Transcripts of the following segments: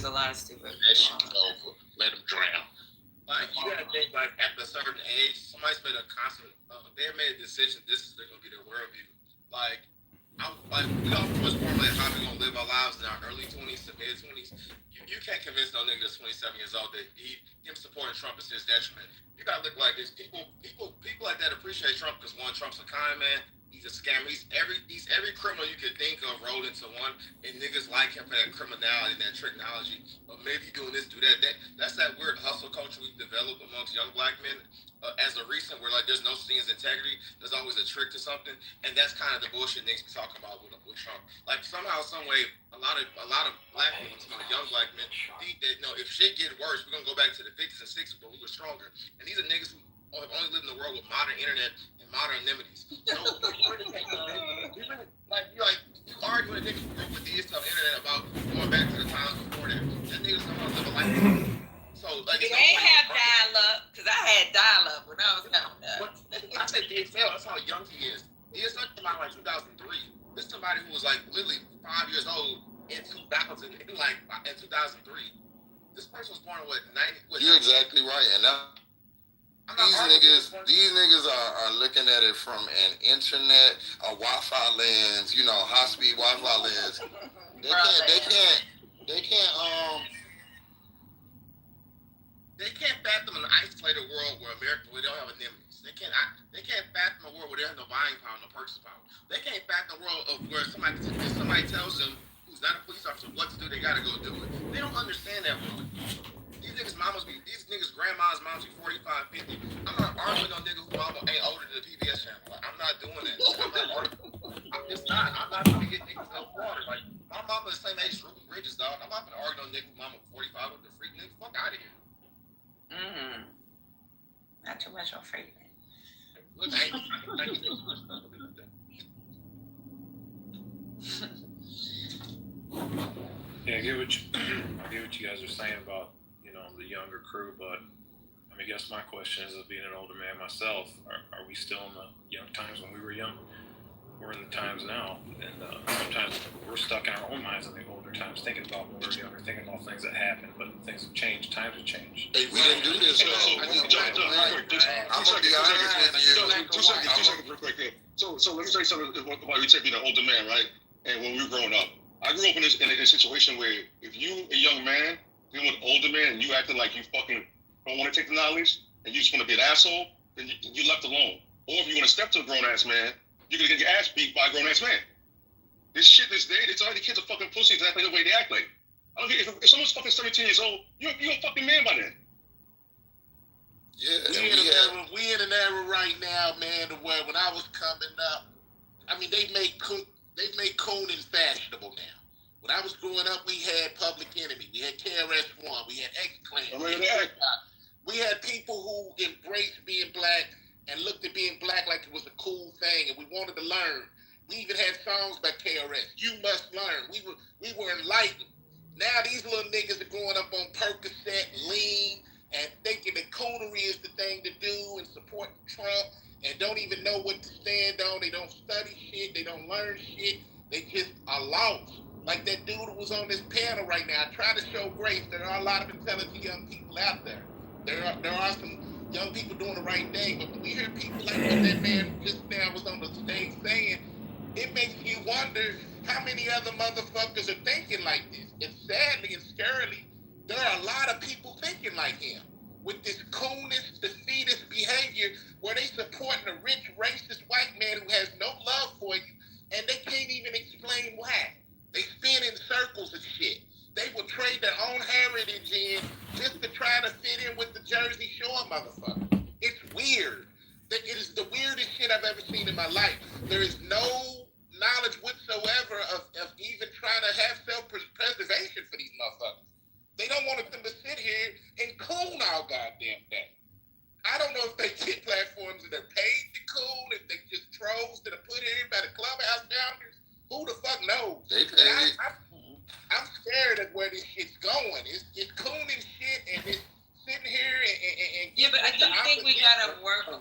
there's a lot of stupid. That shit's over. Let them drown. Like, you gotta think, like, at a certain age, somebody's made a constant, they have made a decision, this is gonna be their worldview. Like, we all pretty much formulate how we're gonna live our lives in our early 20s to mid 20s. You can't convince no nigga that's 27 years old that him supporting Trump is his detriment. You gotta look like this. People like that appreciate Trump because one, Trump's a kind man. He's a scammer. He's every criminal you could think of rolled into one, and niggas like him for that criminality and that technology. Or maybe doing this, do that. That's that weird hustle culture we've developed amongst young black men. As a recent, where like there's no such thing as integrity. There's always a trick to something, and that's kind of the bullshit niggas be talking about with Trump. Like somehow, some way, a lot of black men, some of the young black men, think that no, if shit get worse, we're gonna go back to the 50s and 60s where we were stronger. And these are niggas who have only lived in the world with modern internet and modern amenities. So you argue with a nigga with these stuff internet about going back to the times before that. That niggas don't want to live a life. So like, they ain't have dial-up, because I had dial-up when I was coming up. I said DSL, that's how young he is. DSL came out like 2003. This is somebody who was like literally 5 years old in 2000, in 2003. This person was born in what, 90? You're exactly right, and these niggas are looking at it from an internet, a Wi-Fi lens, you know, high-speed Wi-Fi lens. They can't fathom an isolated world where we don't have amenities. They can't fathom a world where there has no buying power, no purchasing power. They can't fathom a world of where somebody tells them who's not a police officer what to do, they gotta go do it. They don't understand that world. These niggas' grandma's moms be 45, 50. I'm not arguing on niggas who mama ain't older than the PBS channel. Like, I'm not doing that. I'm just not. I'm not gonna get niggas up water. Like, my mama the same age as Ruby Bridges, dog. I'm not gonna argue on niggas who mama 45 with the freak nigga. Fuck out of here. Not too much on freak. Look, Yeah, I get what you guys are saying about, you know, the younger crew, but I mean, I guess my question is, as being an older man myself, are we still in the young times when we were young? We're in the times now, and sometimes we're stuck in our own minds in the older times, thinking about when we were younger, thinking about things that happened, but things have changed, times have changed. Hey, we didn't do this, though. I'm gonna be honest with you. 2 seconds real quick here. So let me tell you something about you being an older man, right? And when we were growing up, I grew up in a situation where if you, a young man, dealing with an older man, and you acting like you fucking don't want to take the knowledge, and you just want to be an asshole, then you left alone. Or if you want to step to a grown-ass man, you're going to get your ass beat by a grown-ass man. This shit this day, they tell the kids are fucking pussies exactly the way they act like. I don't care if someone's fucking 17 years old, you're a fucking man by then. Yeah, we in an era right now, man, where when I was coming up, I mean, they've made cooning fashionable now. When I was growing up, we had Public Enemy, we had KRS-One, we had X-Clan. We had people who embraced being black and looked at being black like it was a cool thing, and we wanted to learn. We even had songs by KRS. You must learn. We were enlightened. Now these little niggas are growing up on Percocet, lean, and thinking that coonery is the thing to do and supporting Trump, and don't even know what to stand on. They don't study shit. They don't learn shit. They just are lost. Like that dude who was on this panel right now. I try to show grace. There are a lot of intelligent young people out there. There are some young people doing the right thing, but when we hear people like what that man just now was on the stage saying, it makes you wonder how many other motherfuckers are thinking like this. And sadly and scarily, there are a lot of people thinking like him with this coolness, defeatist behavior where they supporting a rich, racist white man who has no love for you, and they can't even explain why. They spin in circles and shit. They will trade their own heritage in just to try to fit in with the Jersey Shore motherfucker. It's weird. It is the weirdest shit I've ever seen in my life. There is no knowledge whatsoever of even trying to have self-preservation for these motherfuckers. They don't want them to sit here and coon all goddamn day. I don't know if they get platforms and they're paid to coon, if they just trolls that are put in by the clubhouse founders. Who the fuck knows? They paid. I'm scared of where this shit's going. It's cooning shit and it's sitting here and yeah, but I do think we gotta work on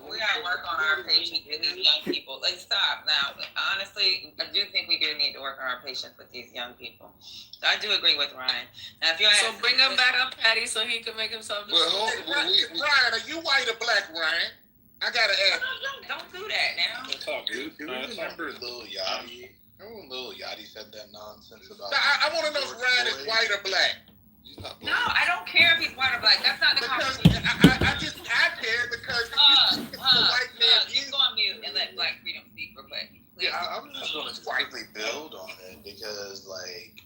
our patience with these young people. Like, stop now. Honestly, I do think we do need to work work on our patience with these young people. So I do agree with Ryan. Now, if you're So bring him back up, Patty, so he can make himself. Ryan, are you white or black, Ryan? I gotta ask. Don't do that now. Don't talk, dude. Do you remember Lil Yachty? Remember when Lil Yachty said that nonsense about? Now, I want to know if Ryan is white or black. He's not No, black. I don't care if he's white or black. That's not the Because conversation. I care because if you a white man, You go on mute and let Black Freedom speak real quick. Please. Yeah, I'm just going to quickly build on it because, like,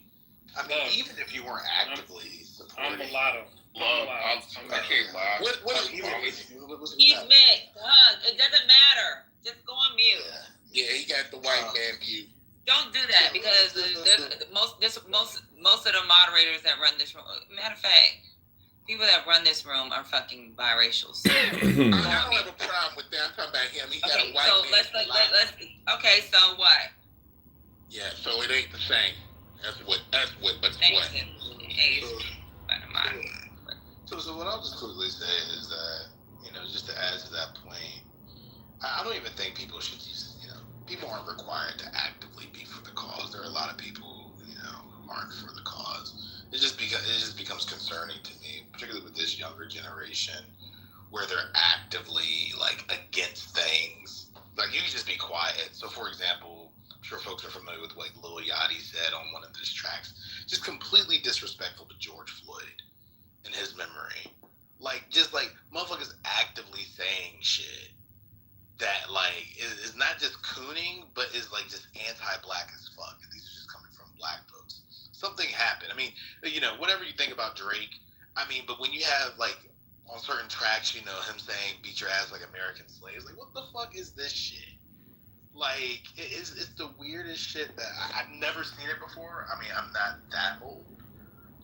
I mean, even if you weren't actively I'm supporting, mulatto. I can't lie. He's mixed. It doesn't matter. Just go on mute. yeah, he got the white man view. Don't do that because most of the moderators that run this room. Matter of fact, people that run this room are fucking biracial. So I don't have a problem with that. I'm talking about him. He got okay, a white so man. let's. Okay, so what? Yeah, so it ain't the same. That's what. But Thank what? you. So what I'll just quickly say is that, you know, just to add to that point, I don't even think people should use, you know, people aren't required to actively be for the cause. There are a lot of people, you know, who aren't for the cause. It just becomes concerning to me, particularly with this younger generation, where they're actively like against things. Like you can just be quiet. So for example, I'm sure folks are familiar with what Lil Yachty said on one of his tracks, just completely disrespectful to George Floyd in his memory. Like, just like motherfuckers actively saying shit that like is not just cooning, but is like just anti-black as fuck. And these are just coming from black folks. Something happened. I mean, you know, whatever you think about Drake, I mean, but when you have like on certain tracks, you know, him saying beat your ass like American slaves, like what the fuck is this shit? Like it's the weirdest shit that I've never seen it before. I mean, I'm not that old.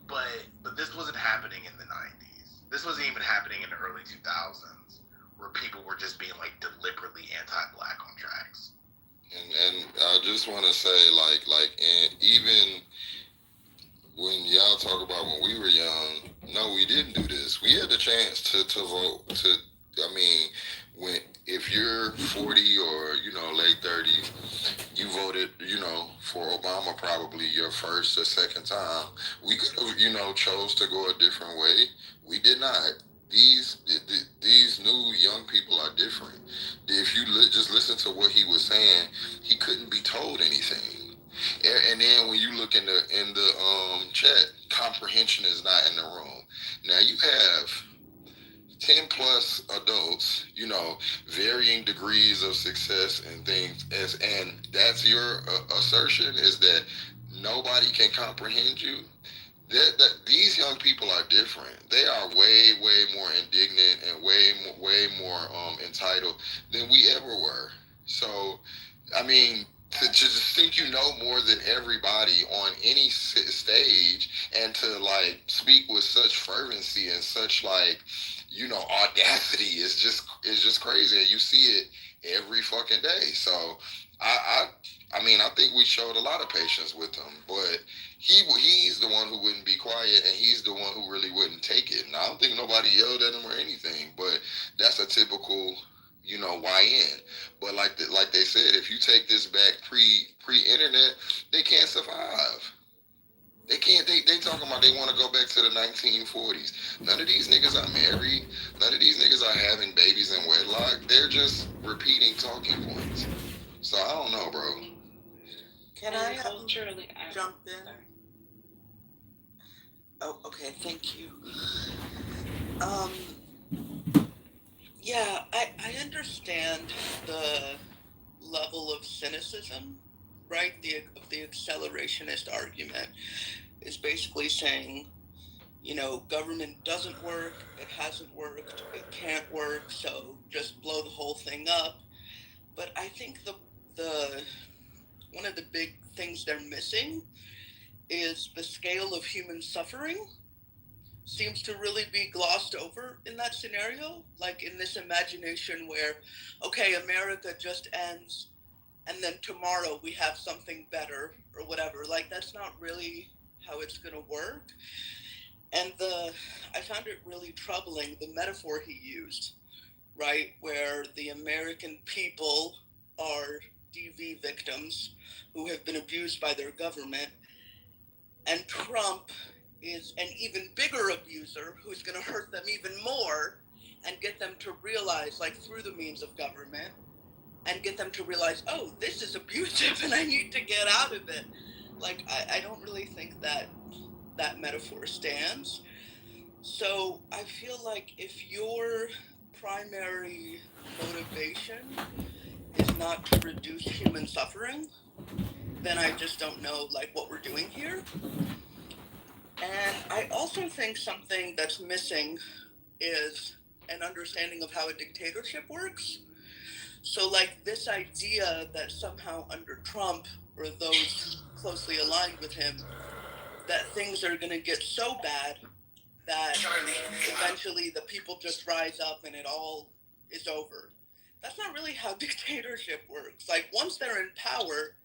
But this wasn't happening in the 90s. This wasn't even happening in the early 2000s, where people were just being like deliberately anti-black on tracks. And I just want to say, and even when y'all talk about when we were young, no, we didn't do this. We had the chance to vote. If you're 40 or, you know, late 30s, you voted, you know, for Obama probably your first or second time. We could have, you know, chose to go a different way. We did not. These new young people are different. If you just listen to what he was saying, he couldn't be told anything. And then when you look in the chat, comprehension is not in the room. Now you have 10 plus adults, you know, varying degrees of success and things, and that's your assertion, is that nobody can comprehend you. That these young people are different. They are way more indignant and way more entitled than we ever were. So, I mean, to just think you know more than everybody on any stage, and to like speak with such fervency and such like, you know, audacity is just crazy, and you see it every fucking day. So I mean, I think we showed a lot of patience with him, but he's the one who wouldn't be quiet, and he's the one who really wouldn't take it. And I don't think nobody yelled at him or anything, but that's a typical, you know, YN. But like they said, if you take this back pre-internet, they can't survive. They can't. They talking about they want to go back to the 1940s. None of these niggas are married. None of these niggas are having babies in wedlock. They're just repeating talking points. So I don't know, bro. Can I jump in? Oh, okay. Thank you. Yeah, I understand the level of cynicism, right? The accelerationist argument is basically saying, you know, government doesn't work, it hasn't worked, it can't work, so just blow the whole thing up. But I think the one of the big things they're missing is the scale of human suffering seems to really be glossed over in that scenario, like in this imagination where, okay, America just ends and then tomorrow we have something better or whatever. Like, that's not really how it's going to work. And I found it really troubling, the metaphor he used, right, where the American people are DV victims who have been abused by their government. And Trump is an even bigger abuser who's going to hurt them even more and get them to realize, like through the means of government, and get them to realize, oh, this is abusive and I need to get out of it. Like, I don't really think that that metaphor stands. So I feel like if your primary motivation is not to reduce human suffering, then I just don't know like what we're doing here. And I also think something that's missing is an understanding of how a dictatorship works. So like this idea that somehow under Trump or those closely aligned with him, that things are going to get so bad that eventually the people just rise up and it all is over. That's not really how dictatorship works. Like once they're in power,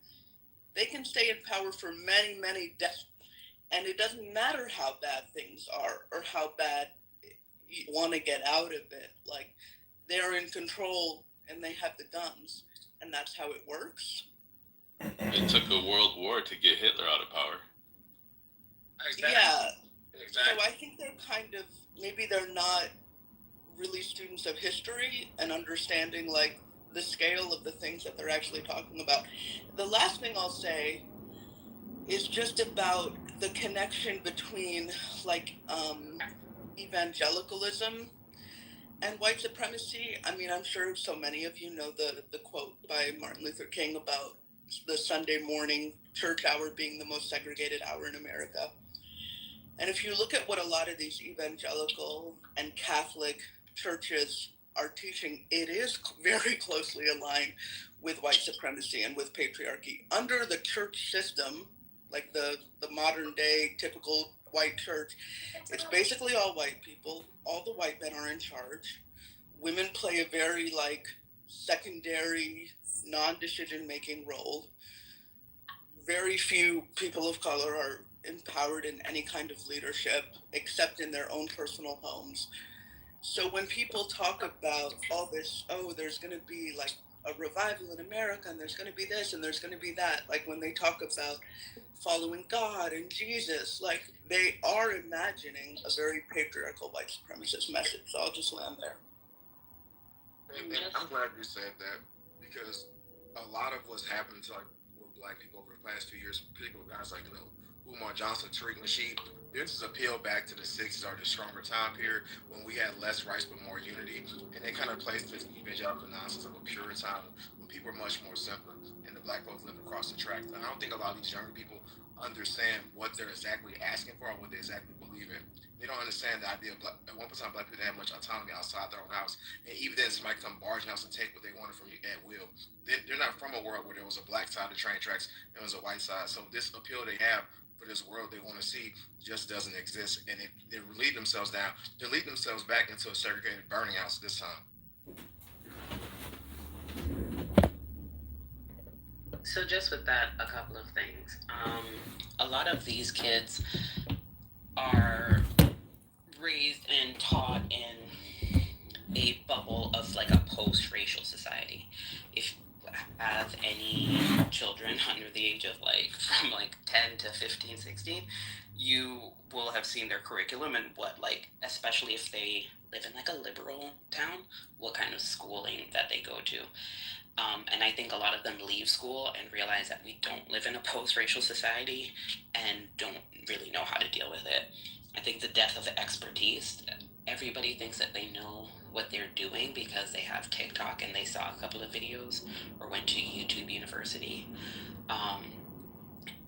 they can stay in power for many, many decades. And it doesn't matter how bad things are or how bad you want to get out of it. Like they're in control and they have the guns, and that's how it works. It took a world war to get Hitler out of power. Exactly. Yeah. Exactly. So I think they're kind of, maybe they're not really students of history and understanding like the scale of the things that they're actually talking about. The last thing I'll say is just about the connection between like evangelicalism and white supremacy. I mean, I'm sure so many of you know the quote by Martin Luther King about the Sunday morning church hour being the most segregated hour in America. And if you look at what a lot of these evangelical and Catholic churches are teaching, it is very closely aligned with white supremacy and with patriarchy. Under the church system, like the modern day typical white church, it's basically all white people. All the white men are in charge. Women play a very like secondary, non-decision making role. Very few people of color are empowered in any kind of leadership except in their own personal homes. So when people talk about all this, oh, there's going to be like a revival in America and there's going to be this and there's going to be that, like when they talk about following God and Jesus, like they are imagining a very patriarchal white supremacist message. So I'll just land there. And I'm glad you said that, because a lot of what's happened to like with black people over the past few years, particularly guys like Umar Johnson treating the sheep, this is a peel back to the 60s or the stronger time period when we had less rights but more unity, and it kind of placed this evangelical nonsense of a pure time when people were much more simpler and the black folks lived across the tracks. And I don't think a lot of these younger people understand what they're exactly asking for or what they exactly believe in. They don't understand the idea of at one time black people didn't have much autonomy outside their own house, and even then somebody come barging out and take what they wanted from you at will. They're not from a world where there was a black side of the train tracks and there was a white side. So this appeal they have for this world they want to see just doesn't exist, and they lead themselves down. They lead themselves back into a segregated burning house this time. So just with that, a couple of things. A lot of these kids are raised and taught in a bubble of like a post-racial society. If you have any children under the age of like from like 10 to 15, 16, you will have seen their curriculum and what, like, especially if they live in like a liberal town, what kind of schooling that they go to. And I think a lot of them leave school and realize that we don't live in a post-racial society and don't really know how to deal with it. I think the death of expertise, everybody thinks that they know what they're doing because they have TikTok and they saw a couple of videos or went to YouTube University.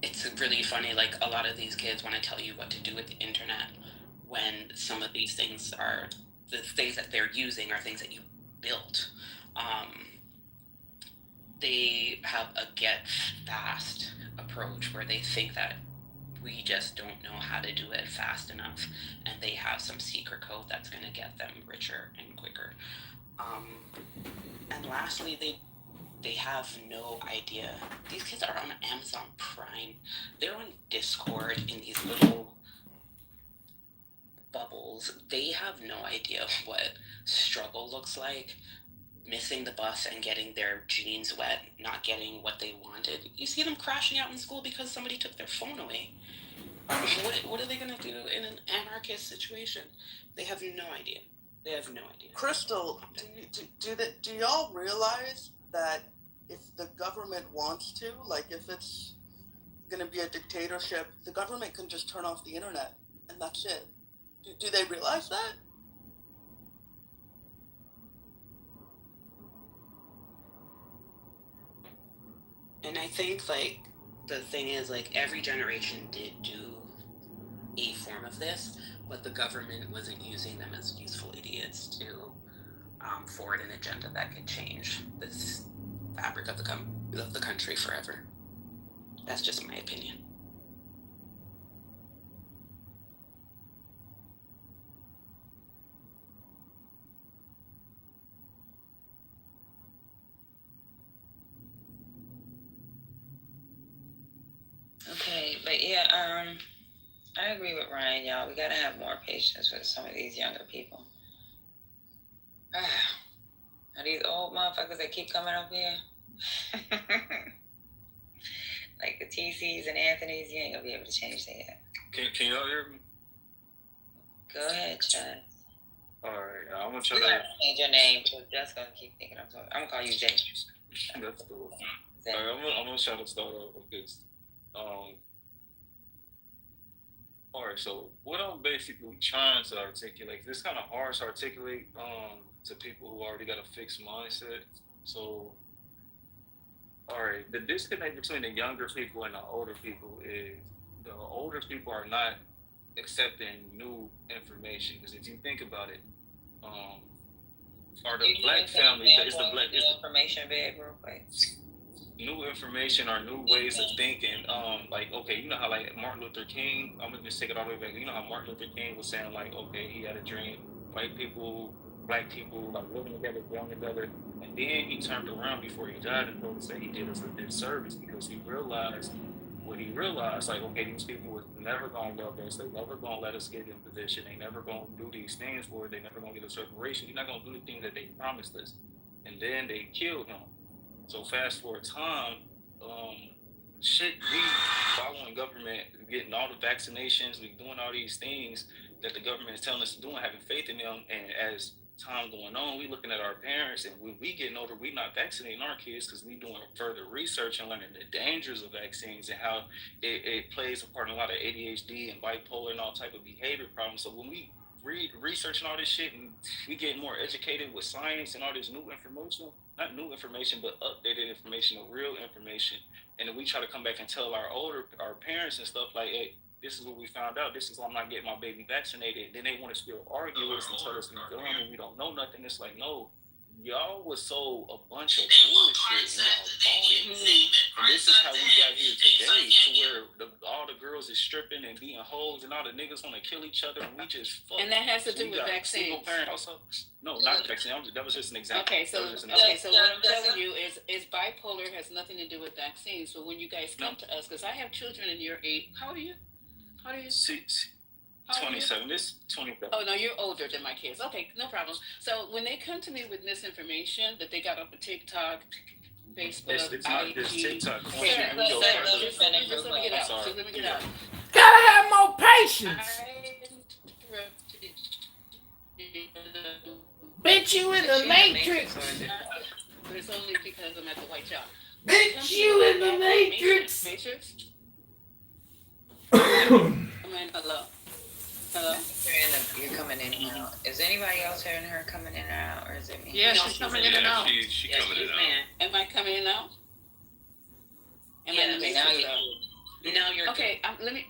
It's really funny, like a lot of these kids want to tell you what to do with the internet when some of these things are, the things that they're using are things that you built. They have a get fast approach where they think that we just don't know how to do it fast enough, and they have some secret code that's going to get them richer and quicker. And lastly, they have no idea. These kids are on Amazon Prime. They're on Discord in these little bubbles. They have no idea what struggle looks like. missing the bus and getting their jeans wet, not getting what they wanted. You see them crashing out in school because somebody took their phone away. What are they going to do in an anarchist situation? They have no idea. They have no idea. Crystal, do y'all realize that if the government wants to, like if it's going to be a dictatorship, the government can just turn off the internet and that's it? Do they realize that? And I think like the thing is like every generation did do a form of this, but the government wasn't using them as useful idiots to forward an agenda that could change this fabric of the country forever. That's just my opinion. Okay, but yeah, I agree with Ryan, y'all. We gotta have more patience with some of these younger people. Are these old motherfuckers that keep coming up here? Like the TCs and Anthony's, you ain't gonna be able to change that. Can y'all hear me? Go ahead, Chad. All right, I'm gonna try You to. gotta change your name, so just gonna keep thinking I'm sorry. I'm gonna call you Jay. That's cool. All right, I'm gonna try to start off with this. All right, so what I'm basically trying to articulate, this kind of hard to articulate to people who already got a fixed mindset. So, all right, the disconnect between the younger people and the older people is the older people are not accepting new information. Because if you think about it, are the black families, it's the black information, babe, real quick. New information or new ways of thinking. Like, okay, you know how like Martin Luther King, I'm gonna just take it all the way back. You know how Martin Luther King was saying like, okay, he had a dream, white people, black people, like living together, growing together, and then he turned around before he died and told us that he did us a disservice because he realized what he realized, like, okay, these people were never gonna love us, they never gonna let us get in position, they never gonna do these things for it, they never gonna get us reparation, you're not gonna do the things that they promised us. And then they killed him. So fast forward time, we following government, getting all the vaccinations, we doing all these things that the government is telling us to do and having faith in them. And as time going on, we looking at our parents, and when we getting older, we not vaccinating our kids because we doing further research and learning the dangers of vaccines and how it plays a part in a lot of ADHD and bipolar and all type of behavior problems. So when we researching all this shit and we get more educated with science and all this new information, not new information, but updated information, real information. And then we try to come back and tell our parents and stuff like, hey, this is what we found out. This is why I'm not getting my baby vaccinated. Then they want to still argue with us and tell us we're dumb and we don't know nothing. It's like, no, y'all was so a bunch of bullshit and y'all bought it. And this is how we got here today, to where all the girls is stripping and being hoes and all the niggas want to kill each other and we just fuck. And that has to do with vaccines. Single parent also? No, not vaccine. That was just an example. Okay, so what I'm telling you is bipolar has nothing to do with vaccines. So when you guys come to us, because I have children in your age, how old are you? 27. This 27. Oh no, you're older than my kids. Okay, no problem. So when they come to me with misinformation that they got off of TikTok, Facebook, it's not just TikTok. Just let me get out. Let me get out. Gotta have more patience. Bitch, you in the matrix. But it's only because I'm at the white shop. Bitch, you in the matrix. I mean, hello. You're coming in and out. Is anybody else hearing her coming in and out, or is it me? Yeah, she's coming in and out. She coming in and out. Am I coming in and out? Am I in the matrix? Now you're okay. Let me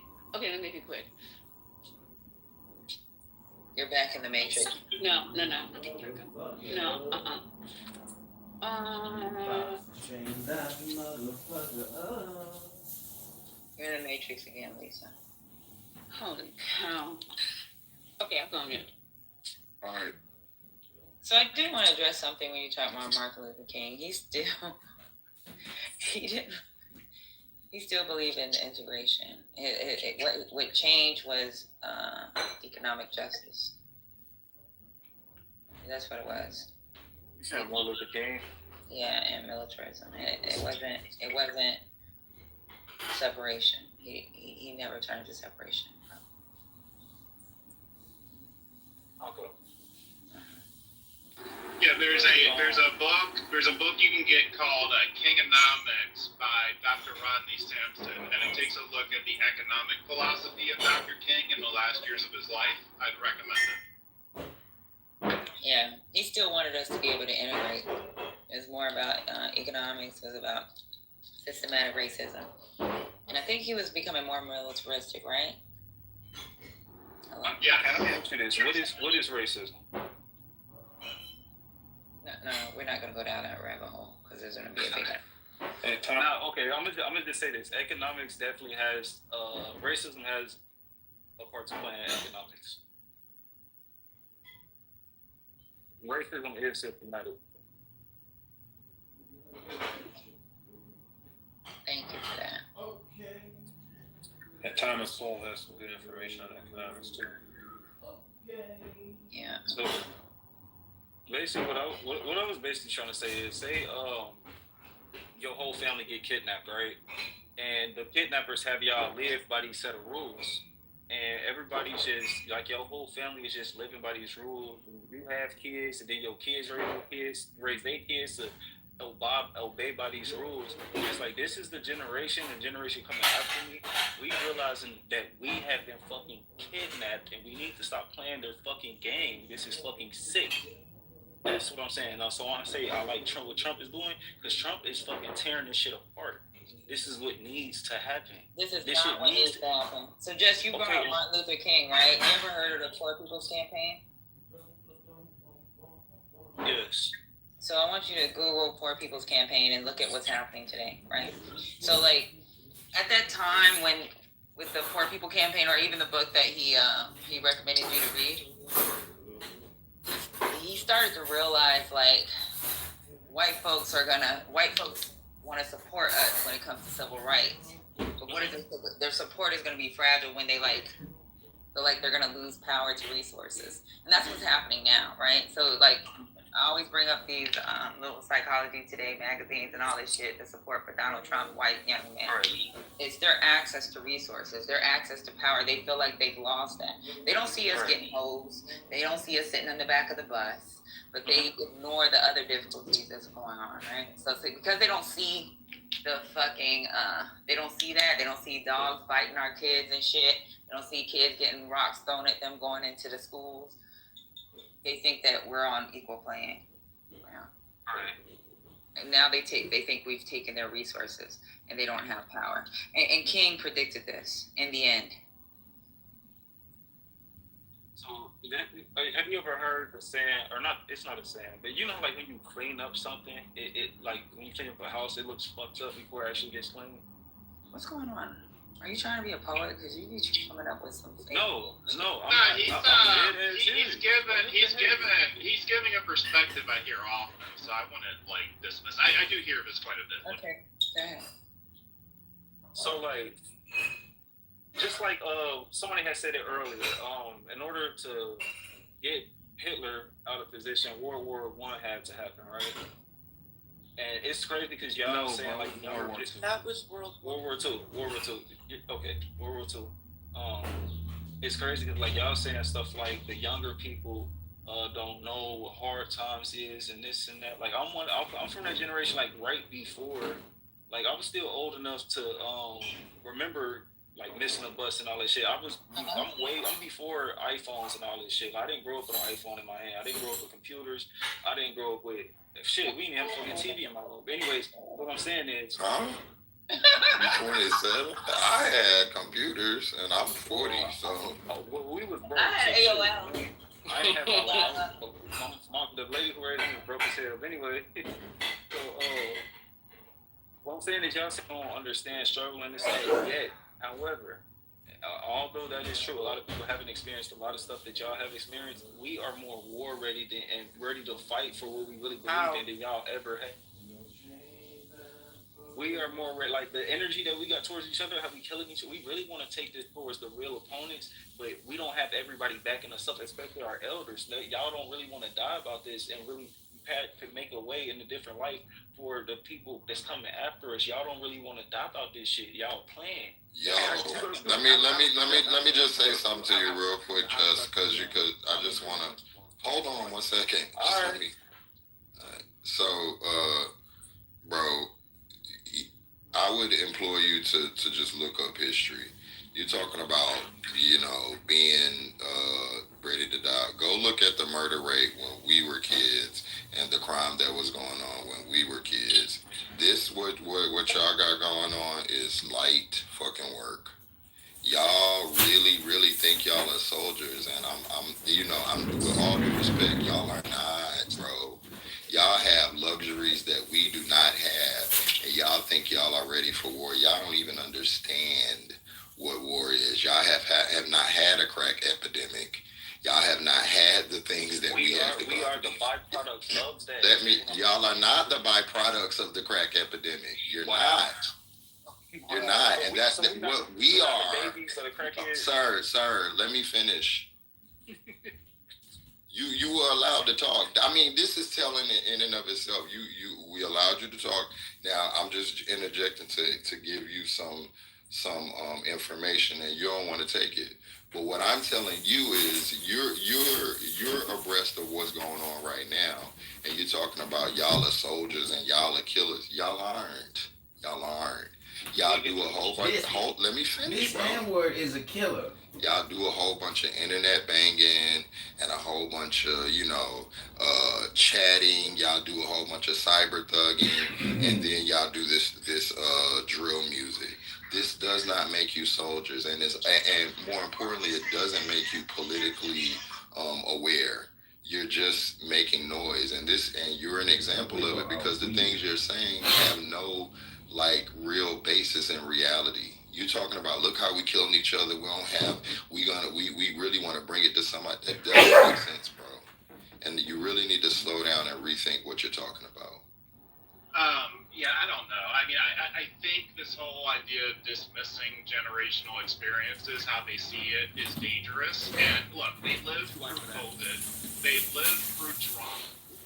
be quick. You're back in the matrix. No. You're in the matrix again, Lisa. Holy cow. Okay, I'm going in. All right. So I do want to address something when you talk about Martin Luther King. He still believed in integration. What changed was economic justice. That's what it was. You said Martin Luther King. Yeah, and militarism. It wasn't separation. He never turned to separation. Okay. Yeah, there's a book you can get called Kingonomics by Dr. Rodney Sampson, and it takes a look at the economic philosophy of Dr. King in the last years of his life. I'd recommend it. Yeah, he still wanted us to be able to integrate. It was more about economics. It was about systematic racism, and I think he was becoming more militaristic, right? Yeah. Let me ask you this: what is racism? No, we're not gonna go down that rabbit hole because there's gonna be a big. Now, okay, I'm gonna just say this: economics definitely has racism has a part to play in economics. Racism is systematic. Thank you for that. And Thomas Sowell has some good information on economics too. Yeah. So basically, what I was basically trying to say is, say your whole family get kidnapped, right? And the kidnappers have y'all live by these set of rules, and everybody's just like your whole family is just living by these rules. You have kids, and then your kids raise their kids to obey by these rules. It's like this is the generation coming after me. We realizing that we have been fucking kidnapped, and we need to stop playing their fucking game. This is fucking sick. That's what I'm saying. So I want to say I like Trump. What Trump is doing, because Trump is fucking tearing this shit apart. This is what needs to happen. This not what needs to happen. So, Jess, you brought up Martin Luther King, right? You ever heard of the Poor People's Campaign? Yes. So I want you to Google Poor People's Campaign and look at what's happening today, right? So, like, at that time when, with the Poor People Campaign, or even the book that he recommended you to read, he started to realize, like, white folks want to support us when it comes to civil rights. But what is it? Their support is going to be fragile when they feel like they're going to lose power to resources. And that's what's happening now, right? So, like, I always bring up these little Psychology Today magazines and all this shit to support for Donald Trump, white young men. Right. It's their access to resources, their access to power. They feel like they've lost that. They don't see us getting hosed. They don't see us sitting in the back of the bus, but they ignore the other difficulties that's going on, right? So because they don't see the fucking, they don't see that. They don't see dogs fighting our kids and shit. They don't see kids getting rocks thrown at them going into the schools. They think that we're on equal playing. And now they think we've taken their resources and they don't have power. And King predicted this in the end. So have you ever heard the saying, or not? It's not a saying, but you know, like when you clean up something, it like when you clean up a house, it looks fucked up before it actually gets clean. What's going on? Are you trying to be a poet? Because you be coming up with some things. No. He's giving a perspective I hear often, so I want to dismiss. I do hear this quite a bit. Okay, go ahead. So just like somebody had said it earlier, in order to get Hitler out of position, World War I had to happen, right? And it's crazy because y'all saying like that was World War II. Okay, World War II. It's crazy because like y'all saying stuff like the younger people don't know what hard times is and this and that. Like I'm from that generation like right before, like I was still old enough to remember like missing a bus and all that shit. I'm before iPhones and all this shit. I didn't grow up with an iPhone in my hand. I didn't grow up with computers. I didn't grow up with shit. We didn't have fucking TV in my room. But anyways, what I'm saying is, 27. I had computers, and I'm 40, so. We was broke. I had AOL. I didn't have the lady who raised me was broke as hell. But anyway, so what I'm saying is y'all don't understand struggling this yet. However, although that is true, a lot of people haven't experienced a lot of stuff that y'all have experienced. We are more war ready and ready to fight for what we really believe in than y'all ever had. We are more like the energy that we got towards each other, how we killing each other. We really want to take this towards the real opponents, but we don't have everybody backing us up, especially our elders. Y'all don't really want to die about this and really make a way in a different life for the people that's coming after us. Y'all don't really want to adopt out this shit. Y'all playing. Yo, let me just say something to you real quick, just because I just want to hold on 1 second. Just let me. So, bro, I would implore you to just look up history. You're talking about, being ready to die. Go look at the murder rate when we were kids and the crime that was going on when we were kids. This what y'all got going on is light fucking work. Y'all really think y'all are soldiers, and I'm with all due respect, y'all are not, bro. Y'all have luxuries that we do not have, and y'all think y'all are ready for war. Y'all don't even understand what war is. Y'all have not had a crack epidemic. Y'all have not had the things that we have. We are the byproducts of that. That means y'all are not the byproducts of the crack epidemic. You're not. You're not, and that's what we are. Sir, let me finish. You were allowed to talk. I mean, this is telling in and of itself. We allowed you to talk. Now I'm just interjecting to give you some information, and you don't want to take it. But what I'm telling you is you're abreast of what's going on right now, and you're talking about y'all are soldiers and y'all are killers. Y'all aren't. Y'all do a whole bunch. Let me finish, bro. This N-word is a killer. Y'all do a whole bunch of internet banging and a whole bunch of, chatting. Y'all do a whole bunch of cyber thugging, and then y'all do this drill music. This does not make you soldiers, and more importantly, it doesn't make you politically aware. You're just making noise, and you're an example of it because the things you're saying have no real basis in reality. You talking about look how we killing each other. We really want to bring it to somebody that doesn't make sense, bro. And you really need to slow down and rethink what you're talking about. Yeah, I don't know. I mean, I think this whole idea of dismissing generational experiences, how they see it, is dangerous. And look, they lived through COVID. They lived through Trump.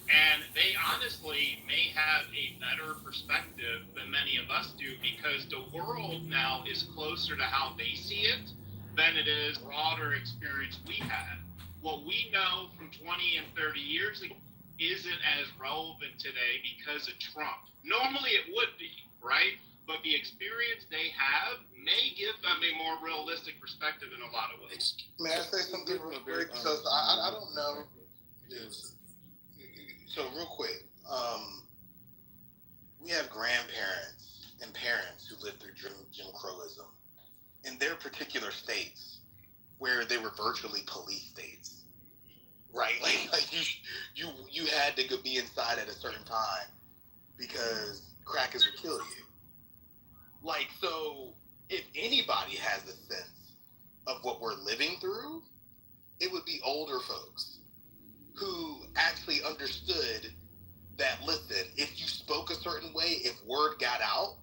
And they honestly may have a better perspective than many of us do because the world now is closer to how they see it than it is broader experience we had. What we know from 20 and 30 years ago isn't as relevant today because of Trump. Normally it would be, right? But the experience they have may give them a more realistic perspective in a lot of ways. May I say something real quick? So I don't know. So real quick, we have grandparents and parents who lived through Jim Crowism in their particular states where they were virtually police states, right? Like you had to go be inside at a certain time because crackers would kill you. So if anybody has a sense of what we're living through, it would be older folks who actually understood that, listen, if you spoke a certain way, if word got out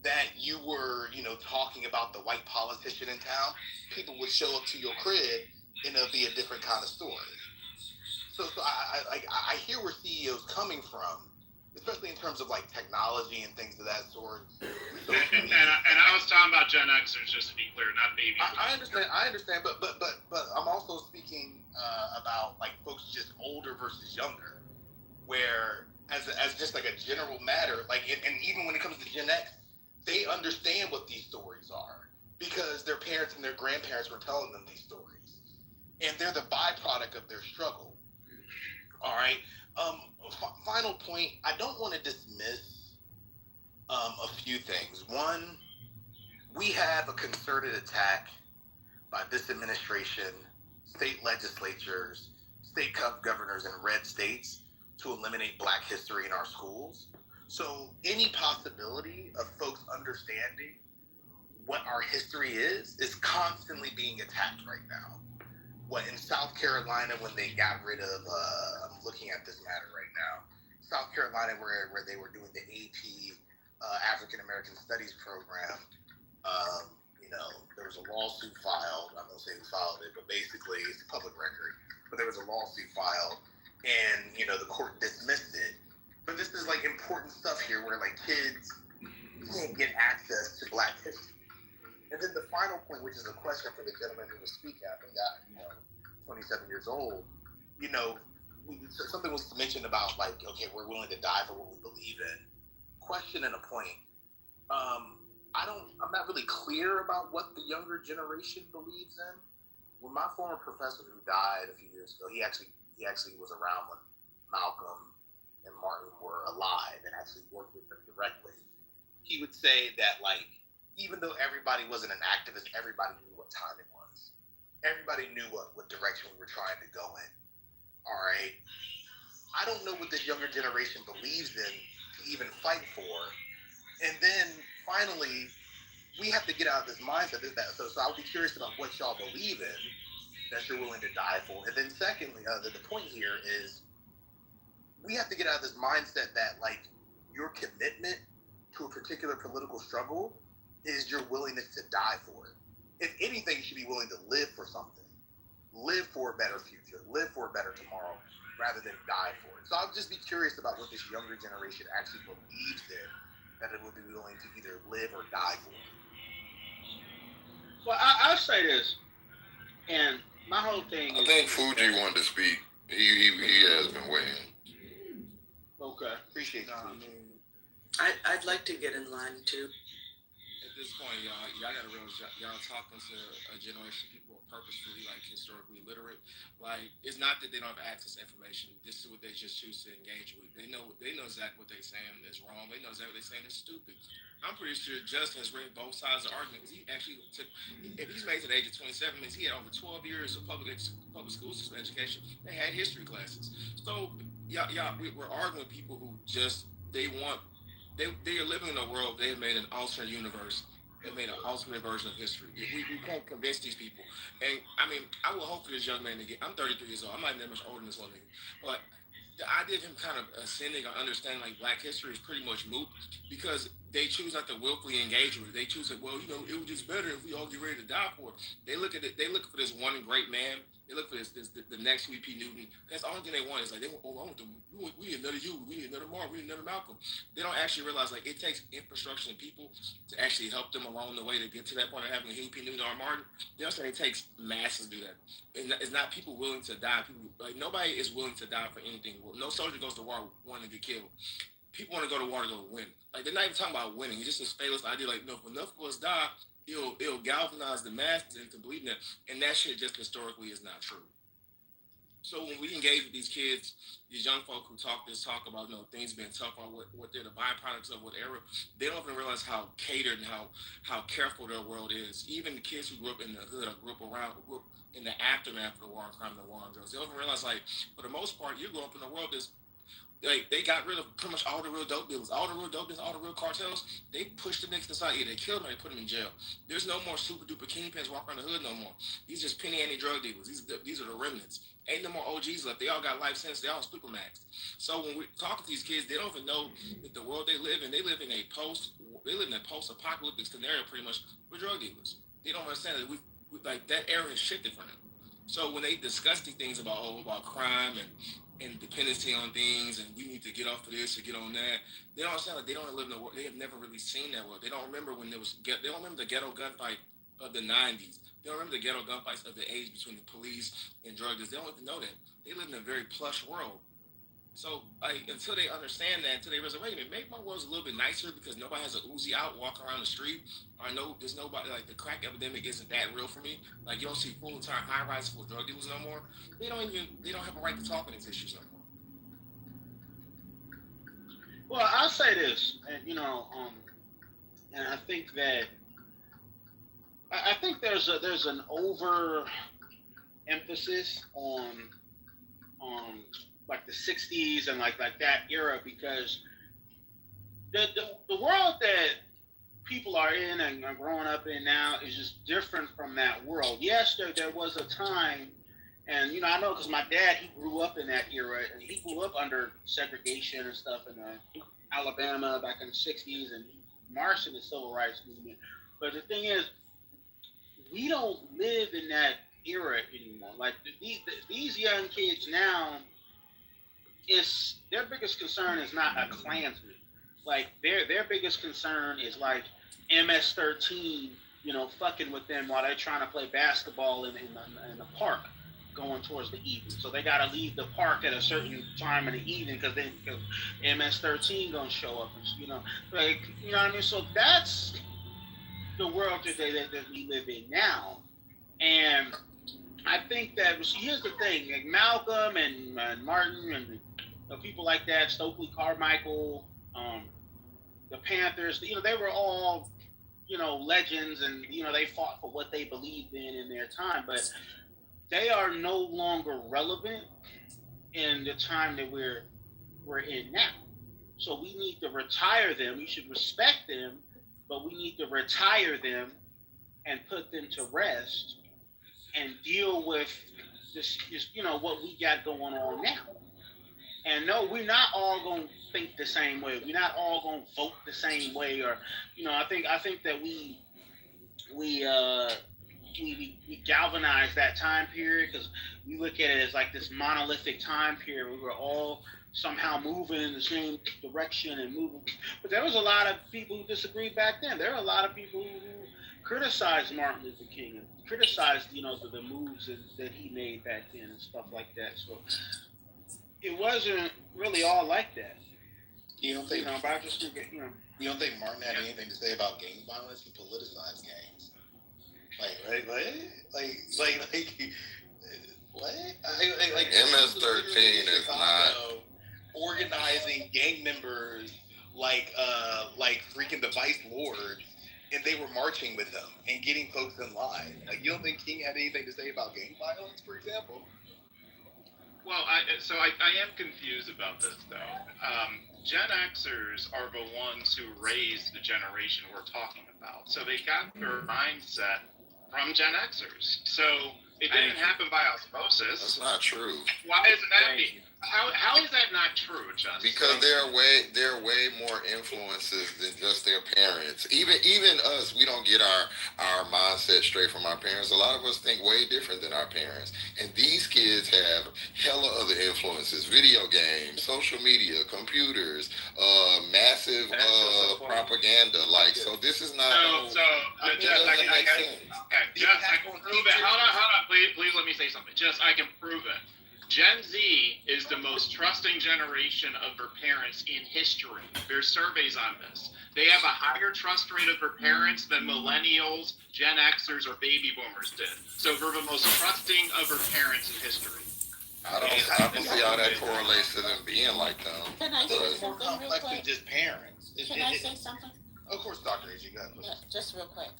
that you were, talking about the white politician in town, people would show up to your crib and it'll be a different kind of story. So I hear where CEO's coming from, especially in terms of technology and things of that sort. So, and I was talking about Gen Xers, just to be clear, not baby boomers. I understand, but I'm also speaking about folks just older versus younger, where as just a general matter, and even when it comes to Gen X, they understand what these stories are because their parents and their grandparents were telling them these stories, and they're the byproduct of their struggle. All right. Final point. I don't want to dismiss a few things. One, we have a concerted attack by this administration, state legislatures, state governors in red states to eliminate Black history in our schools. So any possibility of folks understanding what our history is constantly being attacked right now. What in South Carolina when they got rid of, I'm looking at this matter right now, South Carolina where they were doing the AP African American Studies program, there was a lawsuit filed. I'm going to say who filed it, but basically it's a public record. But there was a lawsuit filed and the court dismissed it. But this is like important stuff here, where like kids can't get access to Black history. And then the final point, which is a question for the gentleman who was speaking, I think that 27 years old, something was mentioned about like, okay, we're willing to die for what we believe in. Question and a point. I'm not really clear about what the younger generation believes in. When my former professor who died a few years ago, he actually was around when Malcolm and Martin were alive and actually worked with them directly. He would say that like, even though everybody wasn't an activist, everybody knew what time it was. Everybody knew what direction we were trying to go in. All right. I don't know what this younger generation believes in to even fight for. And then finally, we have to get out of this mindset. So I'll be curious about what y'all believe in that you're willing to die for. And then secondly, the point here is we have to get out of this mindset that like your commitment to a particular political struggle is your willingness to die for it. If anything, you should be willing to live for something, live for a better future, live for a better tomorrow, rather than die for it. So I'll just be curious about what this younger generation actually believes in, that it would be willing to either live or die for. Well, I'll say this, and my whole thing is... I think Fuji wanted to speak. He has been waiting. Okay. Appreciate you. I'd like to get in line too. At this point, y'all gotta realize y'all talking to a generation of people who are purposefully like historically literate. Like, it's not that they don't have access to information. This is what they just choose to engage with. They know exactly what they're saying is wrong. They know exactly what they're saying is stupid. I'm pretty sure Justin has read both sides of the argument. He actually took, if he's made to the age of 27, means he had over 12 years of public school system education. They had history classes. So we're arguing with people who just they are living in a world. They have made an alternate universe. They made an alternate version of history. We can't convince these people. And I mean, I will hope for this young man to get. I'm 33 years old. I'm not that much older than this one nigga, but the idea of him kind of ascending or understanding like Black history is pretty much moot because they choose not to willfully engage with it. They choose it. Well, it was just better if we all get ready to die for it. They look at it. They look for this one great man. They look for the next V.P. Newton. That's the only thing they want is like we need another you. We need another Mark. We need another Malcolm. They don't actually realize like it takes infrastructure and people to actually help them along the way to get to that point of having a V.P. Newton or Martin. They also it takes masses to do that. It's not people willing to die. People like nobody is willing to die for anything. No soldier goes to war wanting to get killed. People want to go to war to go win. Like they're not even talking about winning. It's just this fatalist idea. Like no, if enough of us die, it'll galvanize the masses into believing that, and that shit just historically is not true. So when we engage with these kids, these young folk who talk about things being tough or what they're the byproducts of what era, they don't even realize how catered and how careful their world is. Even the kids who grew up in the hood or grew up in the aftermath of the war on crime and the war on drugs, they don't even realize like for the most part you grew up in a world that's like they got rid of pretty much all the real dope dealers, all the real cartels. They pushed the niggas aside. Either they killed them or they put them in jail. There's no more super duper kingpins walking around the hood no more. These just penny ante drug dealers. These are the remnants. Ain't no more OGs left. They all got life sentences. They all supermax. So when we talk to these kids, they don't even know that the world they live in a post-apocalyptic scenario pretty much with drug dealers. They don't understand that we like that era has shifted for them. So when they discuss these things about crime and dependency on things, and we need to get off of this or get on that. They don't understand that they don't live in the world. They have never really seen that world. They don't remember when there was. They don't remember the ghetto gunfight of the '90s. They don't remember the ghetto gunfights of the '80s between the police and drug dealers. They don't even know that. They live in a very plush world. So until they understand that, until they realize, wait a minute, maybe my world's a little bit nicer because nobody has a Uzi out walking around the street. Or there's nobody, like the crack epidemic isn't that real for me. Like you don't see full entire high rise full drug dealers no more. They don't have a right to talk on these issues no more. Well, I'll say this, and and I think that there's an over emphasis on like the '60s and like that era because the world that people are in and are growing up in now is just different from that world. Yes, there was a time, and I know because my dad, he grew up in that era, and he grew up under segregation and stuff in Alabama back in the '60s, and he marched in the civil rights movement. But the thing is, we don't live in that era anymore. Like these young kids now, it's their biggest concern is not a Klansman. Like their biggest concern is like MS-13, fucking with them while they're trying to play basketball in the park going towards the evening. So they got to leave the park at a certain time in the evening because MS-13 gonna show up. Like you know what I mean. So that's the world today that we live in now, and I think that here's the thing: like Malcolm and Martin and people like that, Stokely Carmichael, the Panthers. They were all legends, and they fought for what they believed in their time. But they are no longer relevant in the time that we're in now. So we need to retire them. We should respect them, but we need to retire them and put them to rest and deal with this what we got going on now. And no, we're not all going to think the same way. We're not all going to vote the same way, or I think that we galvanized that time period because we look at it as like this monolithic time period. We were all somehow moving in the same direction and moving. But there was a lot of people who disagreed back then. There were a lot of people who criticized Martin Luther King and criticized, the moves that he made back then and stuff like that. So it wasn't really all like that. You don't think? But I just think You don't think Martin had anything to say about gang violence? He politicized gangs. Like what? Like MS-13 is not organizing gang members like freaking the vice lords, and they were marching with them and getting folks in line. Like, you don't think King had anything to say about gang violence, for example? Well, I am confused about this though. Gen Xers are the ones who raised the generation we're talking about, so they got their mindset from Gen Xers. So it didn't happen by osmosis. That's not true. Why isn't that? How is that not true, Justin? Because there are way more influences than just their parents. Even us, we don't get our mindset straight from our parents. A lot of us think way different than our parents. And these kids have hella other influences: video games, social media, computers, massive propaganda. Like, so this is not. I can prove it. Hold on. Please let me say something. I can prove it. Gen Z is the most trusting generation of their parents in history. There's surveys on this. They have a higher trust rate of their parents than millennials, Gen Xers, or baby boomers did. So they're the most trusting of their parents in history. I don't see how that correlates to them being like them. Can I say It's more something real complex than quick? just parents. Can I say something? Of course, Dr. H, you got it. Yeah, just real quick.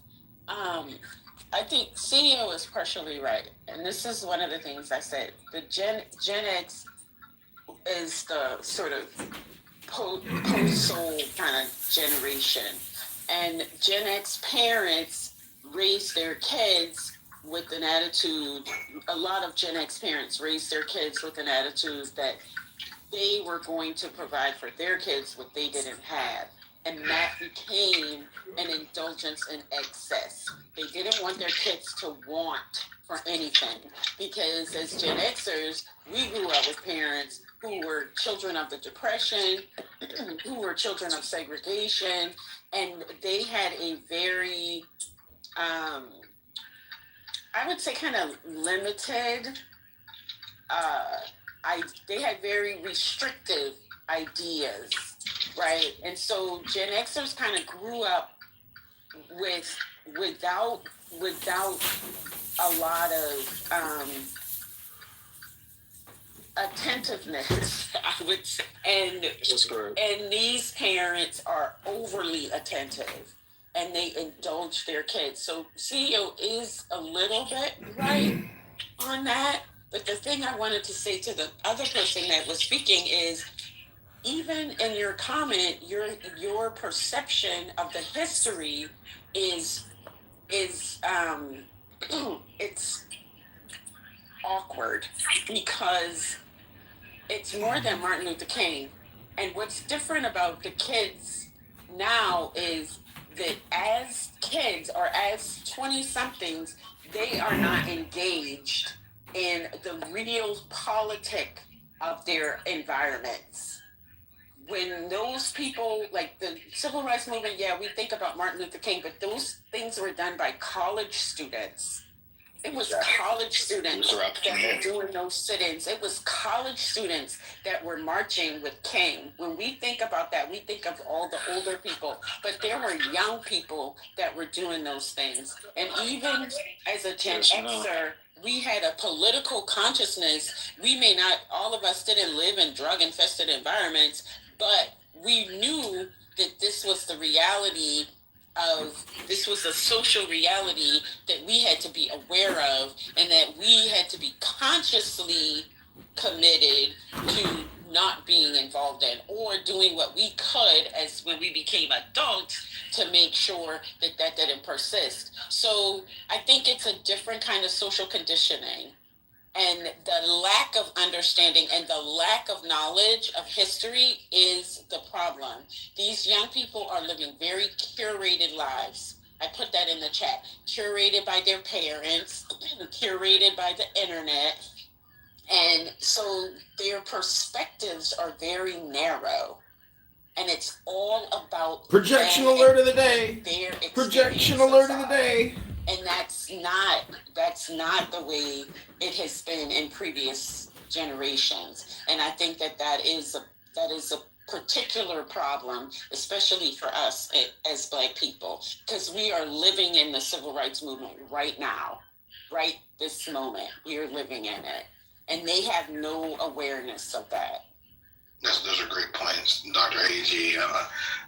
I think CEO is partially right, and this is one of the things I said. The Gen X is the sort of post-soul kind of generation, and Gen X parents raise their kids with an attitude. A lot of Gen X parents raise their kids with an attitude that they were going to provide for their kids what they didn't have. And that became an indulgence in excess. They didn't want their kids to want for anything because as Gen Xers, we grew up with parents who were children of the Depression, who were children of segregation, and they had a very, I would say kind of limited, they had very restrictive ideas. Right, and so Gen Xers kind of grew up without a lot of attentiveness, I would say, and these parents are overly attentive, and they indulge their kids. So CEO is a little bit right on that, but the thing I wanted to say to the other person that was speaking is, even in your comment, your perception of the history is it's awkward because it's more than Martin Luther King. And what's different about the kids now is that as kids or as 20-somethings, they are not engaged in the real of their environments. When those people, like the civil rights movement, yeah, we think about Martin Luther King, but those things were done by college students. It was college students that were doing those sit-ins. It was college students that were marching with King. When we think about that, we think of all the older people, but there were young people that were doing those things. And even as a Gen Xer, we had a political consciousness. We may not, all of us didn't live in drug-infested environments, but we knew that this was the reality this was a social reality that we had to be aware of, and that we had to be consciously committed to not being involved in, or doing what we could as when we became adults to make sure that that didn't persist. So I think it's a different kind of social conditioning. And the lack of understanding and the lack of knowledge of history is the problem. These young people are living very curated lives. I put that in the chat. Curated by their parents, curated by the internet. And so their perspectives are very narrow. And it's all about projection alert of the day. Projection alert of the day. And that's not the way it has been in previous generations. And I think that is a particular problem, especially for us as Black people, because we are living in the civil rights movement right now, right this moment. We are living in it, and they have no awareness of that. Those are great points, Dr. A.G.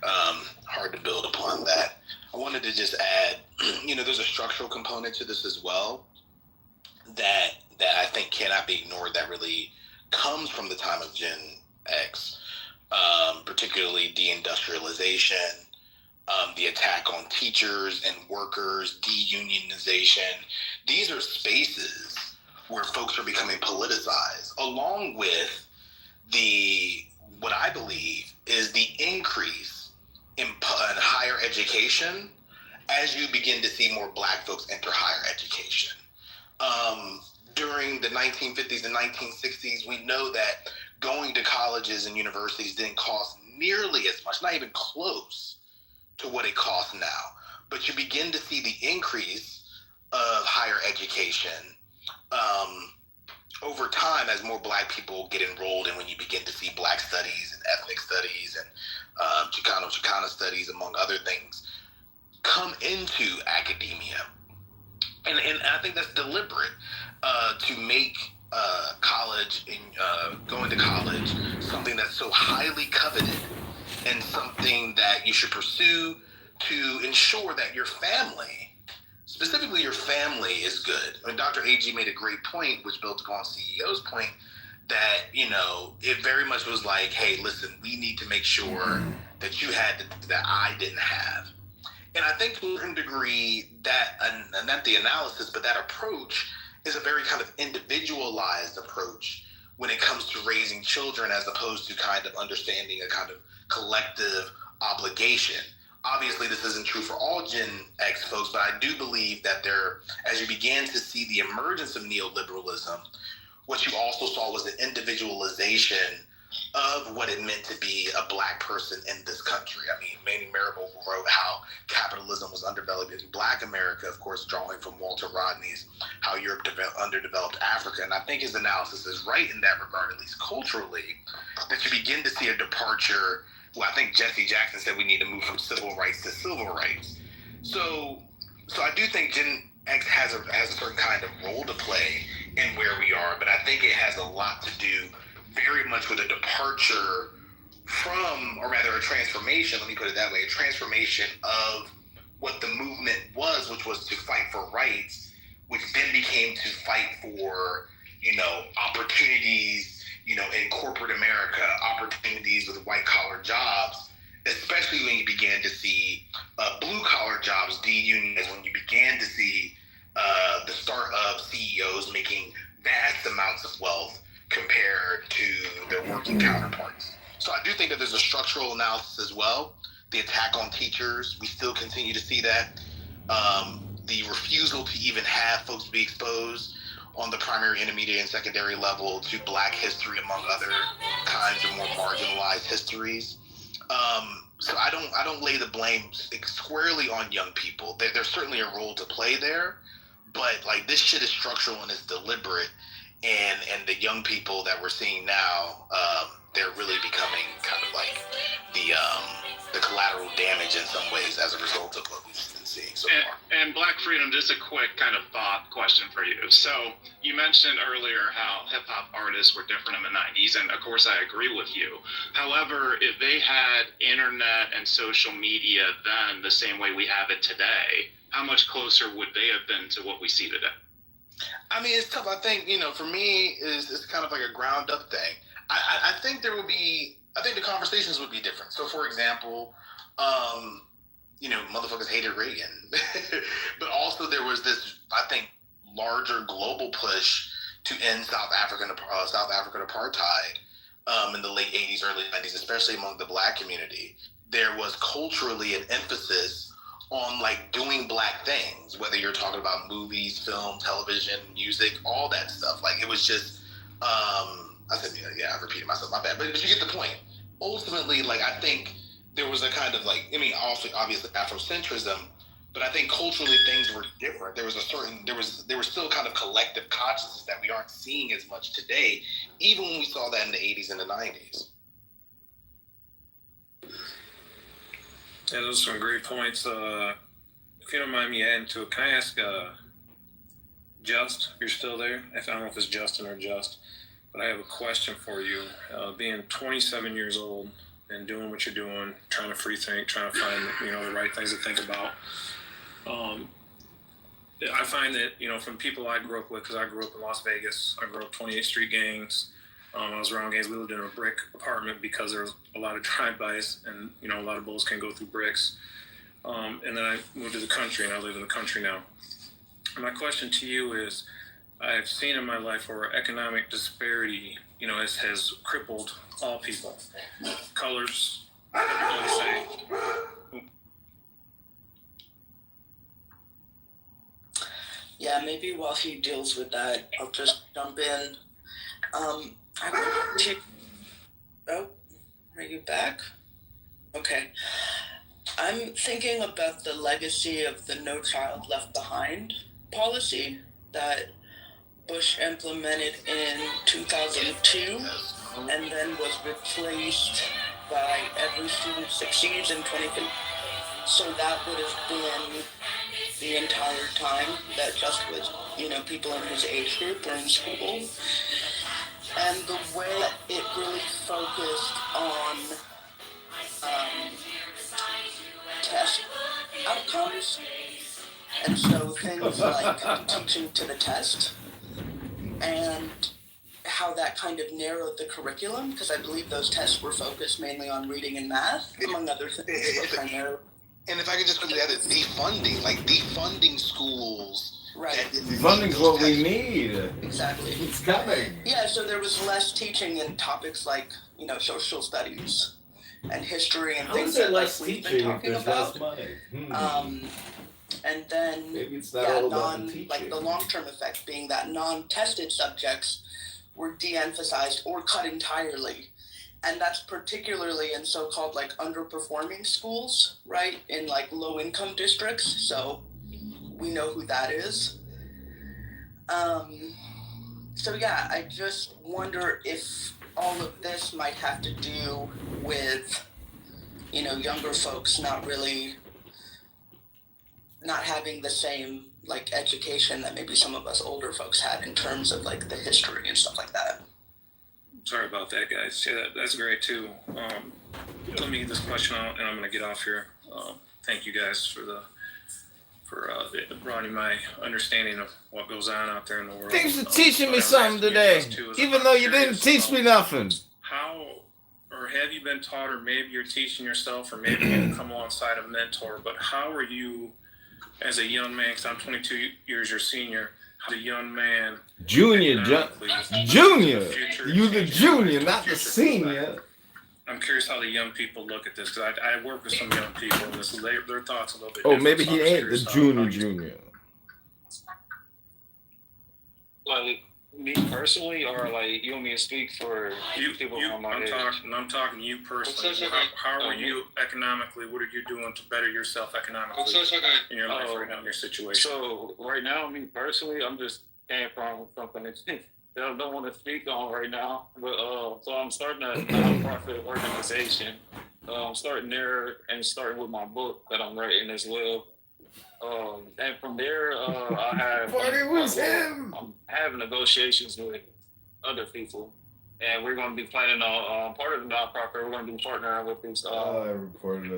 Hard to build upon that. I wanted to just add, there's a structural component to this as well that I think cannot be ignored, that really comes from the time of Gen X, particularly deindustrialization, the attack on teachers and workers, deunionization. These are spaces where folks are becoming politicized, along with what I believe is the increase in higher education as you begin to see more Black folks enter higher education. During the 1950s and 1960s, we know that going to colleges and universities didn't cost nearly as much, not even close to what it costs now. But you begin to see the increase of higher education over time as more Black people get enrolled, and when you begin to see Black studies and ethnic studies and Chicano studies, among other things, come into academia. And I think that's deliberate to make college and going to college something that's so highly coveted and something that you should pursue to ensure that your family, specifically your family, is good. And Dr. A.G. made a great point, which built upon CEO's point, that, it very much was like, hey, listen, we need to make sure that you had that I didn't have. And I think to a certain degree that, and not the analysis, but that approach is a very kind of individualized approach when it comes to raising children, as opposed to kind of understanding a kind of collective obligation. Obviously, this isn't true for all Gen X folks, but I do believe that as you began to see the emergence of neoliberalism, what you also saw was the individualization of what it meant to be a Black person in this country. I mean, Manning Marable wrote how capitalism was undeveloped in Black America, of course, drawing from Walter Rodney's How Europe Underdeveloped Africa. And I think his analysis is right in that regard, at least culturally, that you begin to see a departure. Well, I think Jesse Jackson said we need to move from civil rights to civil rights. So I do think Gen X has a certain kind of role to play in where we are, but I think it has a lot to do very much with a departure from, or rather a transformation, let me put it that way, a transformation of what the movement was, which was to fight for rights, which then became to fight for, opportunities, in corporate America, opportunities with white collar jobs, especially when you began to see blue collar jobs de-unionize, when you began to see the start of CEOs making vast amounts of wealth compared to their working counterparts. So I do think that there's a structural analysis as well. The attack on teachers, we still continue to see that. The refusal to even have folks be exposed on the primary, intermediate, and secondary level to Black history, among other kinds of more marginalized histories. So I don't lay the blame squarely on young people. There's certainly a role to play there, but like this shit is structural and it's deliberate. And the young people that we're seeing now, they're really becoming kind of like the collateral damage in some ways as a result of what we've been seeing so far. And Black Freedom, just a quick kind of thought question for you. So you mentioned earlier how hip hop artists were different in the 90s, and of course I agree with you. However, if they had internet and social media then the same way we have it today, how much closer would they have been to what we see today? I mean, it's tough. I think, for me, it's kind of like a ground up thing. I think I think the conversations would be different. So, for example, motherfuckers hated Reagan. But also there was this, I think, larger global push to end South African apartheid in the late 80s, early 90s, especially among the Black community. There was culturally an emphasis on like doing Black things, whether you're talking about movies, film, television, music, all that stuff. Like it was just, I repeated myself, my bad, but you get the point. Ultimately, like I think there was a kind of like, obviously Afrocentrism, but I think culturally things were different. There was there was still kind of collective consciousness that we aren't seeing as much today, even when we saw that in the 80s and the 90s. Yeah, those are some great points. If you don't mind me adding to it, can I ask Just, you're still there? I don't know if it's Justin or Just, but I have a question for you. Being 27 years old and doing what you're doing, trying to free think, trying to find the right things to think about. I find that from people I grew up with, because I grew up in Las Vegas, I grew up 28th Street gangs. I was around gangs. We lived in a brick apartment because there was a lot of drive-bys, and a lot of bullets can go through bricks. And then I moved to the country, and I live in the country now. And my question to you is, I've seen in my life where economic disparity, has crippled all people, colors, whatever you say. Yeah, maybe while he deals with that, I'll just jump in. Are you back? Okay. I'm thinking about the legacy of the No Child Left Behind policy that Bush implemented in 2002 and then was replaced by Every Student Succeeds in 2015. So that would have been the entire time that Just was, people in his age group were in school. And the way that it really focused on test outcomes. And so things like teaching to the test and how that kind of narrowed the curriculum, because I believe those tests were focused mainly on reading and math, among other things. And if I could just quickly add it, defunding schools. Right. Funding's what we need. Exactly. It's coming. Yeah, so there was less teaching in topics like, social studies and history and things that we've been talking about. And then maybe it's not all about the teaching. The long-term effect being that non-tested subjects were de-emphasized or cut entirely. And that's particularly in so-called underperforming schools, right? In low-income districts. So we know who that is. I just wonder if all of this might have to do with, younger folks not having the same education that maybe some of us older folks had in terms of the history and stuff like that. Sorry about that, guys. Yeah, that's great too. Let me get this question out, and I'm going to get off here. Thank you guys for broadening my understanding of what goes on out there in the world. Thanks for teaching me something today, even though you didn't teach me nothing. How, or have you been taught, or maybe you're teaching yourself, or maybe you've come alongside a mentor, but how are you, as a young man, because I'm 22 years your senior, as a young man, junior, you the junior, not the senior. I'm curious how the young people look at this, because I work with some young people, and this is their thoughts a little bit. Oh, maybe he ain't the junior. like me personally, or like you want me to speak for people on my age? I'm talking to you personally. How are you economically? What are you doing to better yourself economically in your life right now, in your situation? So right now, me personally, I'm just came from something that I don't want to speak on right now. But so I'm starting a nonprofit organization. I'm starting there and starting with my book that I'm writing as well. And from there, I have I'm having negotiations with other people, and we're going to be planning on part of the nonprofit. We're going to be partnering with this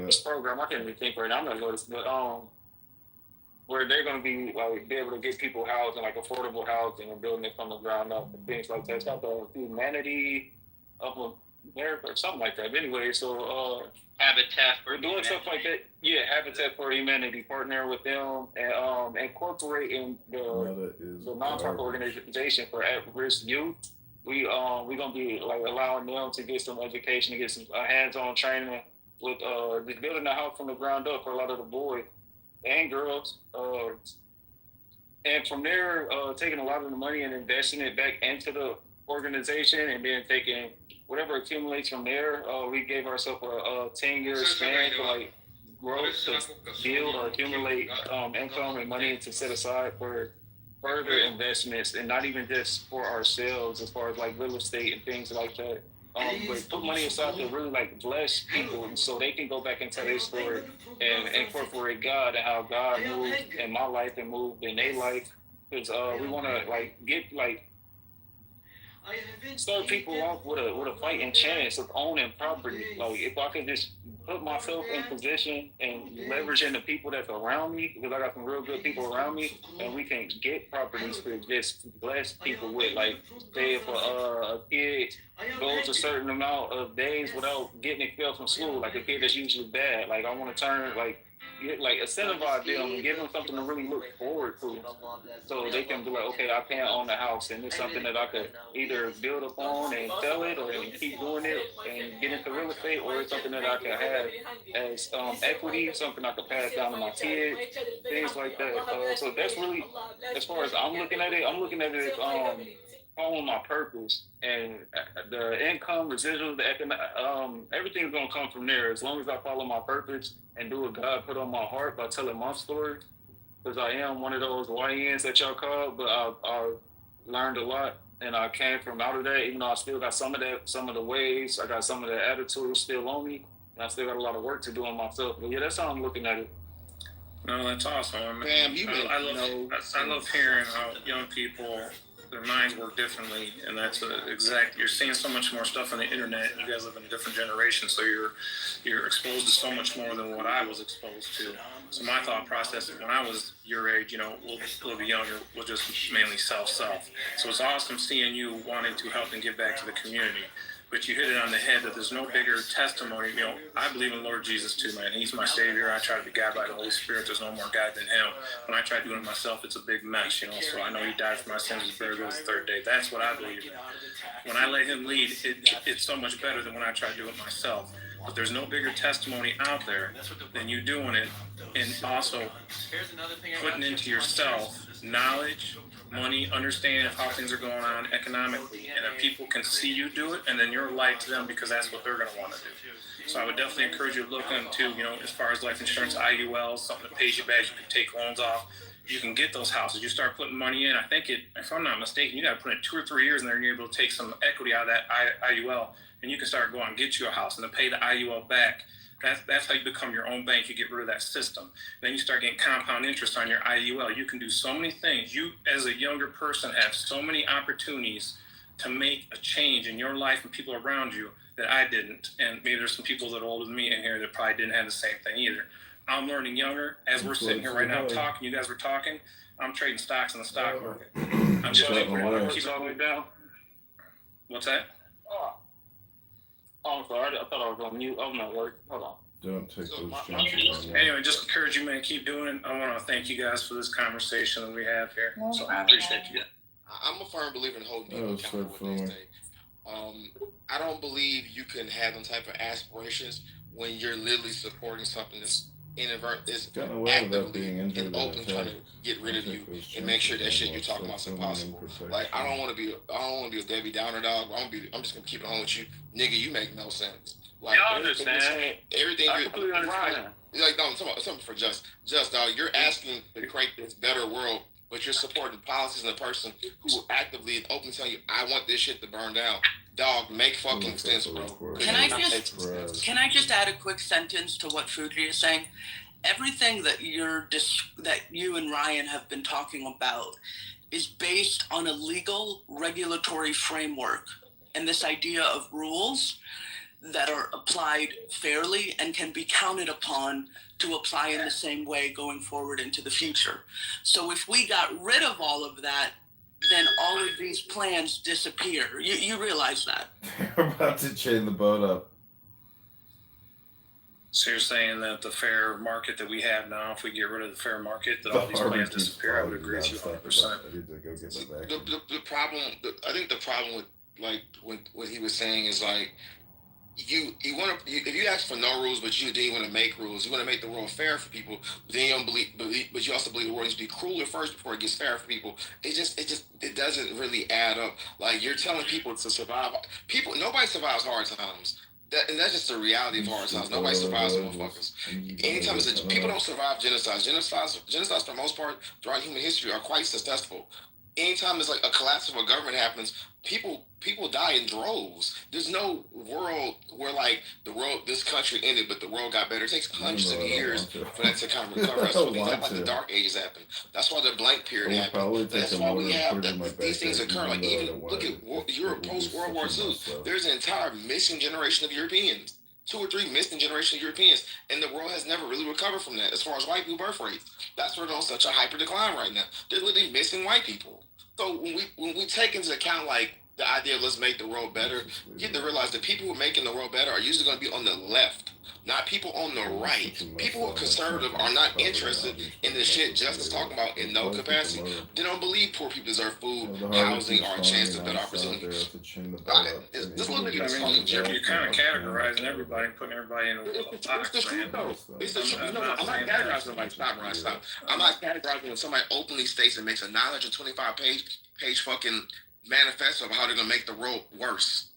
this program. I can't even think right now. I'm not going to, but where they're going to be able to get people housing, like affordable housing, and building it from the ground up and things like that. It's got the humanity of America or something like that. But anyway, so Habitat for we're doing stuff like that. Yeah, Habitat for Humanity, partnering with them and incorporating the nonprofit organization for at-risk youth. We're gonna be like allowing them to get some education, to get some hands-on training with just building a house from the ground up for a lot of the boys and girls. And from there, taking a lot of the money and investing it back into the organization, and then taking whatever accumulates from there. We gave ourselves a 10-year span to like growth to build or accumulate income and money to set aside for further investments, and not even just for ourselves as far as like real estate and things like that. But put money aside to really like bless people, and so they can go back and tell their story and incorporate God and how God moved in my life and moved in their life. Because we want to like get like start people off with a fighting chance of owning property. Like if I could just put myself in position and leveraging the people that's around me, because I got some real good people around me, and we can get properties to just bless people with. Like say if a kid goes a certain amount of days without getting expelled from school, like a kid that's usually bad, like I want to turn like incentivize them and give them something to really look forward to, so they can be like, okay, I can't own a house, and it's something that I could either build upon and sell it, or keep doing it and get into real estate, or it's something that I can have as equity, something I could pass down to my kids, things like that. So that's really, as far as I'm looking at it, as following my purpose, and the income, residual, the everything's gonna come from there as long as I follow my purpose and do what God put on my heart by telling my story. Because I am one of those YNs that y'all call, but I've learned a lot, and I came from out of that. Even though I still got some of the ways, I got some of the attitude still on me, and I still got a lot of work to do on myself. But yeah, that's how I'm looking at it. No, that's awesome. I love hearing how young people, their minds work differently, and that's you're seeing so much more stuff on the internet. You guys live in a different generation, so you're exposed to so much more than what I was exposed to. So my thought process when I was your age, a little bit younger, was just mainly self. So it's awesome seeing you wanting to help and give back to the community. But you hit it on the head that there's no bigger testimony. I believe in Lord Jesus too, man. He's my Savior. I try to be guided by the Holy Spirit. There's no more God than Him. When I try doing it myself, it's a big mess, So I know He died for my sins, was buried on the third day. That's what I believe. When I let Him lead, it's so much better than when I try to do it myself. But there's no bigger testimony out there than you doing it, and also putting into yourself knowledge, money, understanding of how things are going on economically, and that people can see you do it, and then you're a light to them because that's what they're going to want to do. So I would definitely encourage you to look into, as far as life insurance, IULs, something that pays you back, you can take loans off. You can get those houses. You start putting money in. I think if I'm not mistaken, you got to put in 2 or 3 years in there, and you're able to take some equity out of that IUL, and you can start going and get you a house and then pay the IUL back. That's how you become your own bank. You get rid of that system. Then you start getting compound interest on your IUL. You can do so many things. You, as a younger person, have so many opportunities to make a change in your life and people around you that I didn't. And maybe there's some people that are older than me in here that probably didn't have the same thing either. I'm learning younger. As we're sitting here right now talking, you guys were talking, I'm trading stocks in the stock market. I'm just keep all the way down. What's that? Oh, I'm sorry. I thought I was on mute. I'm not working. Hold on. Don't take those chances. Anyway, just encourage you, man. Keep doing it. I want to thank you guys for this conversation that we have here. So I appreciate you. I'm a firm believer in holding people accountable for what they say. I don't believe you can have them type of aspirations when you're literally supporting something that's is Got away without being actively injured and or open trying to attacked. get rid of you His and make sure that chances shit are you're talking about much is like someone in impossible. protection. Like I don't want to be a Debbie Downer dog. I'm just gonna keep it on with you, nigga. You make no sense. Like I everything understand. everything I you're completely right. understand. Like no, I'm talking about something for just dog. You're asking to create this better world, but you're supporting policies and the person who actively and openly telling you, I want this shit to burn down. Dog, make fucking sense, bro. Can I just add a quick sentence to what Fuji is saying? Everything that you and Ryan have been talking about is based on a legal regulatory framework and this idea of rules that are applied fairly and can be counted upon to apply in the same way going forward into the future. So if we got rid of all of that, then all of these plans disappear. You realize that? They're about to chain the boat up. So you're saying that the fair market that we have now, if we get rid of the fair market, that all these plans disappear? I would agree with you 100%. The problem, I think the problem with like what he was saying is like you want to if you ask for no rules, but you want to make rules. You want to make the world fair for people. But then you don't believe, but you also believe the world needs to be crueler first before it gets fair for people. It doesn't really add up. Like you're telling people to survive. Nobody survives hard times. And that's just the reality of hard times. Nobody survives motherfuckers. Anytime people don't survive genocides. Genocides for the most part throughout human history are quite successful. Anytime there's like a collapse of a government happens, people die in droves. There's no world where like this country ended, but the world got better. It takes hundreds of years for that to kind of recover. That's why the Dark Ages happened. That's why the blank period happened. That's why we have these things occur. Like even look at Europe post World War II. There's an entire missing generation of Europeans. 2 or 3 missing generation of Europeans, and the world has never really recovered from that as far as white people birth rates. That's where they're on such a hyper decline right now. They're literally missing white people. So when we take into account like the idea of let's make the world better, you have to realize that people who are making the world better are usually going to be on the left, not people on the right. People who are conservative are not interested in the shit Justice talking about in no capacity. They don't believe poor people deserve food, housing, or a chance to better opportunity. This little bit You're kind of categorizing everybody, putting everybody in a box, man. It's the truth. I'm not categorizing somebody. Stop. I'm not categorizing when somebody openly states and makes a 925 page fucking manifesto of how they're gonna make the world worse.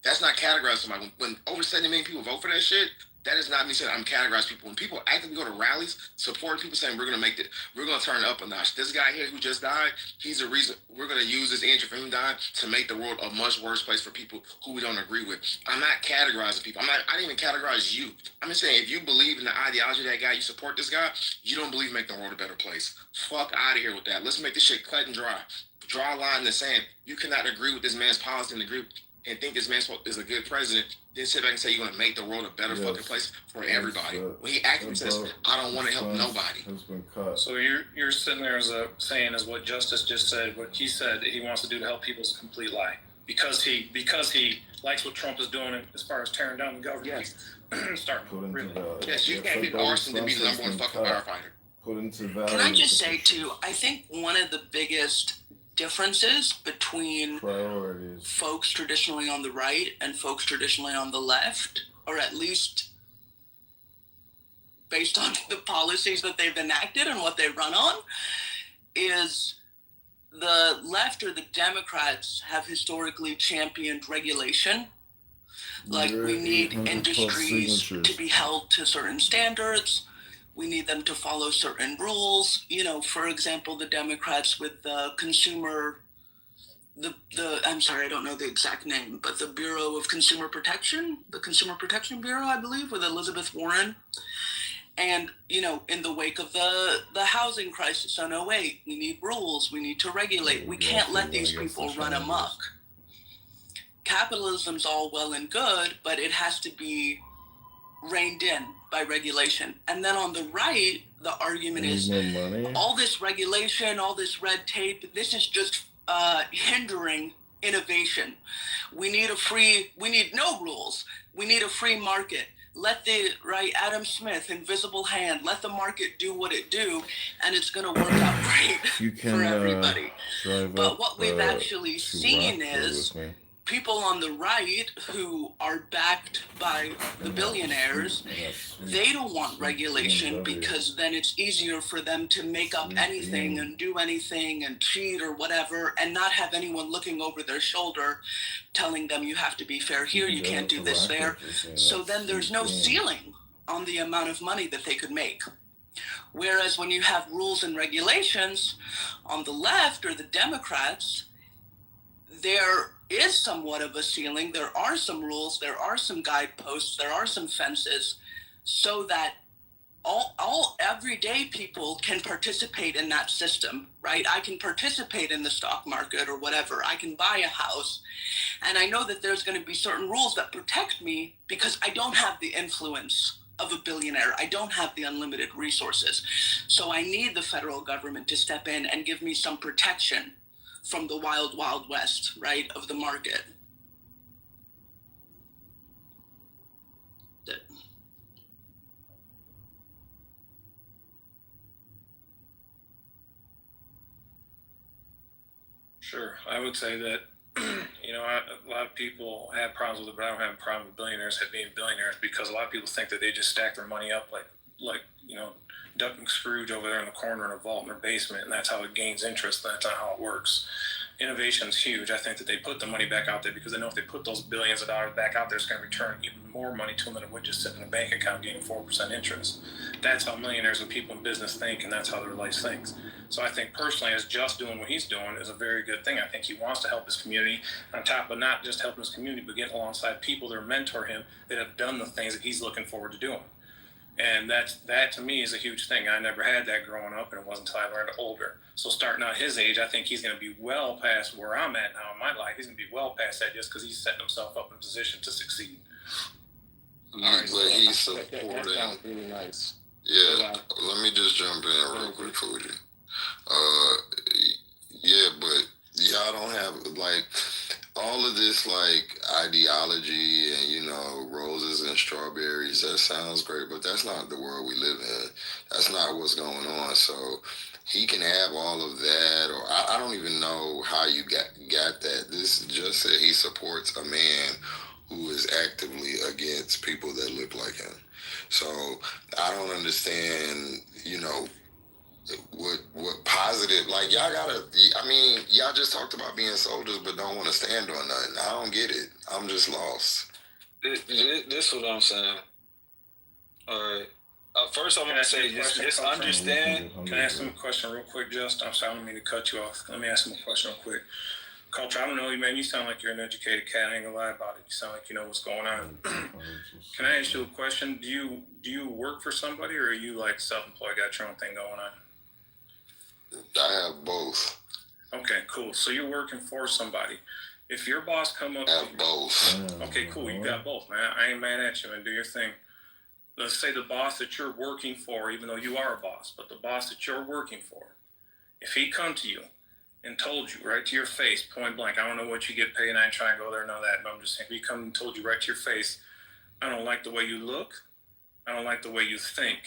That's not categorizing somebody. When over 70 million people vote for that shit, that is not me saying I'm categorizing people. When people actively go to rallies, supporting people saying we're gonna turn it up a notch. This guy here who just died, he's the reason we're gonna use this injury for him dying to make the world a much worse place for people who we don't agree with. I'm not categorizing people. I didn't even categorize you. I'm just saying if you believe in the ideology of that guy, you support this guy, you don't believe making the world a better place. Fuck out of here with that. Let's make this shit cut and dry. Draw a line in the sand. You cannot agree with this man's policy in the group and think this man is a good president, then sit back and say you're going to make the world a better fucking place for everybody. When he actually says, I don't want to help nobody. So you're sitting there saying as what Justice just said, what he said he wants to do to help people is a complete lie. Because he likes what Trump is doing as far as tearing down the government. Yes. Yes, you can't be arson to be the number one fucking firefighter. Can I just say too, I think one of the biggest differences between folks traditionally on the right and folks traditionally on the left, or at least based on the policies that they've enacted and what they run on, is the left or the Democrats have historically championed regulation. Like we need industries to be held to certain standards. We need them to follow certain rules. You know, for example, the Democrats with the I'm sorry, I don't know the exact name, but the Bureau of Consumer Protection, the Consumer Protection Bureau, I believe, with Elizabeth Warren. And, you know, in the wake of the housing crisis on 2008, we need rules, we need to regulate. We can't let these people run amok. Capitalism's all well and good, but it has to be reined in by regulation. And then on the right, the argument is all this regulation, all this red tape, this is just hindering innovation. We need no rules. We need a free market. Let Adam Smith, invisible hand, let the market do what it do, and it's going to work out great for everybody. But what we've actually seen is people on the right who are backed by the billionaires, they don't want regulation because then it's easier for them to make up anything and do anything and cheat or whatever and not have anyone looking over their shoulder telling them you have to be fair here, you can't do this there. So then there's no ceiling on the amount of money that they could make. Whereas when you have rules and regulations on the left or the Democrats, there is somewhat of a ceiling. There are some rules, there are some guideposts, there are some fences, so that all everyday people can participate in that system, right? I can participate in the stock market or whatever. I can buy a house. And I know that there's going to be certain rules that protect me because I don't have the influence of a billionaire. I don't have the unlimited resources. So I need the federal government to step in and give me some protection from the wild, wild west, right, of the market. Sure. I would say that, a lot of people have problems with it, but I don't have a problem with billionaires being billionaires because a lot of people think that they just stack their money up like Duck and Scrooge over there in the corner in a vault in their basement, and that's how it gains interest. That's not how it works. Innovation's huge. I think that they put the money back out there because they know if they put those billions of dollars back out there, it's going to return even more money to them than it would just sit in a bank account getting 4% interest. That's how millionaires and people in business think, and that's how their life thinks. So I think personally, as Just doing what he's doing is a very good thing. I think he wants to help his community on top of not just helping his community, but get alongside people that mentor him that have done the things that he's looking forward to doing. And that to me is a huge thing. I never had that growing up, and it wasn't until I learned older. So starting out his age, I think he's going to be well past where I'm at now in my life. He's going to be well past that just because he's setting himself up in a position to succeed. But he's supporting. That sounds really nice. Yeah, let me just jump in real quick, Fuji. Yeah, but y'all don't have all of this ideology and roses and strawberries. That sounds great, but that's not the world we live in. That's not what's going on. So he can have all of that, or I don't even know how you got that. This just said he supports a man who is actively against people that look like him. So I don't understand, what positive, y'all just talked about being soldiers but don't want to stand on nothing. I don't get it. I'm just lost. This is what I'm saying. All right. First, I'm going to say, just understand. Can I ask him a question real quick, Just? I'm sorry, I don't mean to cut you off. Let me ask him a question real quick. Culture, I don't know you, man. You sound like you're an educated cat. I ain't gonna lie about it. You sound like you know what's going on. Can I ask you a question? Do you work for somebody, or are you self-employed, got your own thing going on? I have both. Okay, cool. So you're working for somebody. If your boss come up, I have both. Okay, cool. You got both, man. I ain't mad at you, and do your thing. Let's say the boss that you're working for, even though you are a boss, but the boss that you're working for, if he come to you and told you right to your face, point blank, I don't know what you get paid, and I ain't trying to go there and all that, but I'm just saying, if he come and told you right to your face, I don't like the way you look, I don't like the way you think,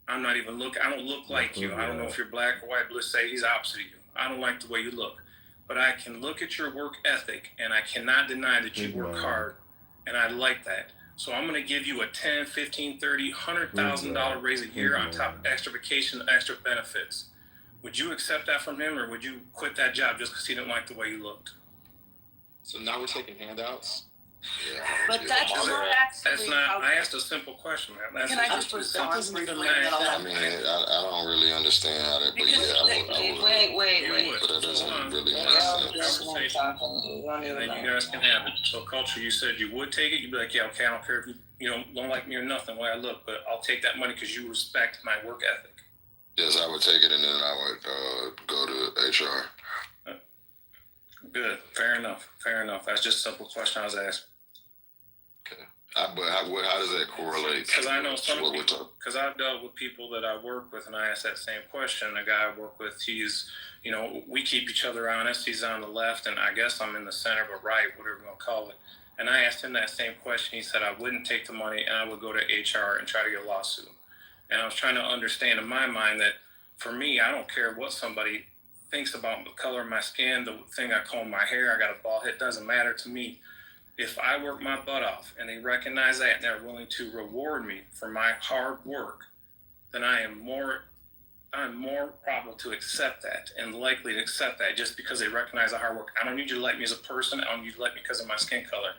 I don't look like you, I don't know if you're black or white, but let's say he's opposite of you, I don't like the way you look, but I can look at your work ethic, and I cannot deny that you work hard, and I like that. So I'm going to give you a $10, $15, $30, $100,000 raise a year on top of extra vacation, extra benefits. Would you accept that from him, or would you quit that job just because he didn't like the way you looked? So now we're taking handouts? Yeah. But that's not actually how. I asked a simple question, man. Can I just respond briefly? I mean, I don't really understand how that, but yeah, I would. Wait. But that doesn't really make sense. And then you guys can have it. So, Culture, you said you would take it. You'd be like, yeah, okay, I don't care if you don't like me or nothing, the way I look, but I'll take that money because you respect my work ethic. Yes, I would take it, and then I would go to HR. Good. Fair enough. That's just a simple question I was asking. Okay. But how does that correlate? Because I know some people, because I've dealt with people that I work with, and I ask that same question. The guy I work with, he's, we keep each other honest. He's on the left, and I guess I'm in the center, but right, whatever you want to call it. And I asked him that same question. He said I wouldn't take the money, and I would go to HR and try to get a lawsuit. And I was trying to understand in my mind that for me, I don't care what somebody thinks about the color of my skin, the thing I comb my hair, I got a bald head, doesn't matter to me. If I work my butt off and they recognize that and they're willing to reward me for my hard work, then I'm more probable to accept that and likely to accept that just because they recognize the hard work. I don't need you to like me as a person. I don't need you to like me because of my skin color.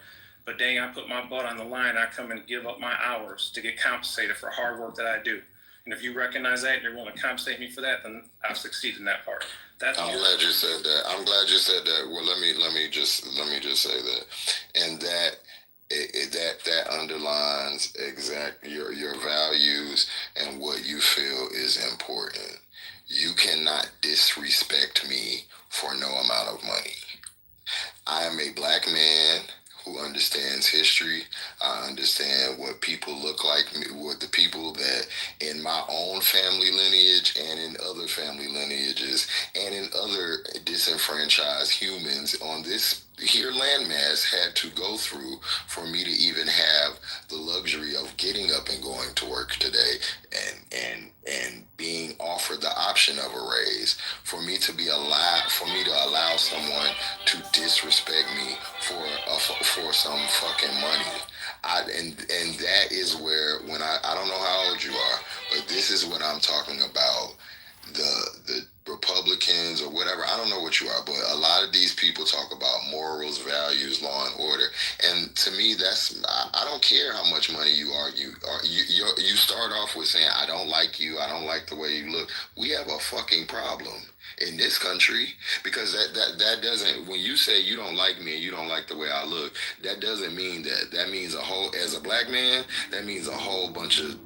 But dang, I put my butt on the line. I come and give up my hours to get compensated for hard work that I do. And if you recognize that and you're willing to compensate me for that, then I've succeeded in that part. I'm glad you said that. I'm glad you said that. Well, let me just say that, and that underlines exactly your values and what you feel is important. You cannot disrespect me for no amount of money. I am a black man who understands history. I understand what people look like, what the people that in my own family lineage and in other family lineages and in other disenfranchised humans on this here landmass had to go through for me to even have the luxury of getting up and going to work today and being offered the option of a raise, for me to allow someone to disrespect me for some fucking money. And that is where, when I don't know how old you are, but this is what I'm talking about. The Republicans or whatever, I don't know what you are, but a lot of these people talk about morals, values, law and order, and to me, I don't care how much money you argue. You start off with saying, I don't like you, I don't like the way you look. We have a fucking problem in this country, because that doesn't, when you say you don't like me and you don't like the way I look, that doesn't mean that means as a black man, that means a whole bunch of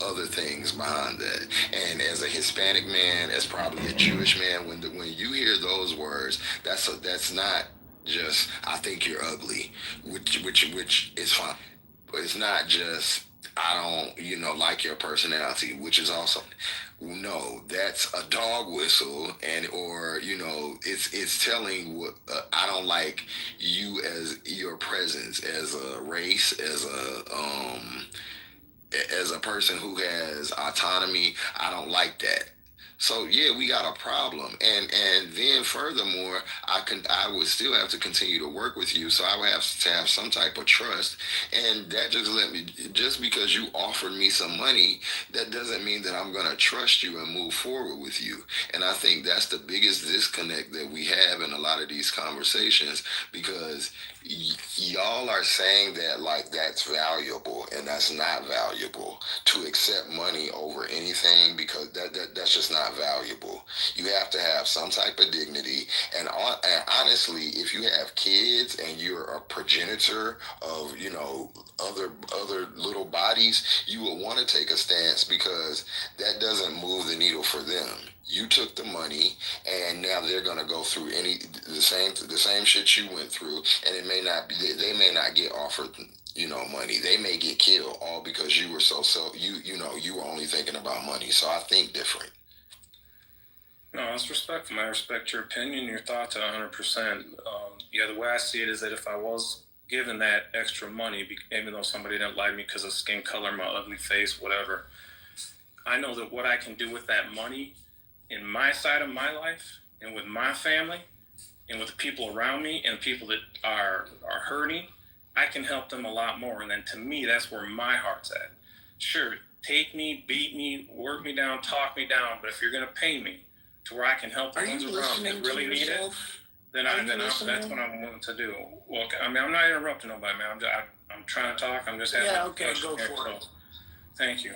other things behind that. And as a Hispanic man, as probably a Jewish man, when you hear those words, that's not just, I think you're ugly, which is fine, but it's not just, I don't like your personality, which is also, no, that's a dog whistle, or it's telling what I don't like you as your presence, as a race, as a person who has autonomy. I don't like that. So yeah, we got a problem, and then furthermore, I would still have to continue to work with you, so I would have to have some type of trust, and that just because you offered me some money, that doesn't mean that I'm gonna trust you and move forward with you. And I think that's the biggest disconnect that we have in a lot of these conversations, because y'all are saying that like that's valuable, and that's not valuable to accept money over anything, because that's just not valuable. You have to have some type of dignity, and honestly, if you have kids and you're a progenitor of other little bodies, you would want to take a stance, because that doesn't move the needle for them. You took the money, and now they're gonna go through the same shit you went through, and they may not get offered money. They may get killed, all because you were you were only thinking about money. So I think different. No, that's respectful. I respect your opinion, your thoughts 100%. The way I see it is that if I was given that extra money, even though somebody didn't like me because of skin color, my ugly face, whatever, I know that what I can do with that money in my side of my life and with my family and with the people around me and people that are hurting, I can help them a lot more. And then to me, that's where my heart's at. Sure, take me, beat me, work me down, talk me down, but if you're going to pay me to where I can help the ones around me that really need it, then that's what I'm willing to do. Well, I mean, I'm not interrupting nobody, man. I'm trying to talk. I'm just having a question here. So, thank you.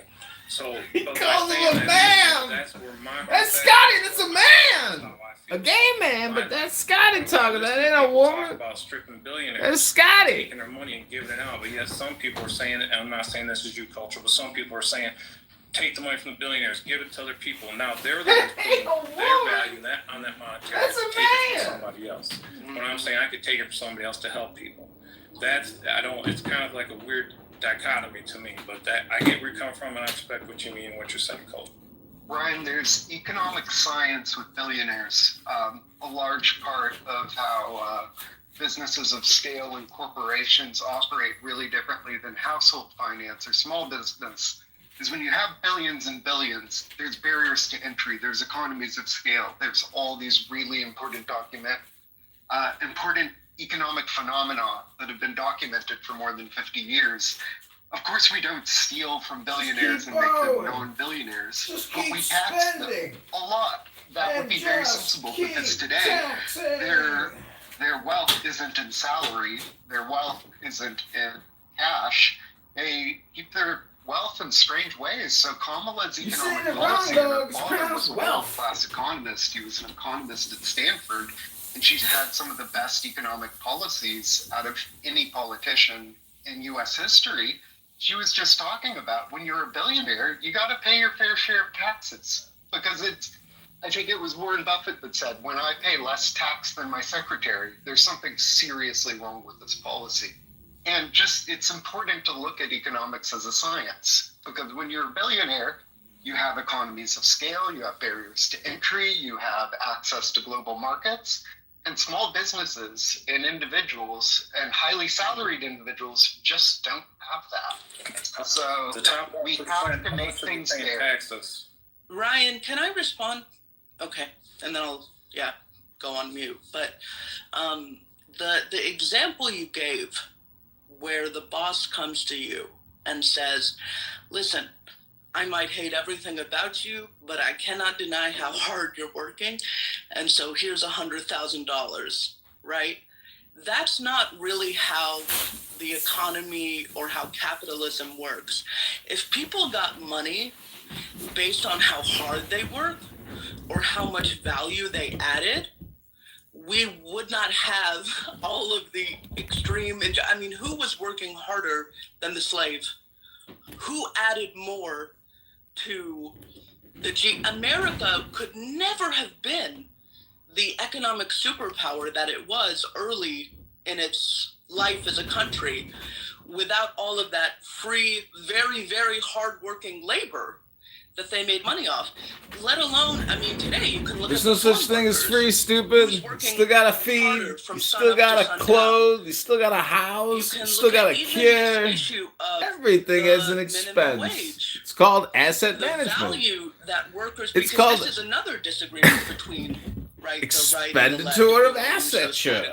So, he calls him a man. That's where my that's Scotty. That's a man. A gay man, but that's Scotty talking. That ain't a woman. Talk about stripping billionaires. That's Scotty. Taking their money and giving it out. But yes, some people are saying, and I'm not saying this is your culture, but some people are saying, take the money from the billionaires, give it to other people. Now they're the ones putting their value on that monetary. That's a take it man. from somebody else. But I'm saying I could take it from somebody else to help people. It's kind of like a weird dichotomy to me, but that I get where you're coming from, and I respect what you mean and what you're saying, Cole. Ryan, there's economic science with billionaires. A large part of how businesses of scale and corporations operate really differently than household finance or small business. is when you have billions and billions, there's barriers to entry, there's economies of scale, there's all these really important important economic phenomena that have been documented for more than 50 years. Of course, we don't steal from billionaires and make them non-billionaires, but we tax them a lot. That would be very sensible, because today their wealth isn't in salary, their wealth isn't in cash. They keep their wealth in strange ways. So Kamala's economic policy, her father was a world-class economist. He was an economist at Stanford, and she's had some of the best economic policies out of any politician in U.S. history. She was just talking about, when you're a billionaire, you got to pay your fair share of taxes, because I think it was Warren Buffett that said, when I pay less tax than my secretary, there's something seriously wrong with this policy. And it's important to look at economics as a science, because when you're a billionaire, you have economies of scale, you have barriers to entry, you have access to global markets, and small businesses and individuals and highly salaried individuals just don't have that. So we have to make things fair. Ryan, can I respond? Okay, and then I'll go on mute. But the example you gave, where the boss comes to you and says, "Listen, I might hate everything about you, but I cannot deny how hard you're working, and so here's $100,000, right? That's not really how the economy or how capitalism works. If people got money based on how hard they work or how much value they added, we would not have all of the extreme. I mean, who was working harder than the slave? Who added more to America could never have been the economic superpower that it was early in its life as a country without all of that free, very, very hardworking labor that they made money off. Let alone, I mean, today you can look There's at no such thing as free, stupid. You still gotta feed, you still gotta clothe, you still gotta house, you still gotta care. Everything is an expense. It's called asset management. Value that workers, It's because called this is another disagreement between expenditure of assetship.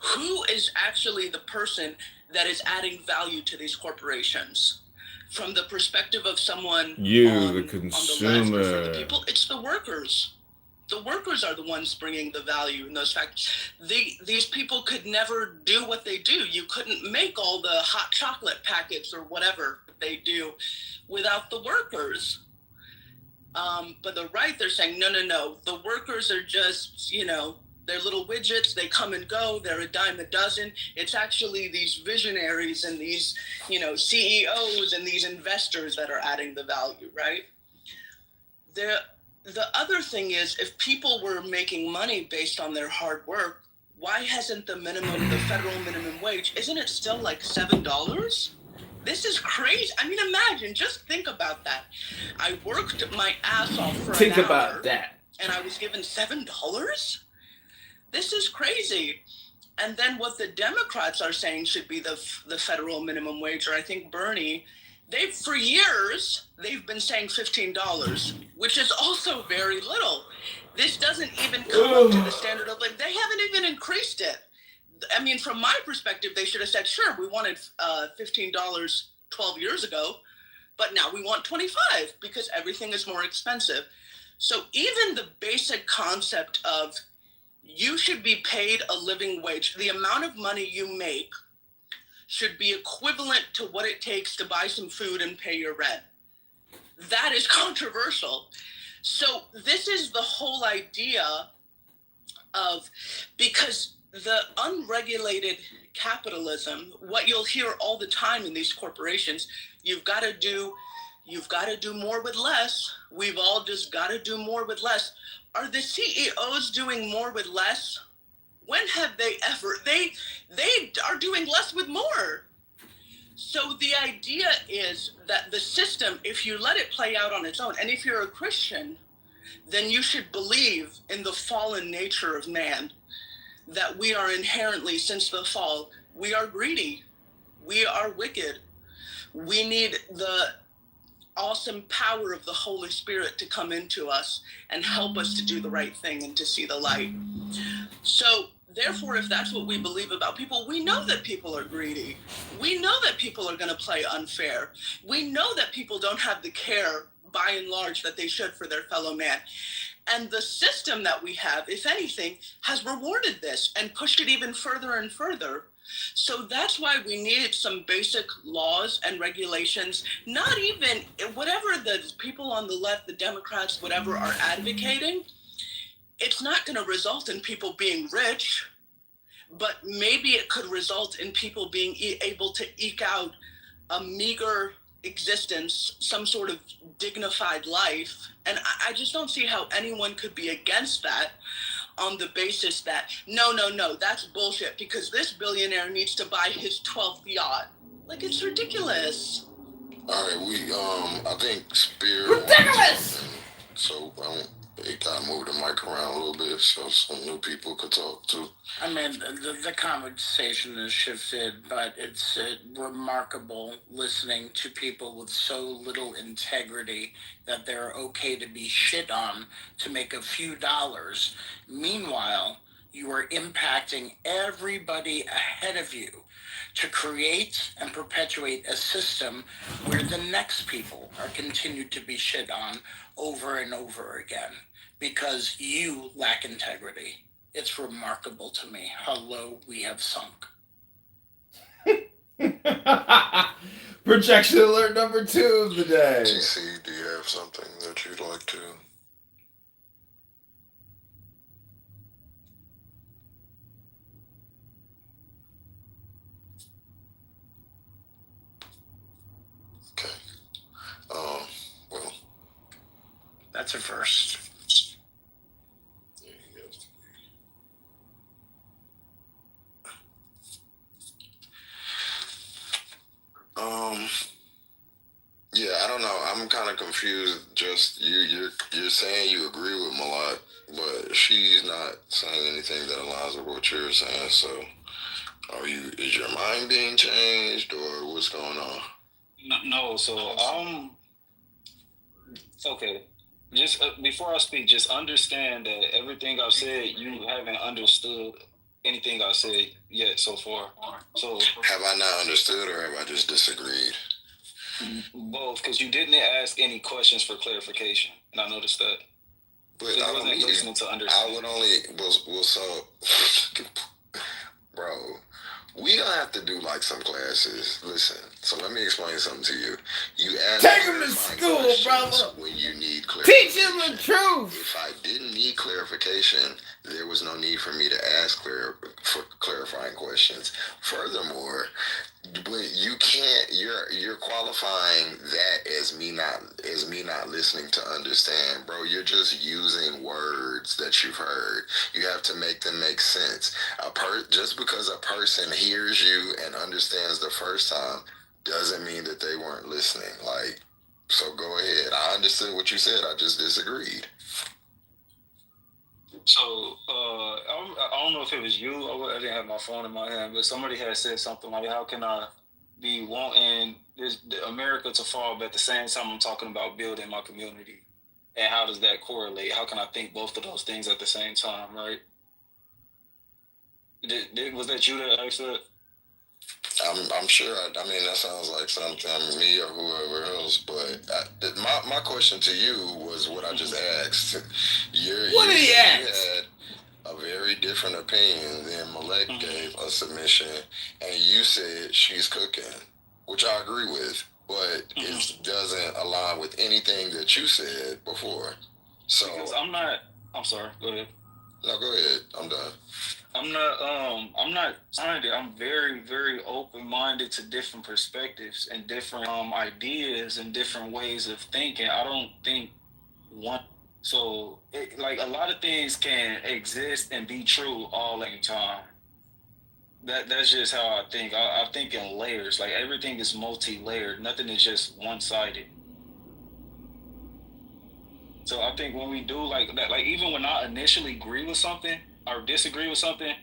Who is actually the person that is adding value to these corporations? From the perspective of someone the consumer. For the people, it's the workers. The workers are the ones bringing the value in those factors. These people could never do what they do. You couldn't make all the hot chocolate packets or whatever they do without the workers. But the right, they're saying, no. The workers are just, they're little widgets. They come and go. They're a dime a dozen. It's actually these visionaries and these, CEOs and these investors that are adding the value, right? The other thing is, if people were making money based on their hard work, why hasn't the federal minimum wage, isn't it still like $7? This is crazy. I mean, imagine, just think about that. I worked my ass off for an hour. Think about that. And I was given $7? This is crazy. And then what the Democrats are saying should be the federal minimum wage, or I think Bernie, for years, they've been saying $15, which is also very little. This doesn't even come up to the standard of, they haven't even increased it. I mean, from my perspective, they should have said, sure, we wanted $15 12 years ago, but now we want $25 because everything is more expensive. So even the basic concept of you should be paid a living wage, the amount of money you make should be equivalent to what it takes to buy some food and pay your rent. That is controversial. So this is the whole idea of, because the unregulated capitalism, what you'll hear all the time in these corporations, you've got to do more with less. We've all just got to do more with less. Are the CEOs doing more with less? When have they ever? They are doing less with more. So the idea is that the system, if you let it play out on its own, and if you're a Christian, then you should believe in the fallen nature of man, that we are inherently, since the fall, we are greedy, we are wicked. We need awesome power of the Holy Spirit to come into us and help us to do the right thing and to see the light. So therefore, if that's what we believe about people, we know that people are greedy. We know that people are going to play unfair. We know that people don't have the care, by and large, that they should for their fellow man. And the system that we have, if anything, has rewarded this and pushed it even further and further. So that's why we need some basic laws and regulations, not even whatever the people on the left, the Democrats, whatever, are advocating. It's not going to result in people being rich, but maybe it could result in people being able to eke out a meager existence, some sort of dignified life. And I just don't see how anyone could be against that on the basis that, no, that's bullshit because this billionaire needs to buy his 12th yacht. Like, it's ridiculous. All right, I think Spear. Ridiculous! So, they kind of moved the mic around a little bit so some new people could talk too. I mean, the conversation has shifted, but it's remarkable listening to people with so little integrity that they're okay to be shit on to make a few dollars. Meanwhile, you are impacting everybody ahead of you to create and perpetuate a system where the next people are continued to be shit on over and over again because you lack integrity. It's remarkable to me how low we have sunk. Projection alert number 2 of the day. TC, do you have something that you'd like to? Okay. Well. That's a first. Yeah, I don't know. I'm kind of confused. Just you're saying you agree with Malak, but she's not saying anything that aligns with what you're saying. So, is your mind being changed, or what's going on? No. So okay. Just before I speak, just understand that everything I've said, you haven't understood anything I've said yet so far. So have I not understood, or have I just disagreed? Both, because you didn't ask any questions for clarification, and I noticed that. But so I wasn't listening to understand. I would only so, bro. We gonna have to do like some classes. Listen, so let me explain something to you. You ask take him to school, brother. When you need clarification. Teach him the truth. If I didn't need clarification, there was no need for me to ask for clarifying questions. Furthermore, when you can't, you're qualifying that as me not listening to understand, bro. You're just using words that you've heard. You have to make them make sense. Just because a person hears you and understands the first time doesn't mean that they weren't listening. Like, so go ahead. I understood what you said. I just disagreed. So, I don't know if it was you. I didn't have my phone in my hand, but somebody had said something like, how can I be wanting America to fall, but at the same time I'm talking about building my community? And how does that correlate? How can I think both of those things at the same time, right? Was that you that asked that? I'm sure. I mean, that sounds like something me or whoever else. But my question to you was what I just asked. What did he ask? You had a very different opinion than Malek gave a submission, and you said she's cooking, which I agree with, but it doesn't align with anything that you said before. So because I'm sorry. Go ahead. No, go ahead. I'm done. I'm not trying to. I'm very, very open-minded to different perspectives and different ideas and different ways of thinking. I don't think one. So, like a lot of things can exist and be true all at the time. That's just how I think. I think in layers. Like everything is multi-layered. Nothing is just one-sided. So I think when we do like that, like even when I initially agree with something or disagree with something,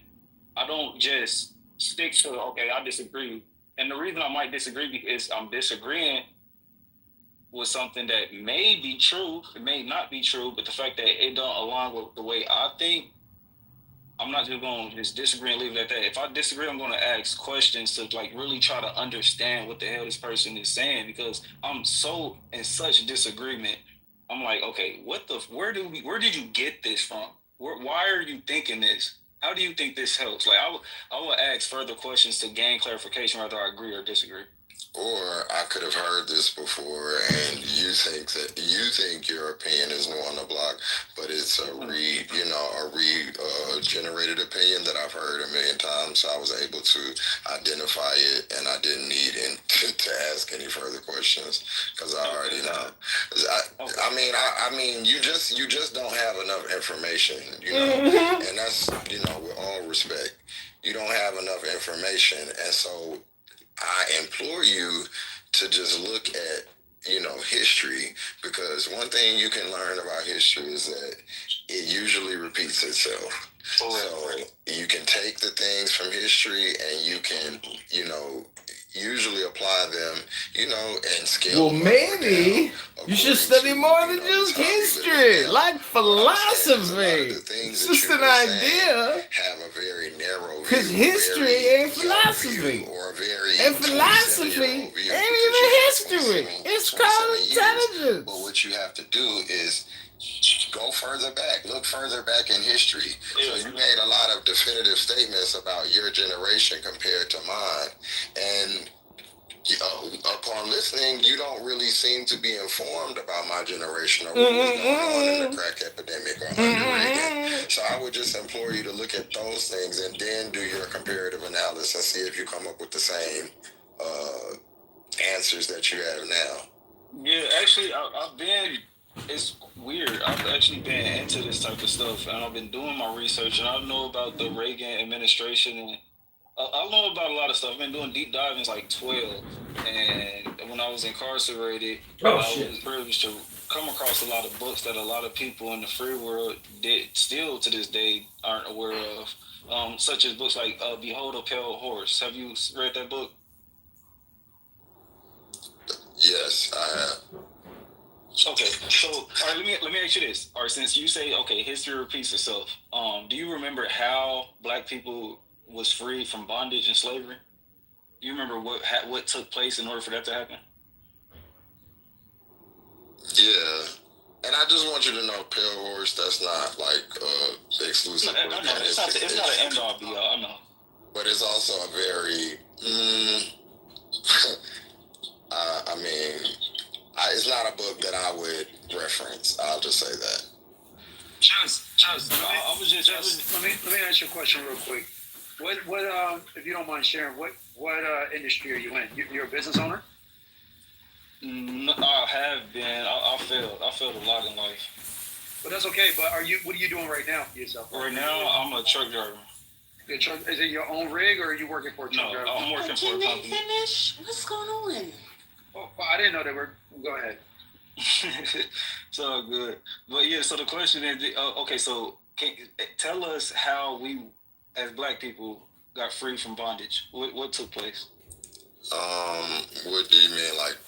I don't just stick to, okay, I disagree. And the reason I might disagree is I'm disagreeing with something that may be true, it may not be true, but the fact that it don't align with the way I think, I'm not just going to just disagree and leave it at that. If I disagree, I'm going to ask questions to like really try to understand what the hell this person is saying, because I'm so in such disagreement. I'm like, okay, where did you get this from? Why are you thinking this? How do you think this helps? Like, I will ask further questions to gain clarification whether I agree or disagree. Or I could have heard this before, and you think your opinion is new on the block, but it's a generated opinion that I've heard a million times. So I was able to identify it, and I didn't need to ask any further questions because I already know. I mean, you just don't have enough information, and that's with all respect, you don't have enough information, and so I implore you to just look at, history, because one thing you can learn about history is that it usually repeats itself. So you can take the things from history and you can, usually apply them, and scale. Well, maybe you should study more than just history, like philosophy. It's just an idea. Have a very narrow view. Because history ain't philosophy. And philosophy ain't even history. It's called intelligence. But what you have to do is go further back, look further back in history. So you made a lot of definitive statements about your generation compared to mine, and upon listening, you don't really seem to be informed about my generation or what was going on in the crack epidemic or under Reagan. So I would just implore you to look at those things and then do your comparative analysis and see if you come up with the same answers that you have now. Yeah, actually, it's weird. I've actually been into this type of stuff, and I've been doing my research, and I know about the Reagan administration, and I know about a lot of stuff. I've been doing deep dive since like 12, and when I was incarcerated, I was privileged to come across a lot of books that a lot of people in the free world still to this day aren't aware of, such as books like Behold a Pale Horse. Have you read that book? Yes, I have. Okay, so all right, let me ask you this. All right, since you say history repeats itself, do you remember how Black people was freed from bondage and slavery? Do you remember what took place in order for that to happen? Yeah, and I just want you to know, Pale Horse, that's not like exclusive. No, it's not an end all be all. I know, but it's also a very. I mean, it's not a book that I would reference. I'll just say that. Let me ask you a question real quick. What if you don't mind sharing, what industry are you in? You're a business owner? No, I have been. I failed a lot in life. But that's okay. But what are you doing right now for yourself? Right now, I'm a truck driver. Is it your own rig, or are you working for a truck driver? No, I'm working for a company. Can they finish? What's going on? Oh, I didn't know they were. Go ahead. It's all good. But yeah, so the question is, okay, so tell us how we, as Black people, got free from bondage. What took place? What do you mean, like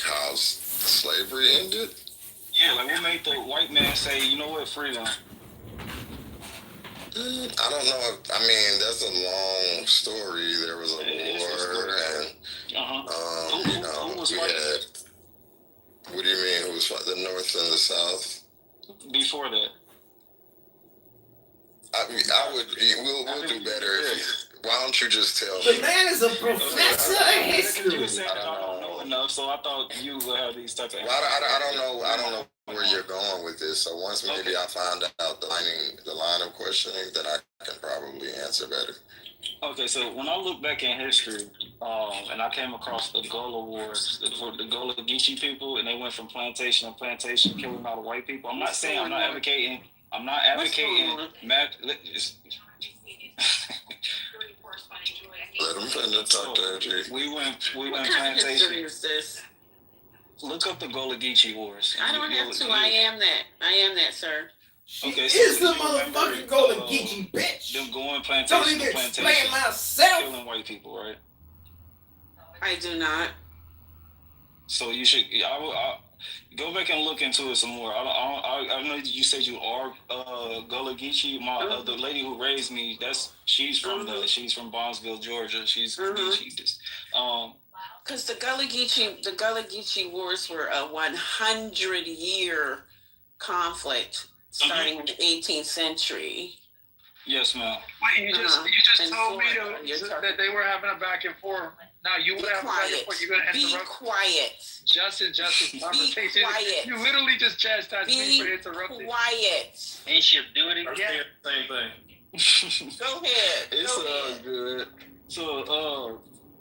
how slavery ended? Yeah, like what made the white man say, you know what, freedom? I don't know. I mean, that's a long story. There was a war, and who was we fighting? had. What do you mean? Who was fighting? The North and the South? Before that. We'll do better if you. Why don't you just tell The me? man is a professor in history. You said I don't know enough, so I thought you would have these type of. Well, I don't know where you're going with this. So once maybe I find out the line of questioning, then I can probably answer better. Okay, so when I look back in history, and I came across the Gullah Wars for the Gullah Geechee people, and they went from plantation to plantation, killing all the white people. I'm not advocating. Let them finish talk to We went What kind of plantation. history is this? Look up the Gullah Geechee Wars. I don't have to. I am that, sir. Okay, Is the motherfucking Gullah Geechee bitch? Them going Don't plantation even to plantation, explain myself. killing white people, right? I do not. So you should. I go back and look into it some more. I know you said you are Gullah Geechee. The lady who raised me, she's from Bonneville, Georgia. She's Geechee. Because the Gullah Geechee Wars were a 100-year conflict starting in the 18th century. Yes, ma'am. Wait, you just told me that they were having a back and forth. Now you would have a back and forth. You're gonna interrupt. Be quiet. Justice conversation. Quiet. You literally just chastised me for interrupting. Be quiet. Ain't she do it again? Same thing. Go ahead. It's all good.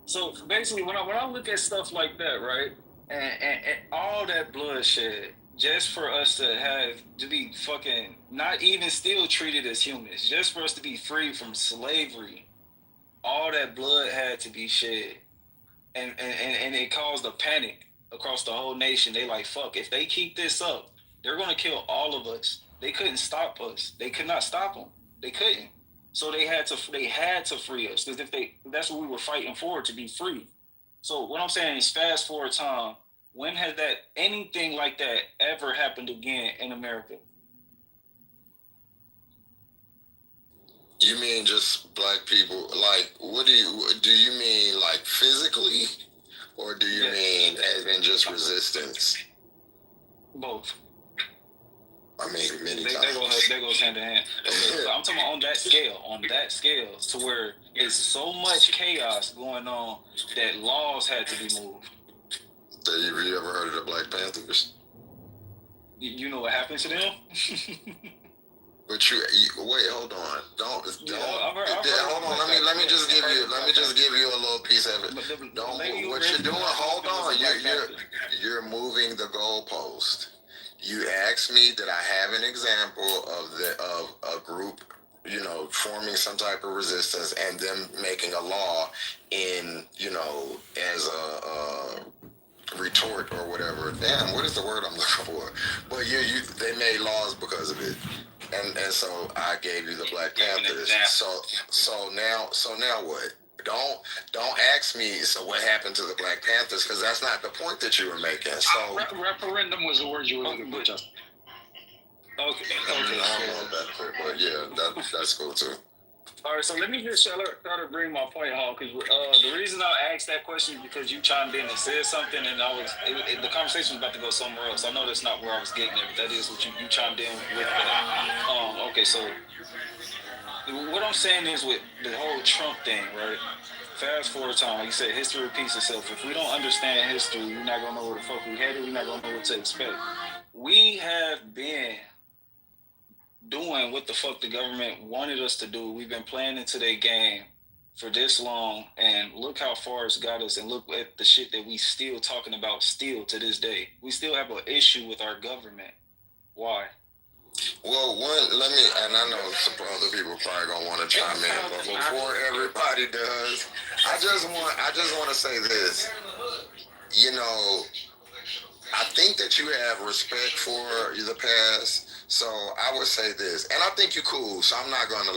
So basically, when I look at stuff like that, right, and all that bloodshed, just for us to be fucking not even still treated as humans, just for us to be free from slavery, all that blood had to be shed, and it caused a panic across the whole nation. They like, fuck, if they keep this up, they're gonna kill all of us. They couldn't stop us. They could not stop them. They couldn't. So they had to free us, because that's what we were fighting for, to be free. So what I'm saying is, fast forward time, when has anything like that ever happened again in America? You mean just black people? Like, what do you mean, like physically, or do you mean as in just resistance? Both. I mean, many times. That goes hand in hand. Okay, so I'm talking about on that scale, to where it's so much chaos going on that laws had to be moved. Have you ever heard of the Black Panthers? You know what happened to them? But wait, hold on. Don't. Hold on. Let me just give you a little piece of it. What you're doing? Hold on. You're moving the goalpost. You asked me, did I have an example of a group, forming some type of resistance and them making a law as a retort or whatever. Damn, what is the word I'm looking for? But they made laws because of it, and so I gave you the Black Panthers. So now what? Don't ask me. So what happened to the Black Panthers? Because that's not the point that you were making. So referendum was the word you were looking for, Justin. Okay. I don't know that, but yeah, that's cool too. All right, so let me just try to bring my point home, because the reason I asked that question is because you chimed in and said something, and the conversation was about to go somewhere else. I know that's not where I was getting at, but that is what you chimed in with that. Okay, so what I'm saying is, with the whole Trump thing, right? Fast forward time, like you said, history repeats itself. If we don't understand history, we're not gonna know where the fuck we headed. We're not gonna know what to expect. We have been doing what the fuck the government wanted us to do. We've been playing into their game for this long, and look how far it's got us, and look at the shit that we still talking about still to this day. We still have an issue with our government. Why? Well, and I know some other people probably gonna want to chime in, but before everybody does, I just want to say this. I think that you have respect for the past, so I would say this, and I think you're cool, so I'm not gonna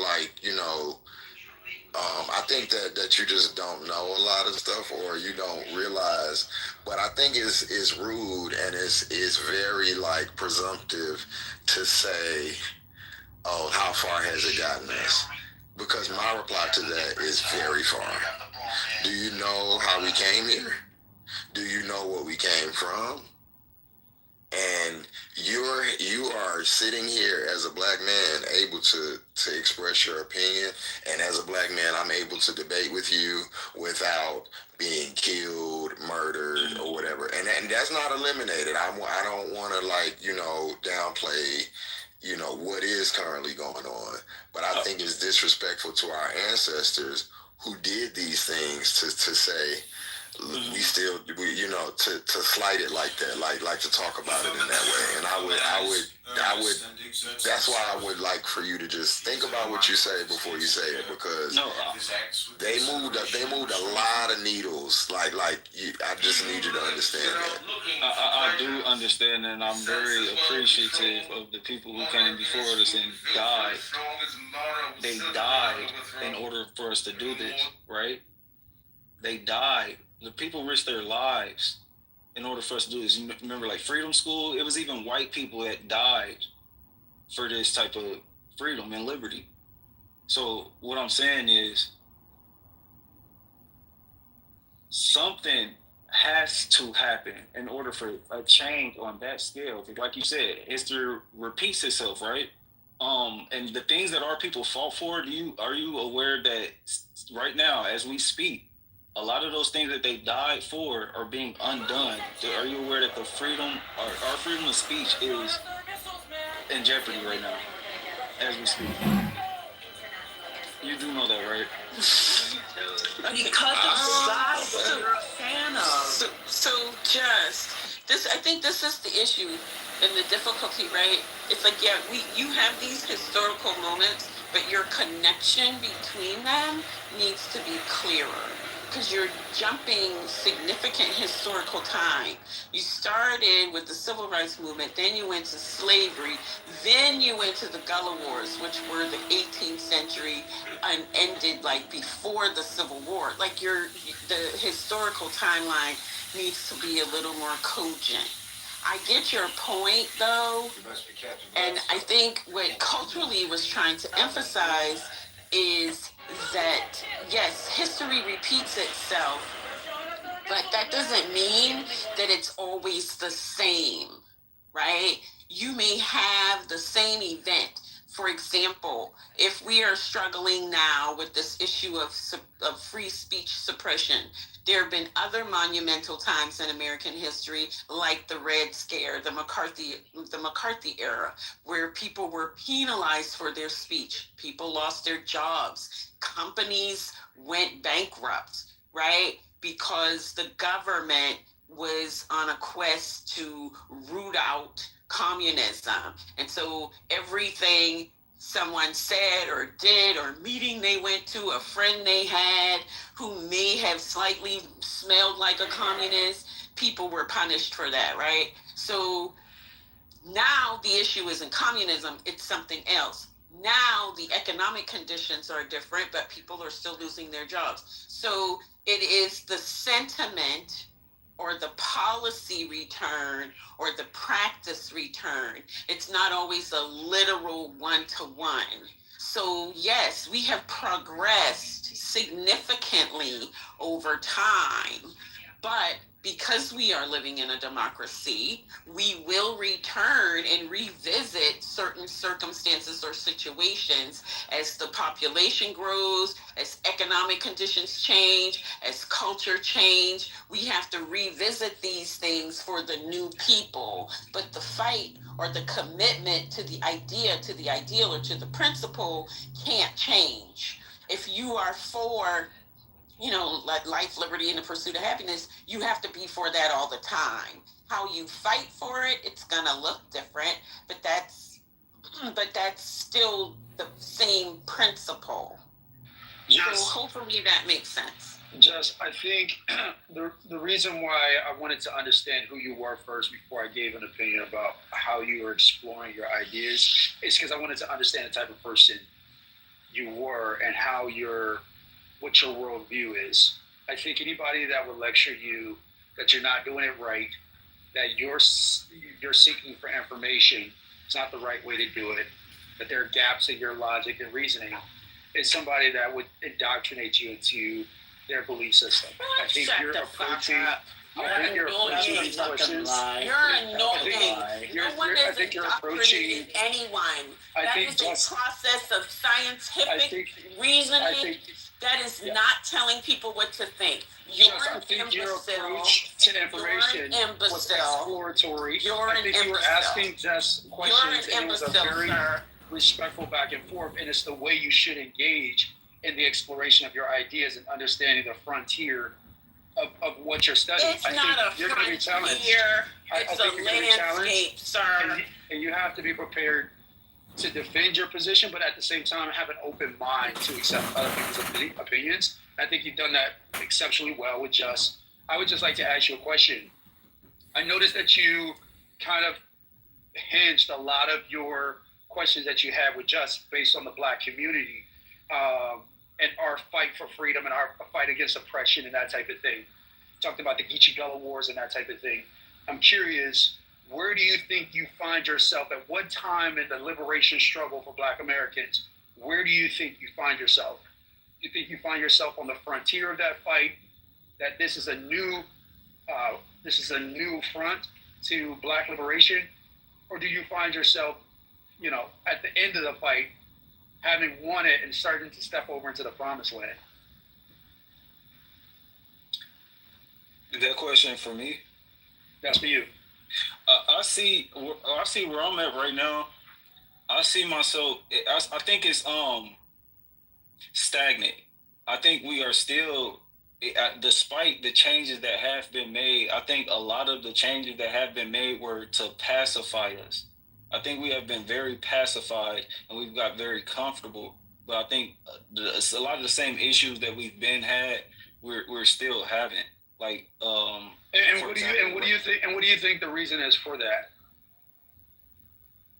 I think that you just don't know a lot of stuff, or you don't realize, but I think it's rude, and it's very presumptive to say, oh, how far has it gotten us? Because my reply to that is very far. Do you know how we came here? Do you know what we came from? And you are sitting here as a black man, able to express your opinion, and as a black man, I'm able to debate with you without being killed, murdered, or whatever. And that's not eliminated. I don't want to downplay what is currently going on, but I think it's disrespectful to our ancestors who did these things to say, we still, to slight it like that, like to talk about it in that way. And I would, that's why I would like for you to just think about what you say before you say it, because they moved a lot of needles. I just need you to understand that. I do understand, and I'm very appreciative of the people who came before us and died. They died in order for us to do this, right? They died. The people risked their lives in order for us to do this. You remember, like freedom school, it was even white people that died for this type of freedom and liberty. So what I'm saying is something has to happen in order for a change on that scale. Like you said, history repeats itself, right? And the things that our people fought for, are you aware that right now, as we speak, a lot of those things that they died for are being undone? Are you aware that our freedom of speech is in jeopardy right now, as we speak? You do know that, right? Because of the guys that you're a fan of. So just this, I think this is the issue and the difficulty, right? It's like, yeah, you have these historical moments, but your connection between them needs to be clearer. Because you're jumping significant historical time. You started with the Civil Rights Movement, then you went to slavery, then you went to the Gullah Wars, which were the 18th century and ended like before the Civil War. Like the historical timeline needs to be a little more cogent. I get your point though, and I think what culturally was trying to emphasize is that yes, history repeats itself, but that doesn't mean that it's always the same, right? You may have the same event. For example, if we are struggling now with this issue of free speech suppression, there have been other monumental times in American history, like the Red Scare, the McCarthy era, where people were penalized for their speech. People lost their jobs. Companies went bankrupt, right? Because the government was on a quest to root out communism. And so everything someone said or did, or meeting they went to, a friend they had who may have slightly smelled like a communist, people were punished for that, right? So now the issue isn't communism, it's something else. Now the economic conditions are different, but people are still losing their jobs. So it is the sentiment or the policy return or the practice return. It's not always a literal one-to-one. So yes, we have progressed significantly over time, but because we are living in a democracy, we will return and revisit certain circumstances or situations as the population grows, as economic conditions change, as culture change. We have to revisit these things for the new people. But the fight or the commitment to the idea, to the ideal, or to the principle can't change. If you are for like life, liberty, and the pursuit of happiness, you have to be for that all the time. How you fight for it, it's gonna look different, but that's still the same principle. Yes. So hopefully that makes sense. Just, I think the reason why I wanted to understand who you were first before I gave an opinion about how you were exploring your ideas is because I wanted to understand the type of person you were and what your worldview is. I think anybody that would lecture you that you're not doing it right, that you're seeking for information, it's not the right way to do it, that there are gaps in your logic and reasoning, is somebody that would indoctrinate you into their belief system. I think you're approaching. I think you're approaching these questions. You're annoying. No one is indoctrinating anyone. That is a process of scientific reasoning. That is not telling people what to think. You're an imbecile. Your approach to information was exploratory. I think you were asking just questions, and it was a very respectful back and forth, and it's the way you should engage in the exploration of your ideas and understanding the frontier of what you're studying. It's not a frontier. It's a landscape, sir. And you have to be prepared to defend your position, but at the same time have an open mind to accept other people's opinions. I think you've done that exceptionally well with Just. I would just like to ask you a question. I noticed that you kind of hinged a lot of your questions that you had with Just based on the Black community and our fight for freedom and our fight against oppression and that type of thing. talked about the Geechee-Gullah Wars and that type of thing. I'm curious, where do you think you find yourself at what time in the liberation struggle for Black Americans? Where do you think you find yourself? Do you think you find yourself on the frontier of that fight? That this is a new front to Black liberation, or do you find yourself, at the end of the fight, having won it and starting to step over into the promised land? That question for me? That's for you. I see where I'm at right now. I see myself. I think it's stagnant. I think we are still, despite the changes that have been made. I think a lot of the changes that have been made were to pacify us. I think we have been very pacified and we've got very comfortable. But I think a lot of the same issues that we've been had, we're still having. Like, and what do you think the reason is for that?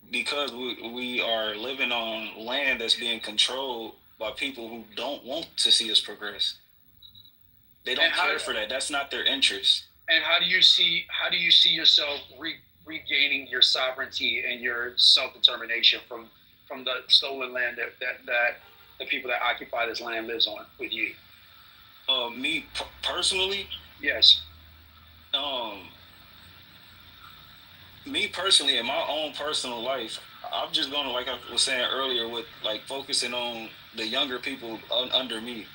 Because we are living on land that's being controlled by people who don't want to see us progress. They don't care for that. That's not their interest. And how do you see yourself regaining your sovereignty and your self-determination from the stolen land that the people that occupy this land lives on with you? Me personally? Yes. Me personally, in my own personal life, I'm just gonna, like I was saying earlier, with like focusing on the younger people under me.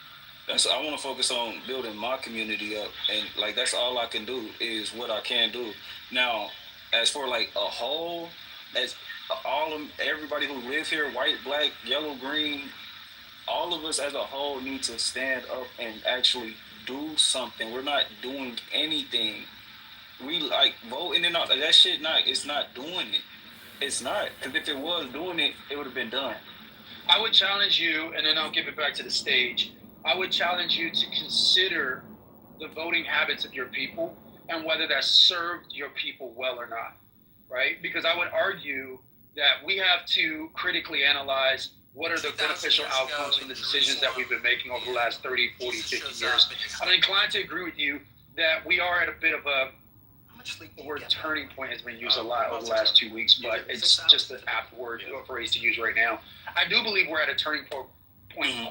I want to focus on building my community up, and like that's all I can do is what I can do. Now, as for like a whole, as everybody who live here, white, black, yellow, green, all of us as a whole need to stand up and actually do something. We're not doing anything. We like voting and all that shit. It's not doing it. It's not, because if it was doing it, it would have been done. I would challenge you, and then I'll give it back to the stage. I would challenge you to consider the voting habits of your people and whether that served your people well or not, right? Because I would argue that we have to critically analyze what are the beneficial outcomes from the decisions that we've been making over the last 30, 40, 50 years. I'm inclined to agree with you that we are at a bit of a, the word turning point has been used a lot over the last 2 weeks, but it's just an apt word or phrase to use right now. I do believe we're at a turning point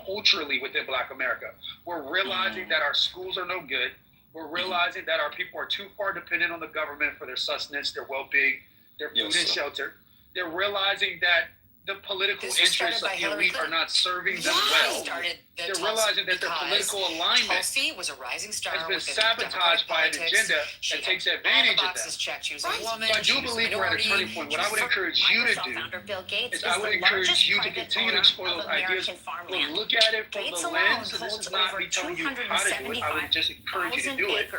culturally within Black America. We're realizing that our schools are no good. We're realizing that our people are too far dependent on the government for their sustenance, their well-being, their food and shelter. They're realizing that the political interests of the elite are not serving them well. They're realizing that their political alignment has been sabotaged by an agenda that takes advantage of that. So I do believe we're at a turning point. What I would encourage you to do is I would encourage you to continue to explore those ideas. Look at it from the lens, and this is not me telling you how to do it. I would just encourage you to do it.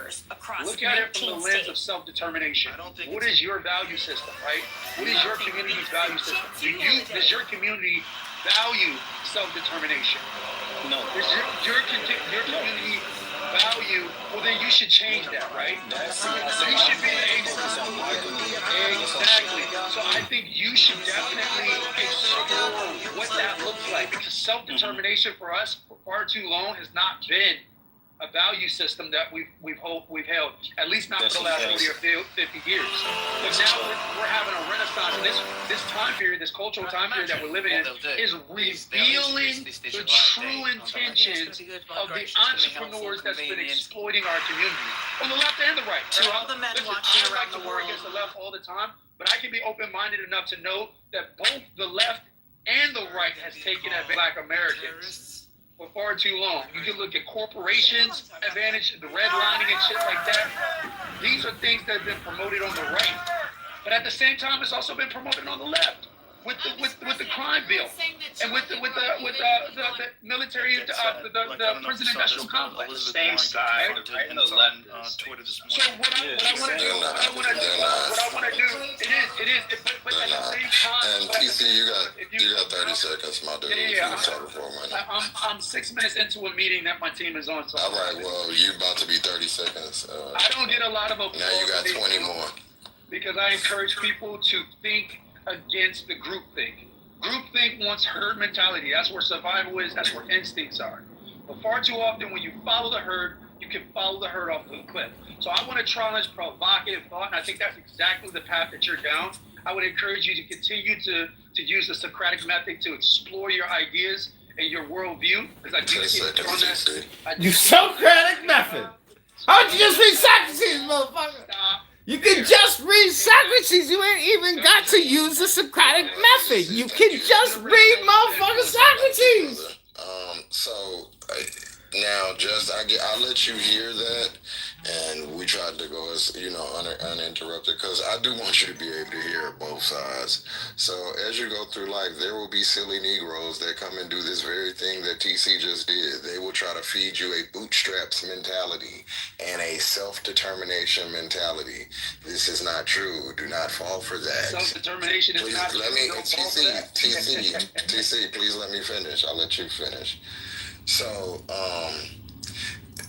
Look at it from the lens of self-determination. What is your value system, right? What is your community's value system? Does your community value self-determination? No. Does your community value? Well, then you should change that, right? You should be able to. Exactly. So I think you should definitely explore what that looks like, because self-determination for us for far too long has not been a value system that we've held, at least not for the last 40 or 50 years. But now we're having a renaissance. This time period, this cultural time period that we're living in, is revealing the true intentions of the entrepreneurs that's been exploiting our community, on the left and the right. To all the men watching around the world, against the left all the time, but I can be open-minded enough to know that both the left and the right has taken advantage of Black Americans for far too long. You can look at corporations, advantage, the redlining and shit like that. These are things that have been promoted on the right. But at the same time, it's also been promoted on the left with the crime bill and with the military, the prison industrial complex. The same side of the left Twitter this morning. So what I want to do, it is, but at the same time. And PC, you got 30 seconds, my dude. Yeah. Before I'm 6 minutes into a meeting that my team is on. So all right, well, you're about to be 30 seconds. I don't get a lot of applause. Now you got 20 more. Because I encourage people to think against the groupthink. Groupthink wants herd mentality. That's where survival is. That's where instincts are. But far too often, when you follow the herd, you can follow the herd off the cliff. So I want to challenge provocative thought, and I think that's exactly the path that you're down. I would encourage you to continue to use the Socratic method to explore your ideas and your worldview, because I do see that you're on that. You Socratic method. How'd you just read Socrates, motherfucker? You can just read Socrates. You ain't even got to use the Socratic method. You can just read motherfucking Socrates. Now, I'll let you hear that, and we tried to go as uninterrupted, because I do want you to be able to hear both sides. So as you go through life, there will be silly Negroes that come and do this very thing that TC just did. They will try to feed you a bootstraps mentality and a self-determination mentality. This is not true. Do not fall for that. Self-determination is not true. TC, please let me finish. I'll let you finish. So,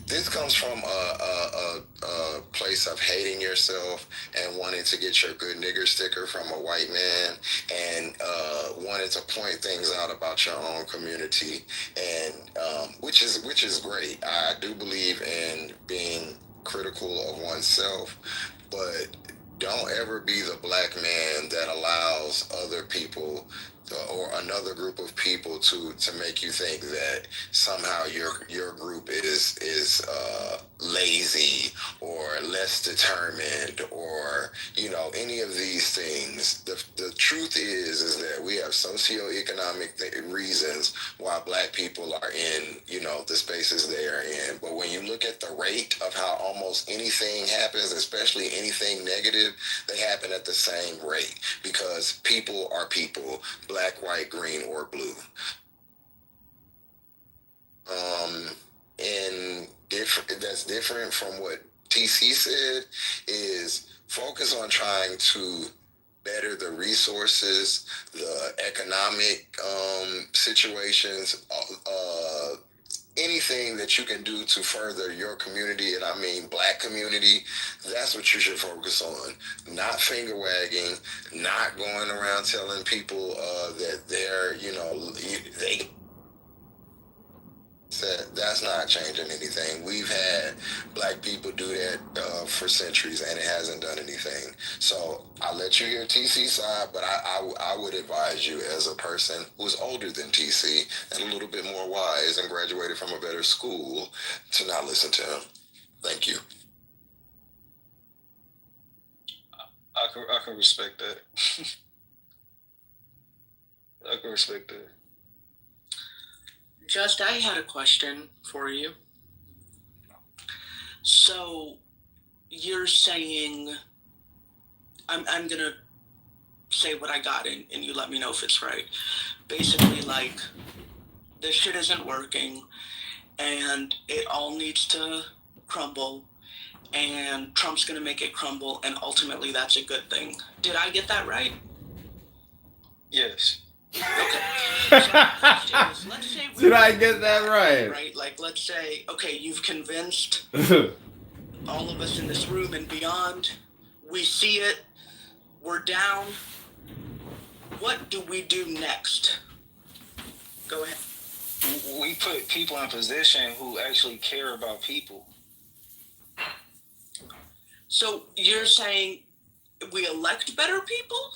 this comes from a place of hating yourself and wanting to get your good nigger sticker from a white man, and wanting to point things out about your own community, and which is great. I do believe in being critical of oneself, but don't ever be the black man that allows other people or another group of people to make you think that somehow your group is lazy or less determined, or any of these things. The truth is that we have socioeconomic reasons why black people are in the spaces they are in. But when you look at the rate of how almost anything happens, especially anything negative, they happen at the same rate, because people are people. Black, white, green, or blue. And that's different from what TC said, is focus on trying to better the resources, the economic situations, anything that you can do to further your community, and I mean black community. That's what you should focus on. Not finger wagging, not going around telling people that they're, they. That's not changing anything. We've had black people do that for centuries, and it hasn't done anything. So I'll let you hear TC's side, but I would advise you, as a person who's older than TC and a little bit more wise and graduated from a better school, to not listen to him. Thank you. I can respect that. I can respect that. Just, I had a question for you. So, you're saying, I'm gonna say what I got, and you let me know if it's right. Basically, like, this shit isn't working, and it all needs to crumble, and Trump's gonna make it crumble, and ultimately that's a good thing. Did I get that right? Yes. Okay. So, let's say Did I get that right? Right? Like, let's say, okay, you've convinced all of us in this room and beyond. We see it. We're down. What do we do next? Go ahead. We put people in position who actually care about people. So you're saying we elect better people?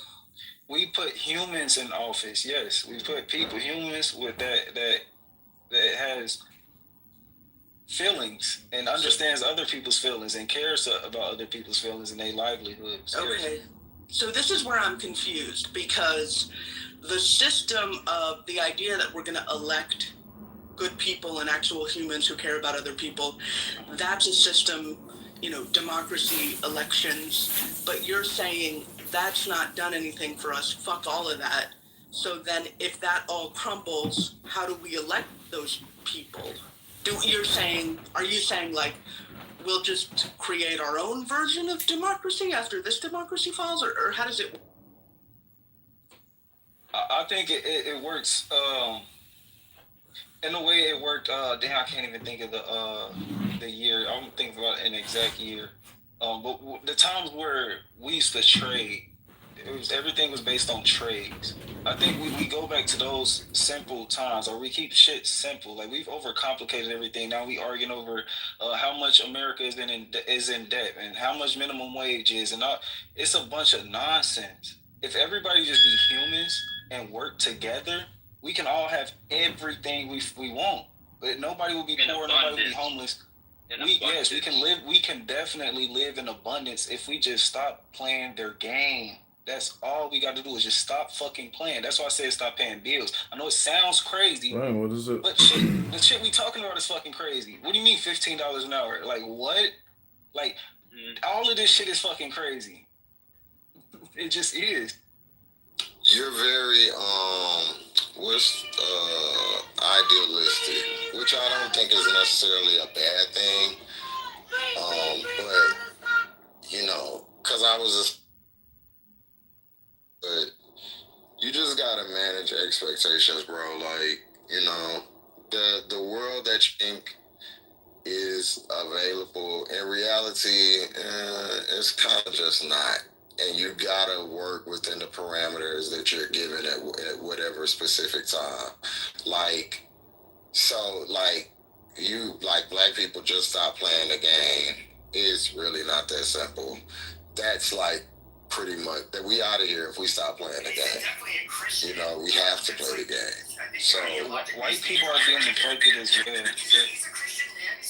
We put humans in office. Yes, we put humans with that has feelings and understands other people's feelings and cares about other people's feelings and their livelihoods. Okay. Yes. So this is where I'm confused, because the system of the idea that we're going to elect good people and actual humans who care about other people, that's a system, democracy, elections, but you're saying that's not done anything for us. Fuck all of that. So then if that all crumbles, how do we elect those people? Are you saying like, we'll just create our own version of democracy after this democracy falls, or how does it work? I think it works in the way it worked. I can't even think of the year. I'm thinking about an exact year. But the times where we used to trade everything was based on trades. I think we go back to those simple times, or we keep shit simple. Like, we've overcomplicated everything. Now we arguing over how much America is in debt and how much minimum wage is, and all. It's a bunch of nonsense. If everybody just be humans and work together, we can all have everything we want. But nobody will be poor. Nobody will be homeless. Yes, we can live. We can definitely live in abundance if we just stop playing their game. That's all we got to do is just stop fucking playing. That's why I said stop paying bills. I know it sounds crazy, Right, what is it? but the shit we talking about is fucking crazy. What do you mean $15 an hour? Like, what? Like, all of this shit is fucking crazy. It just is. You're very idealistic, which I don't think is necessarily a bad thing. But you know, cause I was but you just gotta manage expectations, bro. Like, you know, the world that you think is available in reality, it's kind of just not. And you gotta work within the parameters that you're given at whatever specific time. Like, so, like, black people just stop playing the game. It's really not that simple. That's like pretty much that we out of here if we stop playing the game. You know, we have to play the game. So white people are being affected as well.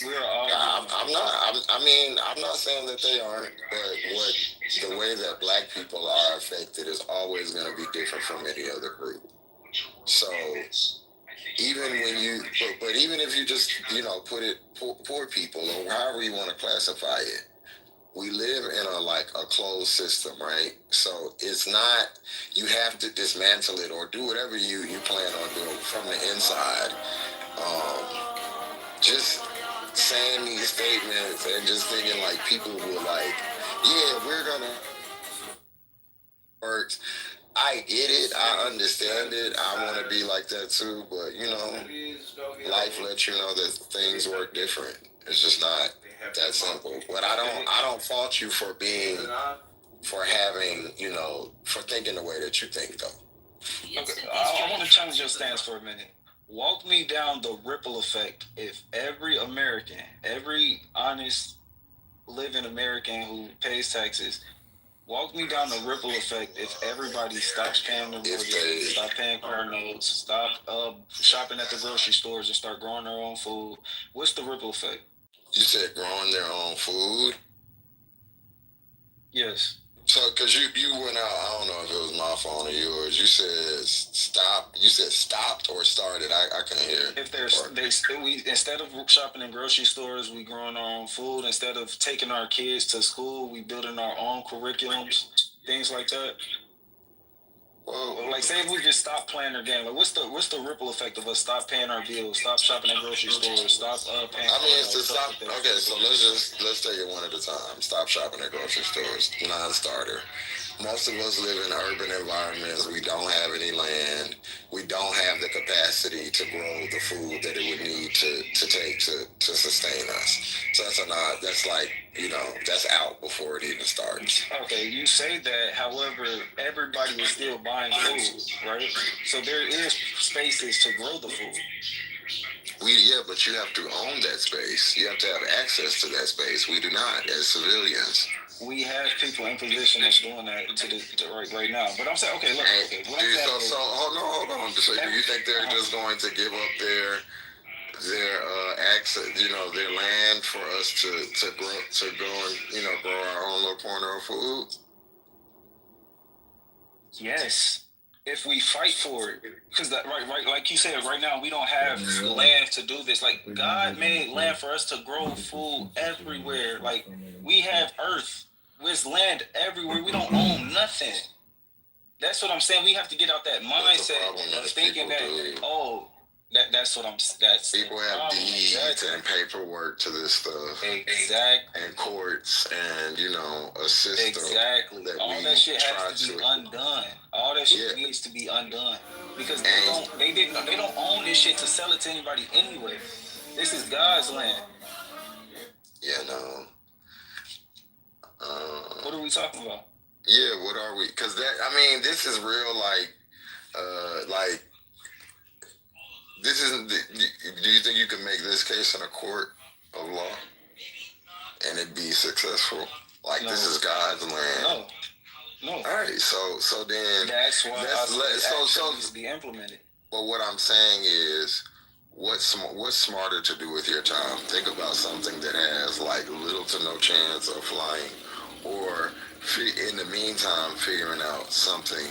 We're all. I'm not saying that they aren't, but the way that black people are affected is always going to be different from any other group. So even when but even if you just, you know, put it poor people or however you want to classify it, we live in a closed system, right? So it's not, you have to dismantle it or do whatever you plan on doing from the inside. Just saying these statements and just thinking like people will like, yeah, we're gonna work. I get it. I understand it. I want to be like that too. But you know, life lets you know that things work different. It's just not that simple. But I don't fault you for having, you know, for thinking the way that you think though. Okay, I want to challenge your stance for a minute. Walk me down the ripple effect if every American, every honest living American who pays taxes, walk me down the ripple effect if everybody stops paying their mortgage, stop paying car notes, stop shopping at the grocery stores and start growing their own food. What's the ripple effect? You said growing their own food? Yes. So, because you went out, I don't know if it was my phone or yours. You said stop. You said stopped or started. I can't hear. If we instead of shopping in grocery stores, we growing our own food. Instead of taking our kids to school, we building our own curriculums, things like that. Well, like say if we just stop playing their game, like what's the ripple effect of us stop paying our bills, stop shopping at grocery stores, stop paying? I mean, it's to stop. Okay, so let's take it one at a time. Stop shopping at grocery stores. Non-starter. Most of us live in urban environments. We don't have any land. We don't have the capacity to grow the food that it would need to take to sustain us. So that's like, you know, that's out before it even starts. Okay, you say that. However, everybody is still buying food, right? So there is spaces to grow the food. But you have to own that space. You have to have access to that space. We do not as civilians. We have people in position that's doing that right now. But I'm saying, okay, look, okay. So hold on. So do you think they're just going to give up their access, you know, their land for us to go and, you know, grow our own little corner of food? Yes, if we fight for it, because right, like you said, right now we don't have land to do this. Like God made land for us to grow food everywhere. Like we have earth, there's land everywhere. We don't own nothing. That's what I'm saying. We have to get out that mindset of thinking that that's what I'm. That's people have deeds and paperwork to this stuff. Exactly. And courts and, you know, a system. Exactly. All that shit has to be undone. All that shit needs to be undone because they don't own this shit to sell it to anybody anyway. This is God's land. Yeah, no. What are we talking about? Yeah, what are we? Because this is real. Like this isn't. Do you think you can make this case in a court of law and it be successful? Like this is God's land. No. All right. So then That's why so needs to be implemented. But what I'm saying is, what's smarter to do with your time? Think about something that has like little to no chance of flying, or in the meantime figuring out something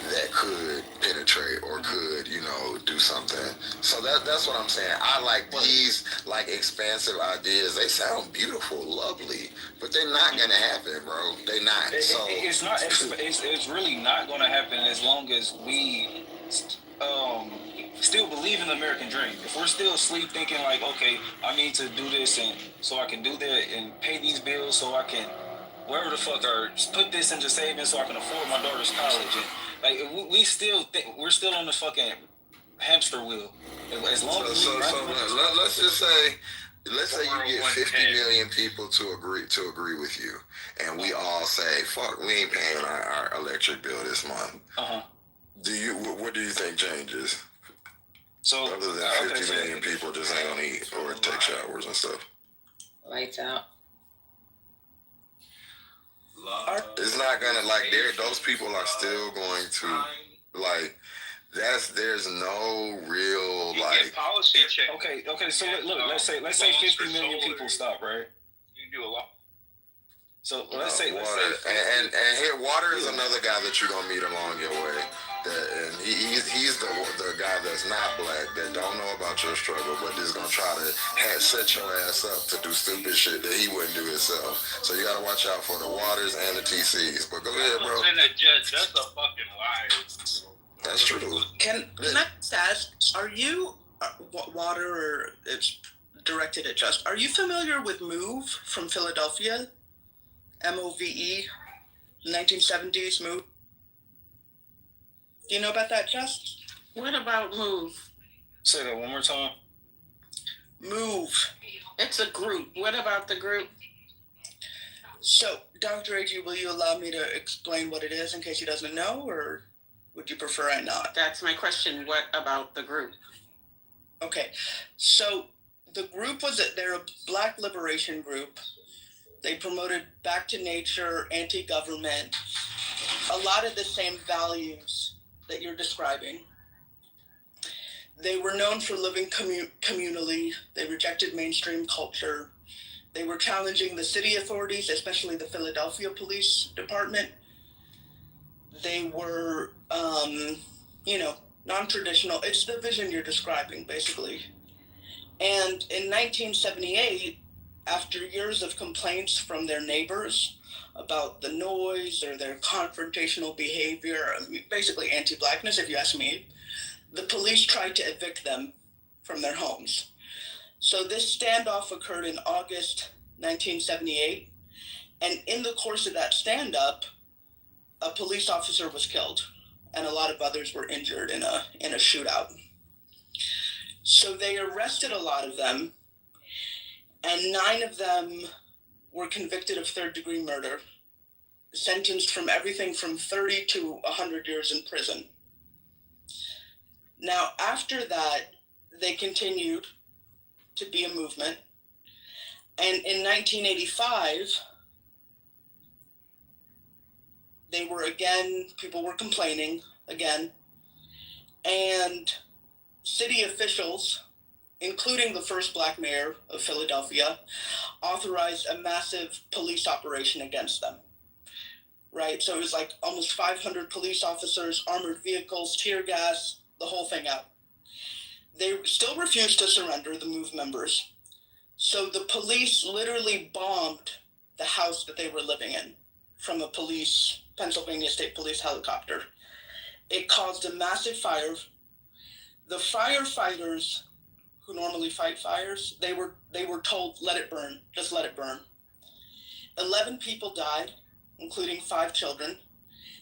that could penetrate or could do something. So that's what I'm saying. I like these like expansive ideas. They sound beautiful, lovely, but they're not gonna happen, bro. They not. It's not. It's really not going to happen as long as we still believe in the American dream. If we're still asleep thinking like, okay, I need to do this and so I can do that and pay these bills so I can wherever the fuck or put this into savings so I can afford my daughter's college and like we still think we're still on the fucking hamster wheel. As long as let's just say. Let's say you get 50 million people to agree with you, and we all say, "Fuck, we ain't paying our electric bill this month." What do you think changes? So other than 50 million people just ain't gonna eat or take showers and stuff. Lights out. It's not gonna those people are still going to like. There's no real like policy change. Okay. So look, let's say 50 million people stop, right? You can do a lot. So let's say and here water is another guy that you're gonna meet along your way. And he's the guy that's not black that don't know about your struggle, but is gonna try to set your ass up to do stupid shit that he wouldn't do himself. So you gotta watch out for the waters and the TCs. But go ahead, bro. And a judge, that's a fucking liar. That's true. Can I just ask, are you water or it's directed at Just? Are you familiar with Move from Philadelphia? MOVE, 1970s Move. Do you know about that, Just? What about Move? Say that one more time. Move. It's a group. What about the group? So, Dr. A.G., will you allow me to explain what it is in case he doesn't know, or would you prefer I not? That's my question. What about the group? Okay. So, the group they're a black liberation group. They promoted back to nature, anti-government, a lot of the same values that you're describing. They were known for living communally. They rejected mainstream culture. They were challenging the city authorities, especially the Philadelphia Police Department. They were, non-traditional. It's the vision you're describing, basically. And in 1978, after years of complaints from their neighbors about the noise or their confrontational behavior, basically anti-blackness, if you ask me, the police tried to evict them from their homes. So this standoff occurred in August 1978, and in the course of that stand-up, a police officer was killed, and a lot of others were injured in a shootout. So they arrested a lot of them, and 9 of them were convicted of third-degree murder, sentenced from everything from 30 to 100 years in prison. Now, after that, they continued to be a movement, and in 1985, people were complaining again, and city officials, including the first black mayor of Philadelphia, authorized a massive police operation against them, right? So it was like almost 500 police officers, armored vehicles, tear gas, the whole thing out. They still refused to surrender, the MOVE members. So the police literally bombed the house that they were living in from a Pennsylvania State Police helicopter. It caused a massive fire. The firefighters who normally fight fires, they were told, let it burn, just let it burn. 11 people died, including 5 children.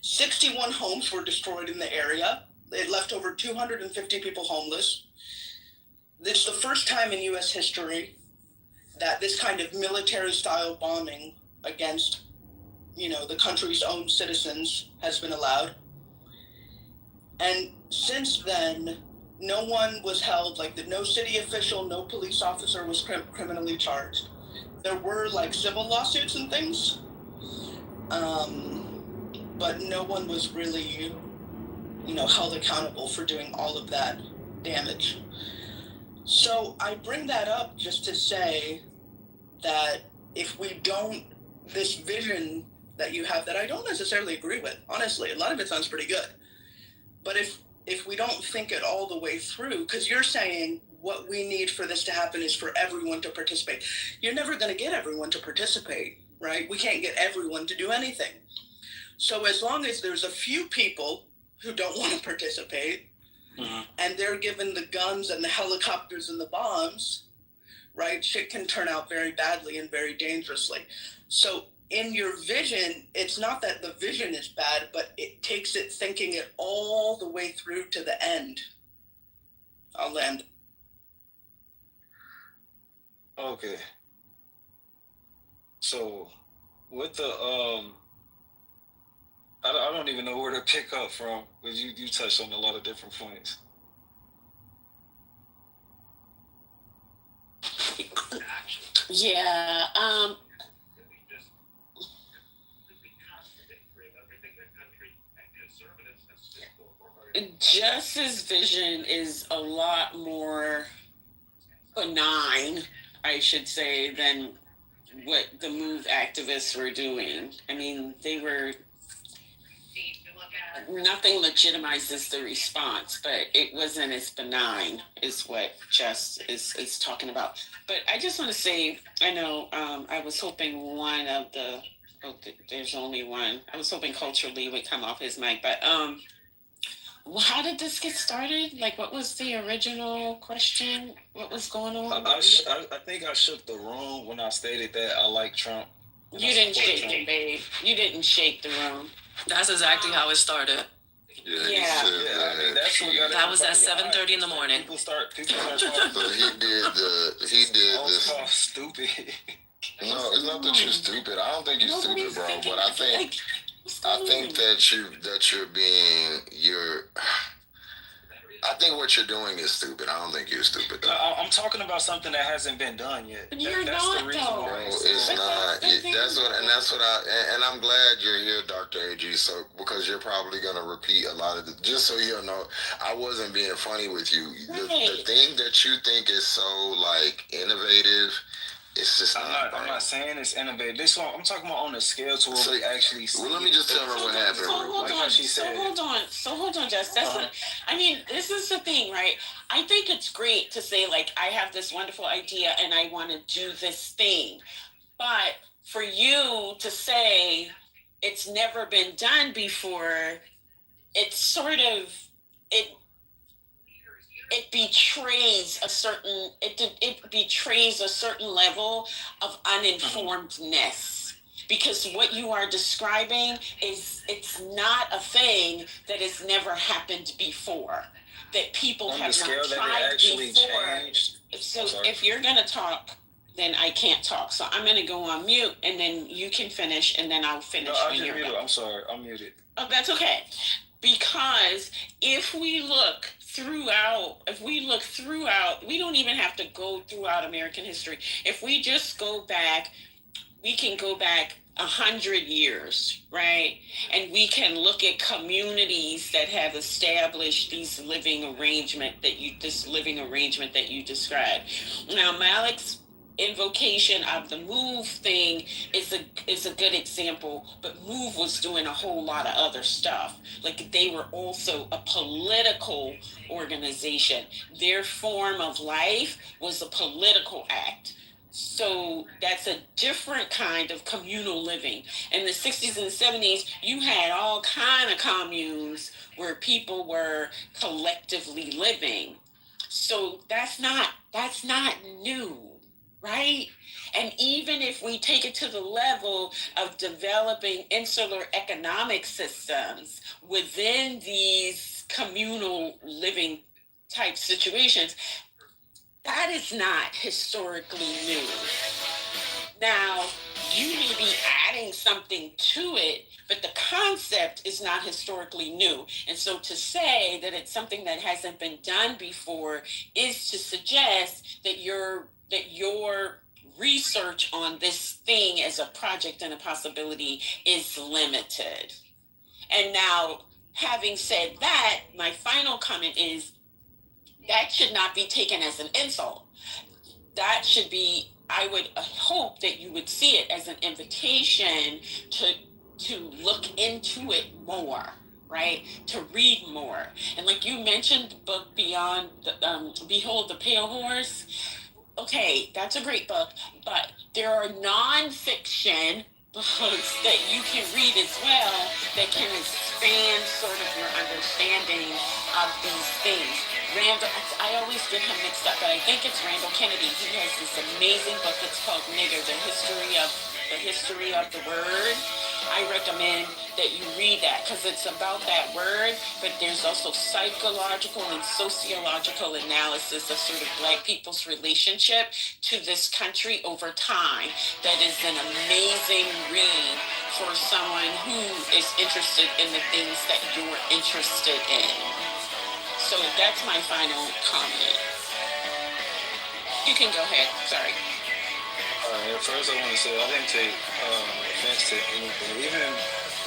61 homes were destroyed in the area. It left over 250 people homeless. It's the first time in U.S. history that this kind of military-style bombing against the country's own citizens has been allowed. And since then, no one was held, no city official, no police officer was criminally charged. There were civil lawsuits and things, but no one was really, held accountable for doing all of that damage. So I bring that up just to say that if we don't, this vision that you have that I don't necessarily agree with, honestly, a lot of it sounds pretty good. But if we don't think it all the way through, because you're saying what we need for this to happen is for everyone to participate. You're never going to get everyone to participate, right? We can't get everyone to do anything. So as long as there's a few people who don't want to participate, and they're given the guns and the helicopters and the bombs, right, shit can turn out very badly and very dangerously. So in your vision, it's not that the vision is bad, but it takes it thinking it all the way through to the end. I'll end. Okay. So with the I don't even know where to pick up from, because you touched on a lot of different points. Yeah. Justice vision is a lot more benign, I should say, than what the MOVE activists were doing. I mean, nothing legitimizes the response, but it wasn't as benign is what Jess is talking about. But I just want to say, I know I was hoping there's only one. I was hoping Culture Lee would come off his mic, but how did this get started? What was the original question? What was going on? I think I shook the room when I stated that I like Trump. You didn't shake it, babe. You didn't shake the room. That's exactly how it started. Yeah. I mean, that's what got that was at 7:30 in the morning. People start talking. So he did this. Stupid. No, it's not that you're stupid. I don't think you're stupid, bro. But I think that I think what you're doing is stupid. I don't think you're stupid, though. I'm talking about something that hasn't been done yet. That's the reason why. It's not. And I'm glad you're here, Dr. AG. So because you're probably gonna repeat a lot of just so you know, I wasn't being funny with you. The thing that you think is so innovative. It's just I'm not saying it's innovative. This one I'm talking about on a scale to where we actually see. Well, let me just tell her what happened. So hold on, Jess. This is the thing, right? I think it's great to say I have this wonderful idea and I want to do this thing, but for you to say it's never been done before, it's sort of it betrays a certain level of uninformedness, because what you are describing it's not a thing that has never happened before, that people have not tried before. So if you're gonna talk, then I can't talk. So I'm gonna go on mute, and then you can finish, and then I'll finish. I'm sorry, I'm muted. Oh, that's okay. Because if we look throughout, we don't even have to go throughout American history. If we just go back, we can go back 100 years, right? And we can look at communities that have established this living arrangement that you described. Now, Malik's invocation of the MOVE thing is a good example, but MOVE was doing a whole lot of other stuff. They were also a political organization. Their form of life was a political act. So that's a different kind of communal living. In the 60s and 70s, you had all kind of communes where people were collectively living. So that's not new. Right? And even if we take it to the level of developing insular economic systems within these communal living type situations, that is not historically new. Now, you may be adding something to it, but the concept is not historically new. And so to say that it's something that hasn't been done before is to suggest that your research on this thing as a project and a possibility is limited. And now, having said that, my final comment is that should not be taken as an insult. That should be, I would hope that you would see it as an invitation to look into it more, right? To read more. And like you mentioned, the book Beyond, Behold the Pale Horse. Okay, that's a great book, but there are nonfiction books that you can read as well that can expand sort of your understanding of these things. Randall, I always get him mixed up, but I think it's Randall Kennedy. He has this amazing book. It's called Nigger, the history of the word. I recommend that you read that because it's about that word, but there's also psychological and sociological analysis of sort of Black people's relationship to this country over time. That is an amazing read for someone who is interested in the things that you're interested in. So that's my final comment. You can go ahead. Sorry. First, I want to say I didn't take offense to anything. Even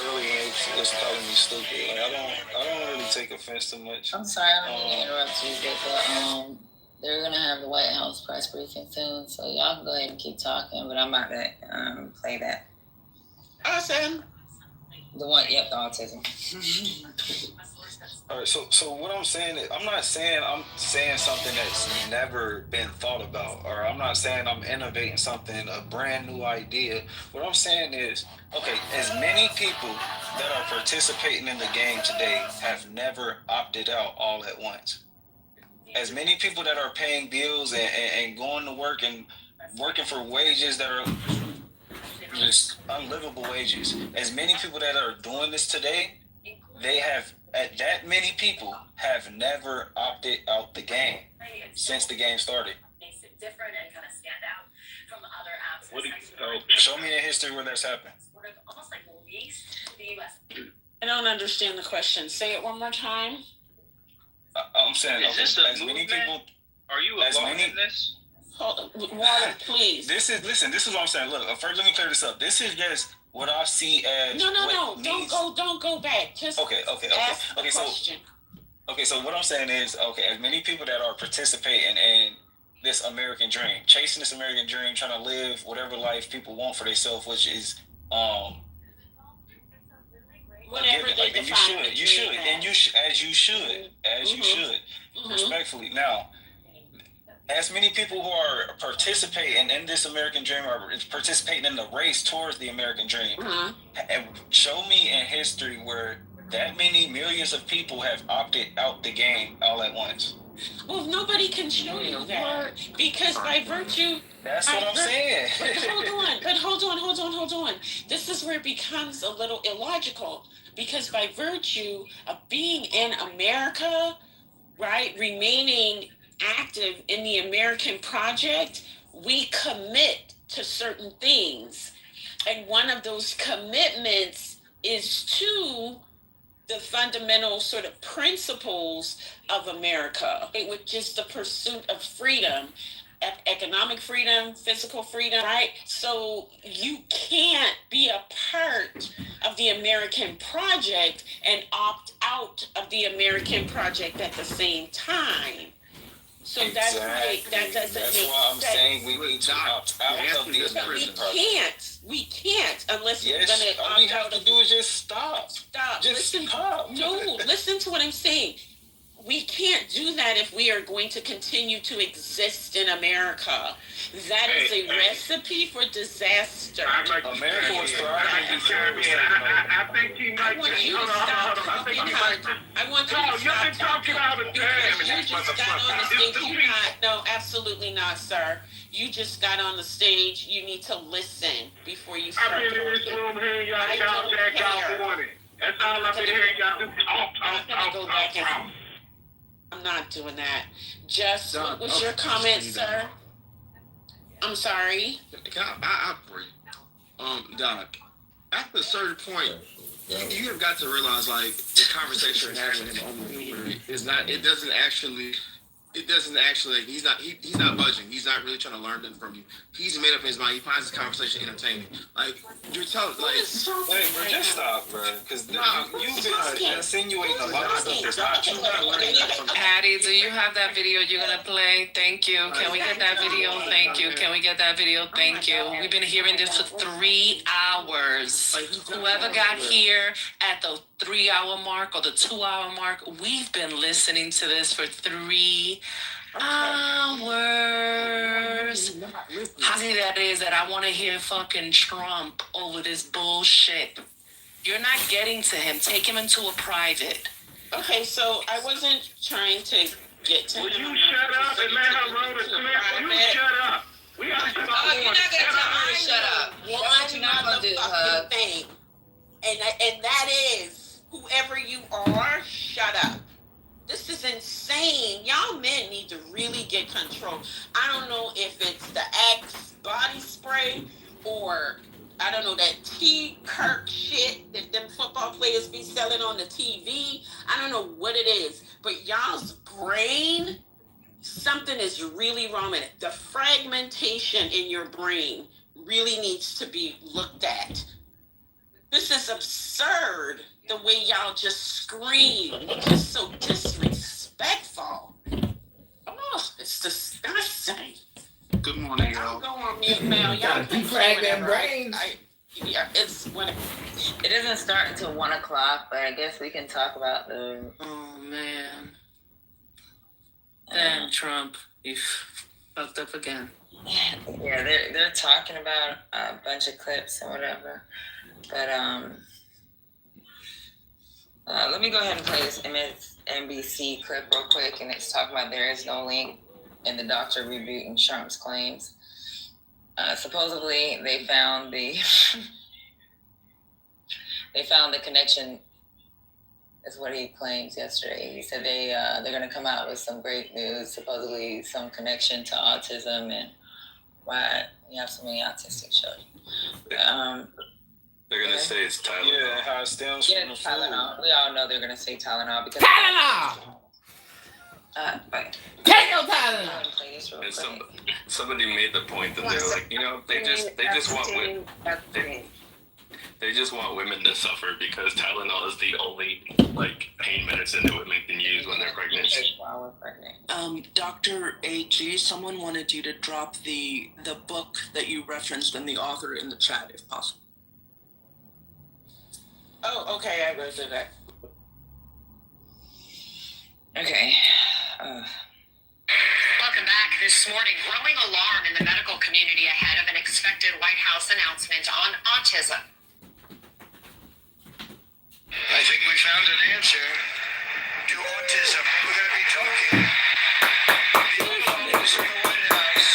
early when they was calling me stupid, like I don't really take offense to much. I'm sorry, I don't mean to interrupt you, but they're gonna have the White House press briefing soon, so y'all can go ahead and keep talking. But I'm about to play that. Awesome. The one, yep, the autism. All right, so what I'm saying is, I'm saying something that's never been thought about, or I'm not saying I'm innovating something, a brand new idea. What I'm saying is, okay, as many people that are participating in the game today have never opted out all at once. As many people that are paying bills and going to work and working for wages that are just unlivable wages, as many people that are doing this today, that many people have never opted out the game since the game started. Makes it different and kind of stand out from other apps. What do you show me in history where that's happened? Sort of almost like least to the U.S. I don't understand the question. Say it one more time. I'm saying, is this as many people. Are you involved in this? Hold on, Water, please. This is what I'm saying. Look, first let me clear this up. This is just what I see as. No. Don't go back. Just okay. Ask the question. So what I'm saying is, as many people that are participating in this American dream, chasing this American dream, trying to live whatever life people want for themselves, which is whatever they like, define you should, and you should, respectfully. Now, as many people who are participating in this American dream are participating in the race towards the American dream, and show me in history where that many millions of people have opted out the game all at once. Well, nobody can show you that because by virtue. That's what I'm saying. But hold on. This is where it becomes a little illogical because by virtue of being in America, right, remaining active in the American project, we commit to certain things. And one of those commitments is to the fundamental sort of principles of America, which is the pursuit of freedom, economic freedom, physical freedom, right? So you can't be a part of the American project and opt out of the American project at the same time. So that's right. That doesn't make sense. That's why I'm saying we need to opt out of the American project. We can't unless we're Yes, going to all we have to do is just stop. Listen to what I'm saying. We can't do that if we are going to continue to exist in America. That is a recipe for disaster. America was thriving before it was I think he might want you to stop talking. I want you to stop talking because you just got on the stage. No, absolutely not, sir. You just got on the stage. You need to listen before you start talking. I've been in this room hearing y'all shout that California. That's all I've been hearing y'all do. I'm not doing that. Just, what was your comment, sir? I'm sorry. I'll break. Doc, at a certain point, you have got to realize, like, the conversation you're having with him on the humor is not. It doesn't actually. He's not budging. He's not really trying to learn nothing from you. He's made up his mind. He finds this conversation entertaining. Like, you're telling, like, hey, bro, just stop, bro. Because you've been insinuating a lot of stuff that's not true. Not learning that from Patty, do you have that video you're gonna play? Thank you. Can we get that video? Thank you. Can we get that video? Thank you. We've been hearing this for 3 hours. Whoever got here at the 3-hour mark or the 2-hour mark, we've been listening to this for 3 hours. How see that is that I want to hear fucking Trump over this bullshit. You're not getting to him. Take him into a private. Okay, so I wasn't trying to get to him. Would you shut up and let her roll the clip? You shut up. We got to You're not gonna tell me to shut up. What you not gonna do, huh? Thing. And that is, whoever you are, shut up. This is insane. Y'all men need to really get control. I don't know if it's the Axe body spray or, I don't know, that T. Kirk shit that them football players be selling on the TV. I don't know what it is. But y'all's brain, something is really wrong with it. The fragmentation in your brain really needs to be looked at. This is absurd. The way y'all just scream, just so disrespectful. Oh, it's disgusting. Good morning, I'll y'all. go on mute now. Y'all can defrag say them whatever. brains. It's when It doesn't start until 1 o'clock, but I guess we can talk about the. Oh man. Damn, Trump, you fucked up again. Yeah, they're talking about a bunch of clips and whatever, but let me go ahead and play this MSNBC clip real quick, and it's talking about there is no link in the doctor rebuting Trump's claims. Supposedly, they found the connection. Is what he claims yesterday. He said they're going to come out with some great news, supposedly some connection to autism and why we have so many autistic children. They're gonna say it's Tylenol. Yeah, how it stems from the Tylenol. We all know they're gonna say Tylenol because Tylenol! But Take your Tylenol! And somebody made the point that they're like, they just want women. They just want women to suffer because Tylenol is the only pain medicine that women can use when they're pregnant. While we're pregnant. Dr. A.G., someone wanted you to drop the book that you referenced and the author in the chat, if possible. Oh, okay, I will do that. Okay. Welcome back. This morning, growing alarm in the medical community ahead of an expected White House announcement on autism. I think we found an answer to autism. We're going to be talking to the White House.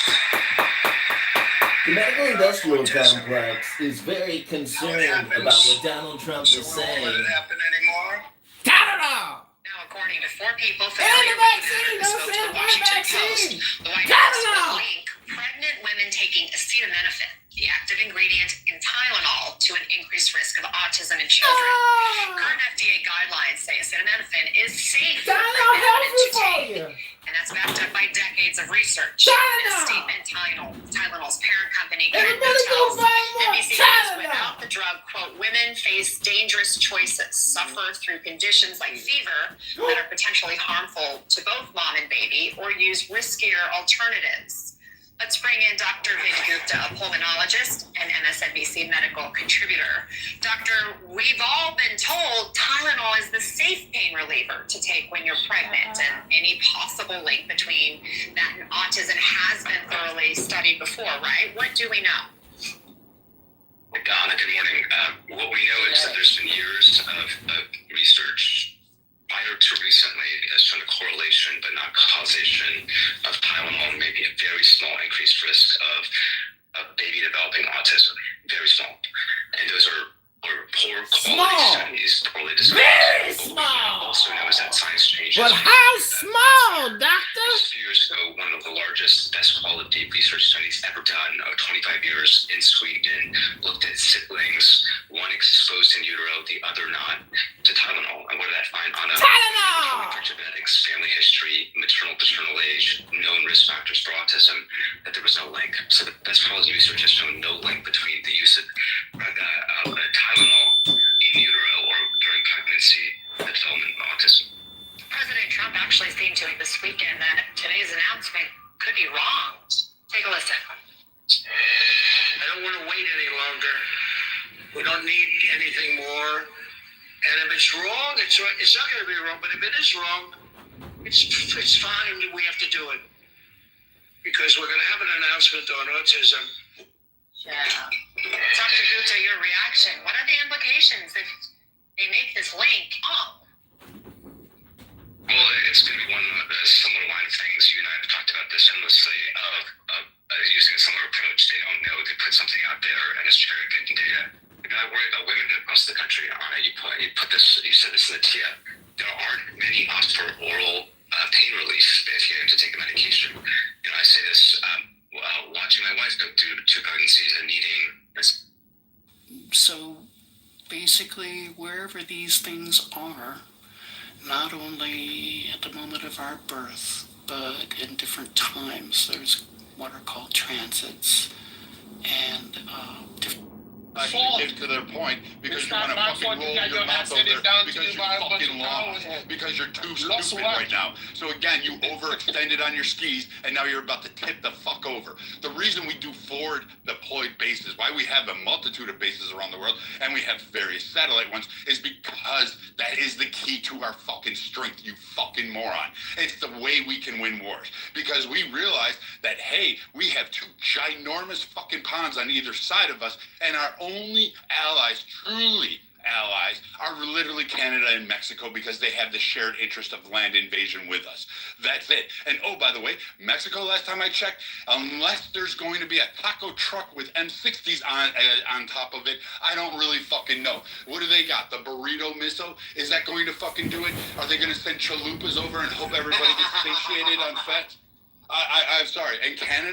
The medical industrial complex is very concerned about what Donald Trump is saying. Won't let it happen anymore. Tylenol! Now, according to 4 people And familiar the with vaccine! the No spoke to saying the one Washington vaccine! Post, the White House will Tylenol! link pregnant women taking acetaminophen, the active ingredient in Tylenol, to an increased risk of autism in children. Current FDA guidelines say acetaminophen is safe for Tylenol pregnant women healthy to for take. you! And that's backed up by decades of research. Tylenol! In a statement, Tylenol's parent company, Everybody go tells buy more NBC News, Tylenol! without the drug, quote, women face dangerous choices, suffer through conditions like fever that are potentially harmful to both mom and baby, or use riskier alternatives. Let's bring in Dr. Vinny Gupta, a pulmonologist and MSNBC medical contributor. Doctor, we've all been told Tylenol is the safe pain reliever to take when you're pregnant, and any possible link between that and autism has been thoroughly studied before, right? What do we know? Good morning. What we know is that there's been years of research prior to recently has shown a correlation but not causation of Tylenol, maybe a very small increased risk of baby developing autism. Very small. And those are poor quality studies, poorly designed. Very What we small! also know is that science changes. But how small, doctor? a few years ago, one of the largest, best quality research studies ever done, 25 years in Sweden, looked at siblings, one exposed in utero, the other not, to Tylenol. And what did that find? On a for genetics, family history, maternal paternal age, known risk factors for autism, that there was no link. So the best quality research has shown no link between the use of Tylenol in utero or during pregnancy, the development of autism. President Trump actually seemed to this weekend that today's announcement could be wrong. Take a listen. I don't want to wait any longer. We don't need anything more. And if it's wrong, it's not going to be wrong. But if it is wrong, it's fine. We have to do it because we're going to have an announcement on autism. Yeah. Dr. Gupta, your reaction. What are the implications if they make this link? Well, it's going to be one of the similar line of things. You and I have talked about this endlessly of using a similar approach. They don't know. They put something out there and it's cherry picking data. I worry about women across the country. Anna, you said this in the TIA. There aren't many opts for oral pain relief if you have to take a medication. You know, I say this watching my wife go through 2 pregnancies and needing. So basically, wherever these things are, not only at the moment of our birth, but in different times, there's what are called transits and different. Actually get to their point because you want to fucking roll your mouth over there because you fucking lost because you're too stupid right now. So again, you overextended on your skis and now you're about to tip the fuck over. The reason we do forward deployed bases, why we have a multitude of bases around the world and we have various satellite ones is because that is the key to our fucking strength, you fucking moron. It's the way we can win wars because we realize that, hey, we have 2 ginormous fucking ponds on either side of us and our only allies, truly allies, are literally Canada and Mexico because they have the shared interest of land invasion with us. That's it. And oh, by the way, Mexico, last time I checked, unless there's going to be a taco truck with M60s on top of it, I don't really fucking know. What do they got? The burrito missile? Is that going to fucking do it? Are they going to send chalupas over and hope everybody gets satiated on fat? I'm sorry. And Canada